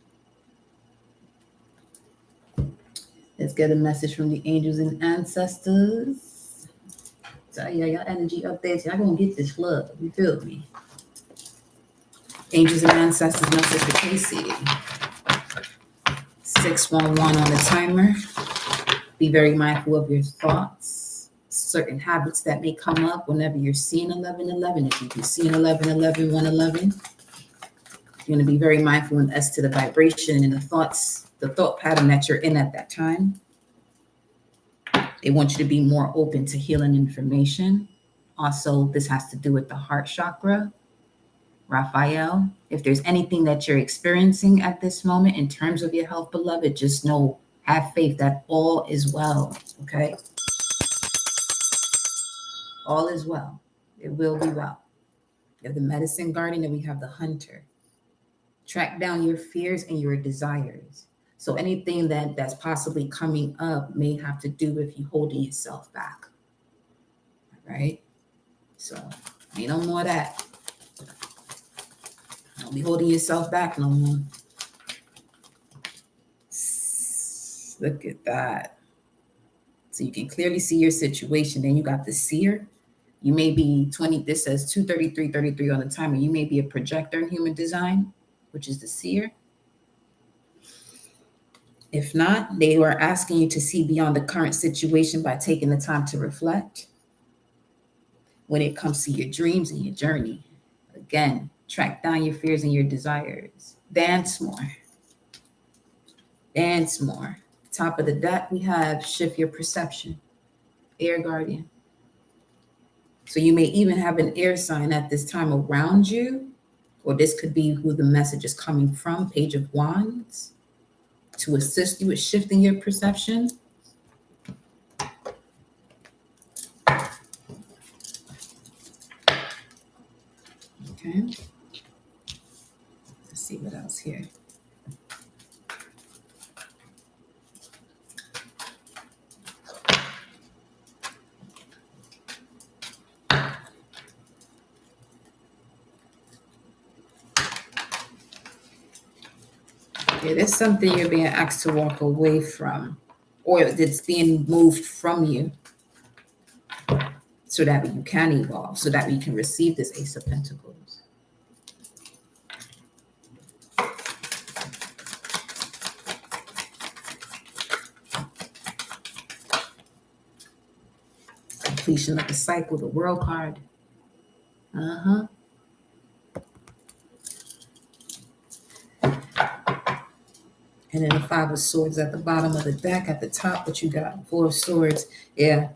Let's get a message from the angels and ancestors. So yeah, your energy up there. So I'm gonna get this love. You feel me? Angels and ancestors, message for Casey. 611 on the timer. Be very mindful of your thoughts. Certain habits that may come up whenever you're seeing 1111. If you can see 1111, 111, you're going to be very mindful as to the vibration and the thoughts, the thought pattern that you're in at that time. They want you to be more open to healing information. Also, this has to do with the heart chakra. Raphael, if there's anything that you're experiencing at this moment in terms of your health, beloved, just know, have faith that all is well, okay? All is well. It will be well. You have the medicine guardian and we have the hunter. Track down your fears and your desires. So anything that's possibly coming up may have to do with you holding yourself back, right? So ain't no more of that. Don't be holding yourself back no more. Look at that. So you can clearly see your situation. Then you got the seer. You may be 20, this says 23333 on the timer. You may be a projector in human design, which is the seer. If not, they are asking you to see beyond the current situation by taking the time to reflect. When it comes to your dreams and your journey, again, track down your fears and your desires. Dance more. Dance more. Top of the deck, we have shift your perception. Air guardian. So you may even have an air sign at this time around you, or this could be who the message is coming from, Page of Wands, to assist you with shifting your perception. Okay. Let's see what else here. Yeah, there's something you're being asked to walk away from, or that's being moved from you, so that you can evolve, so that you can receive this Ace of Pentacles. Completion of the cycle, the World card. And then the Five of Swords at the bottom of the deck. At the top, what you got? Four of Swords. Yeah.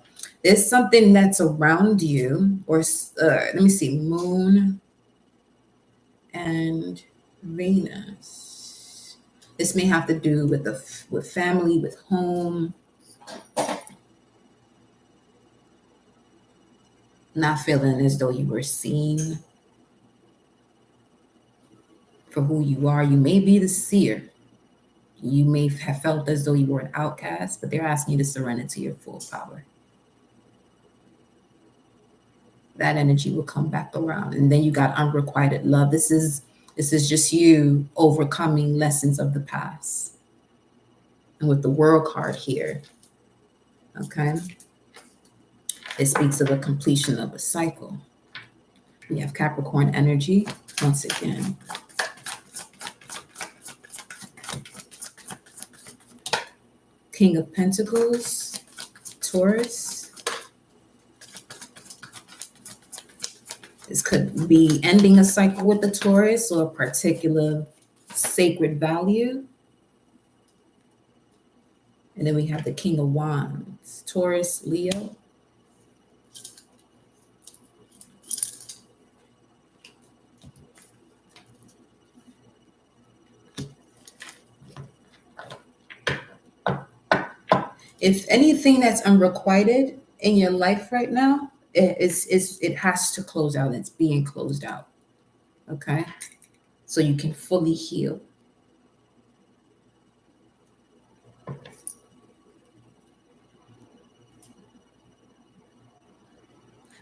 There's something that's around you, or let me see, Moon and Venus. This may have to do with family, with home. Not feeling as though you were seen for who you are. You may be the seer. You may have felt as though you were an outcast, but they're asking you to surrender to your full power. That energy will come back around. And then you got unrequited love. This is just you overcoming lessons of the past. And with the World card here, okay, it speaks of a completion of a cycle. We have Capricorn energy once again. King of Pentacles, Taurus. This could be ending a cycle with the Taurus or a particular sacred value. And then we have the King of Wands, Taurus, Leo. If anything that's unrequited in your life right now, it has to close out. It's being closed out. Okay? So you can fully heal.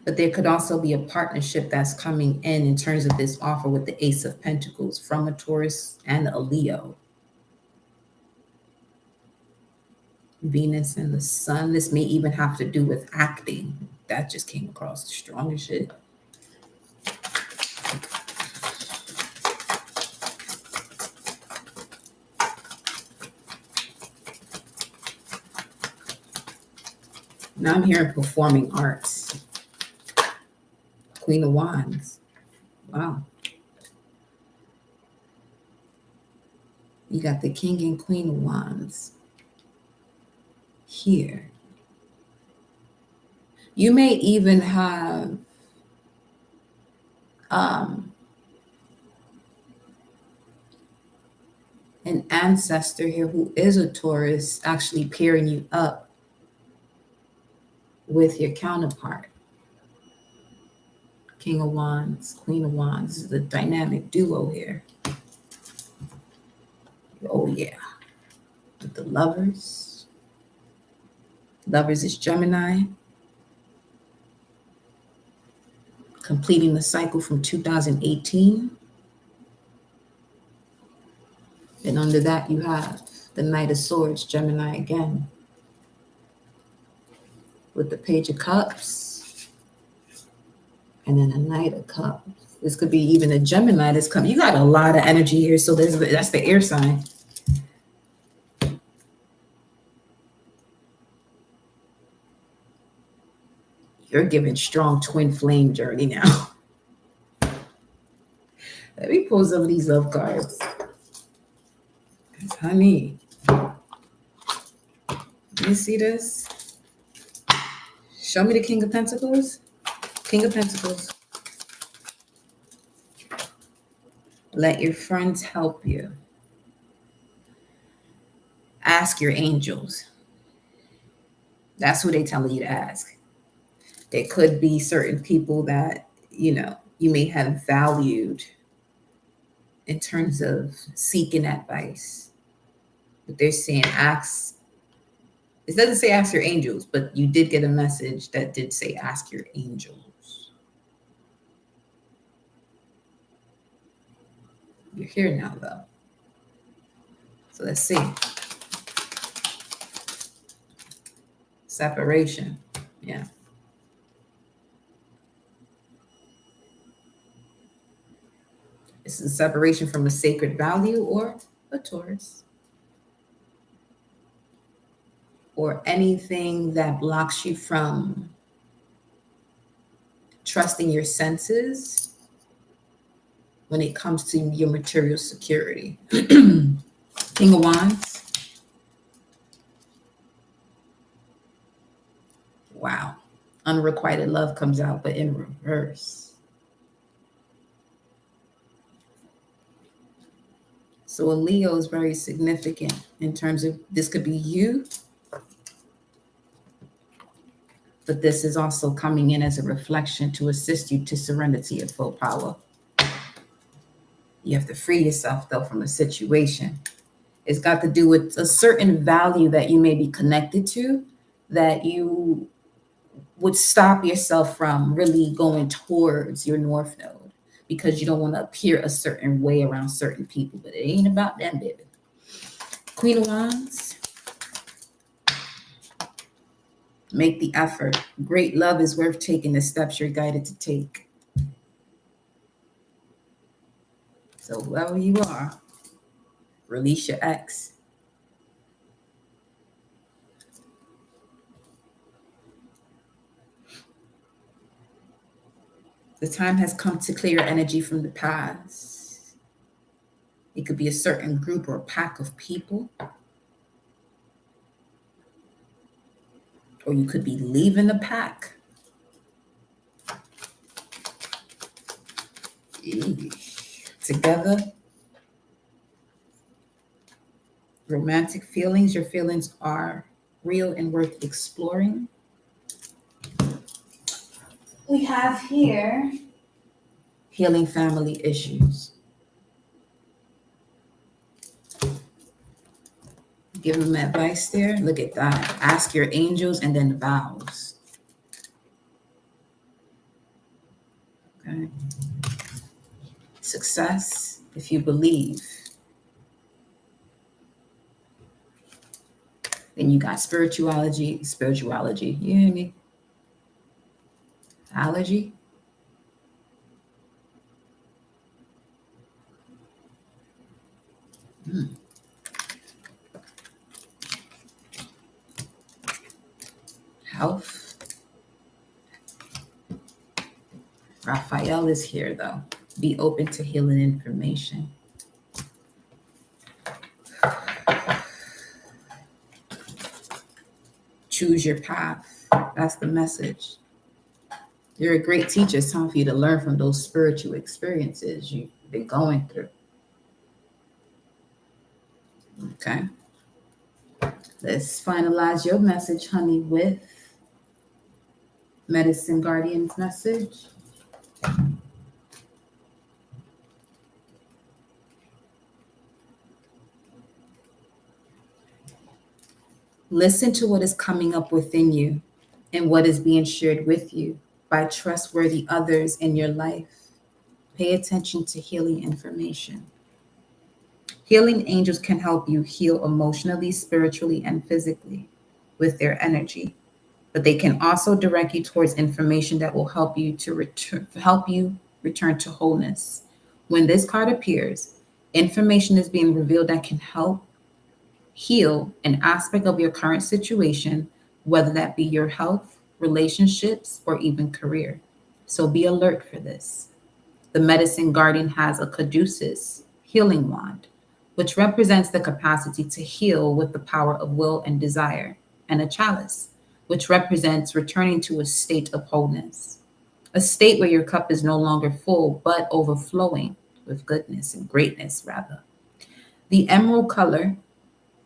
But there could also be a partnership that's coming in terms of this offer with the Ace of Pentacles from a Taurus and a Leo. Venus and the Sun. This may even have to do with acting. That just came across strong as shit. Now I'm hearing performing arts. Queen of Wands. Wow. You got the King and Queen of Wands here. You may even have an ancestor here who is a Taurus actually pairing you up with your counterpart. King of Wands, Queen of Wands. This is a dynamic duo here. Oh yeah. With the Lovers. Lovers is Gemini. Completing the cycle from 2018. And under that you have the Knight of Swords, Gemini again. With the Page of Cups. And then a Knight of Cups. This could be even a Gemini that's coming. You got a lot of energy here. So that's the air sign. You're giving strong twin flame journey now. Let me pull some of these love cards. Honey, you see this? Show me the King of Pentacles. King of Pentacles. Let your friends help you. Ask your angels. That's who they're telling you to ask. There could be certain people that, you know, you may have valued in terms of seeking advice. But they're saying ask. It doesn't say ask your angels, but you did get a message that did say ask your angels. You're here now, though. So let's see. Separation. Yeah. This is separation from a sacred value or a Taurus. Or anything that blocks you from trusting your senses when it comes to your material security. King of Wands. Wow. Unrequited love comes out, but in reverse. So a Leo is very significant in terms of this could be you, but this is also coming in as a reflection to assist you to surrender to your full power. You have to free yourself, though, from a situation. It's got to do with a certain value that you may be connected to, that you would stop yourself from really going towards your North Node because you don't want to appear a certain way around certain people. But it ain't about them, baby. Queen of Wands. Make the effort. Great love is worth taking the steps you're guided to take. So whoever you are, release your ex. The time has come to clear energy from the past. It could be a certain group or a pack of people. Or you could be leaving the pack. Together. Romantic feelings. Your feelings are real and worth exploring. We have here healing family issues. Give them advice there. Look at that. Ask your angels and then vows. Okay. Success, if you believe. Then you got spirituality. You hear me? Allergy. Health. Raphael is here though. Be open to healing information. Choose your path. That's the message. You're a great teacher. It's time for you to learn from those spiritual experiences you've been going through. Okay. Let's finalize your message, honey, with Medicine Guardian's message. Listen to what is coming up within you and what is being shared with you by trustworthy others in your life. Pay attention to healing information. Healing angels can help you heal emotionally, spiritually, and physically with their energy, but they can also direct you towards information that will help you return to wholeness. When this card appears, information is being revealed that can help heal an aspect of your current situation, whether that be your health, relationships, or even career. So be alert for this. The Medicine Guardian has a caduceus healing wand, which represents the capacity to heal with the power of will and desire, and a chalice, which represents returning to a state of wholeness, a state where your cup is no longer full, but overflowing with goodness and greatness, rather. The emerald color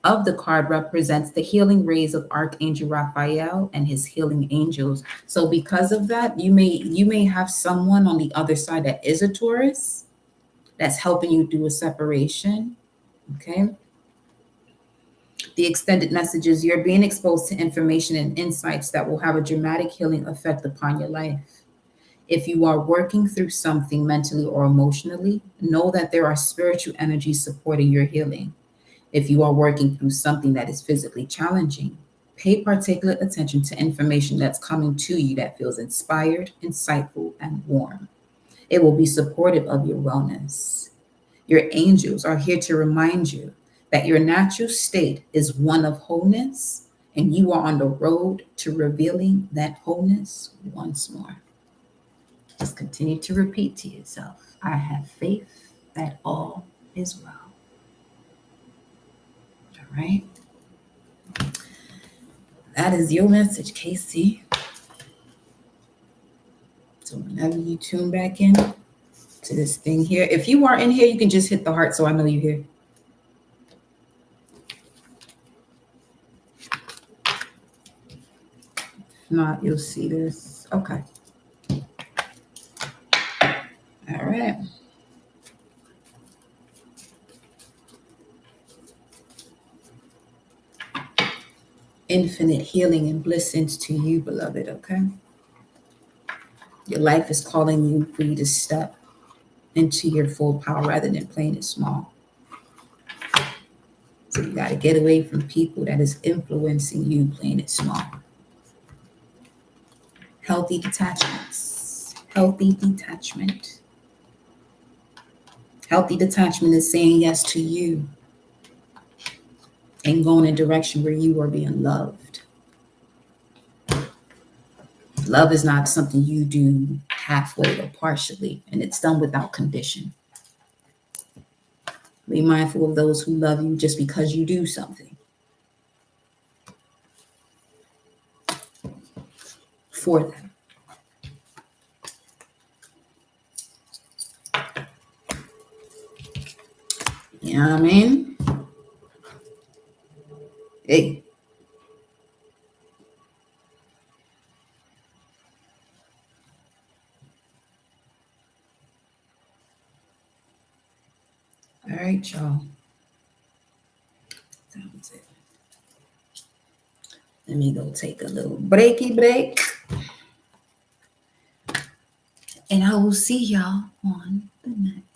of the card represents the healing rays of Archangel Raphael and his healing angels. So because of that, you may have someone on the other side that is a Taurus that's helping you do a separation. Okay. The extended messages, you're being exposed to information and insights that will have a dramatic healing effect upon your life. If you are working through something mentally or emotionally, know that there are spiritual energies supporting your healing. If you are working through something that is physically challenging, pay particular attention to information that's coming to you that feels inspired, insightful, and warm. It will be supportive of your wellness. Your angels are here to remind you that your natural state is one of wholeness, and you are on the road to revealing that wholeness once more. Just continue to repeat to yourself, I have faith that all is well. All right? That is your message, Casey. So whenever you tune back in to this thing here, if you are in here, you can just hit the heart so I know you're here. If not, you'll see this. Okay. All right. infinite healing and blessings to you, beloved, okay? Your life is calling you for you to step into your full power rather than playing it small. So you got to get away from people that is influencing you playing it small. Healthy detachments. Healthy detachment. Healthy detachment is saying yes to you and going in a direction where you are being loved. Love is not something you do halfway or partially, and it's done without condition. Be mindful of those who love you just because you do something for them. You know what I mean? Hey. All right, y'all. That was it. Let me go take a little breaky break. And I will see y'all on the next.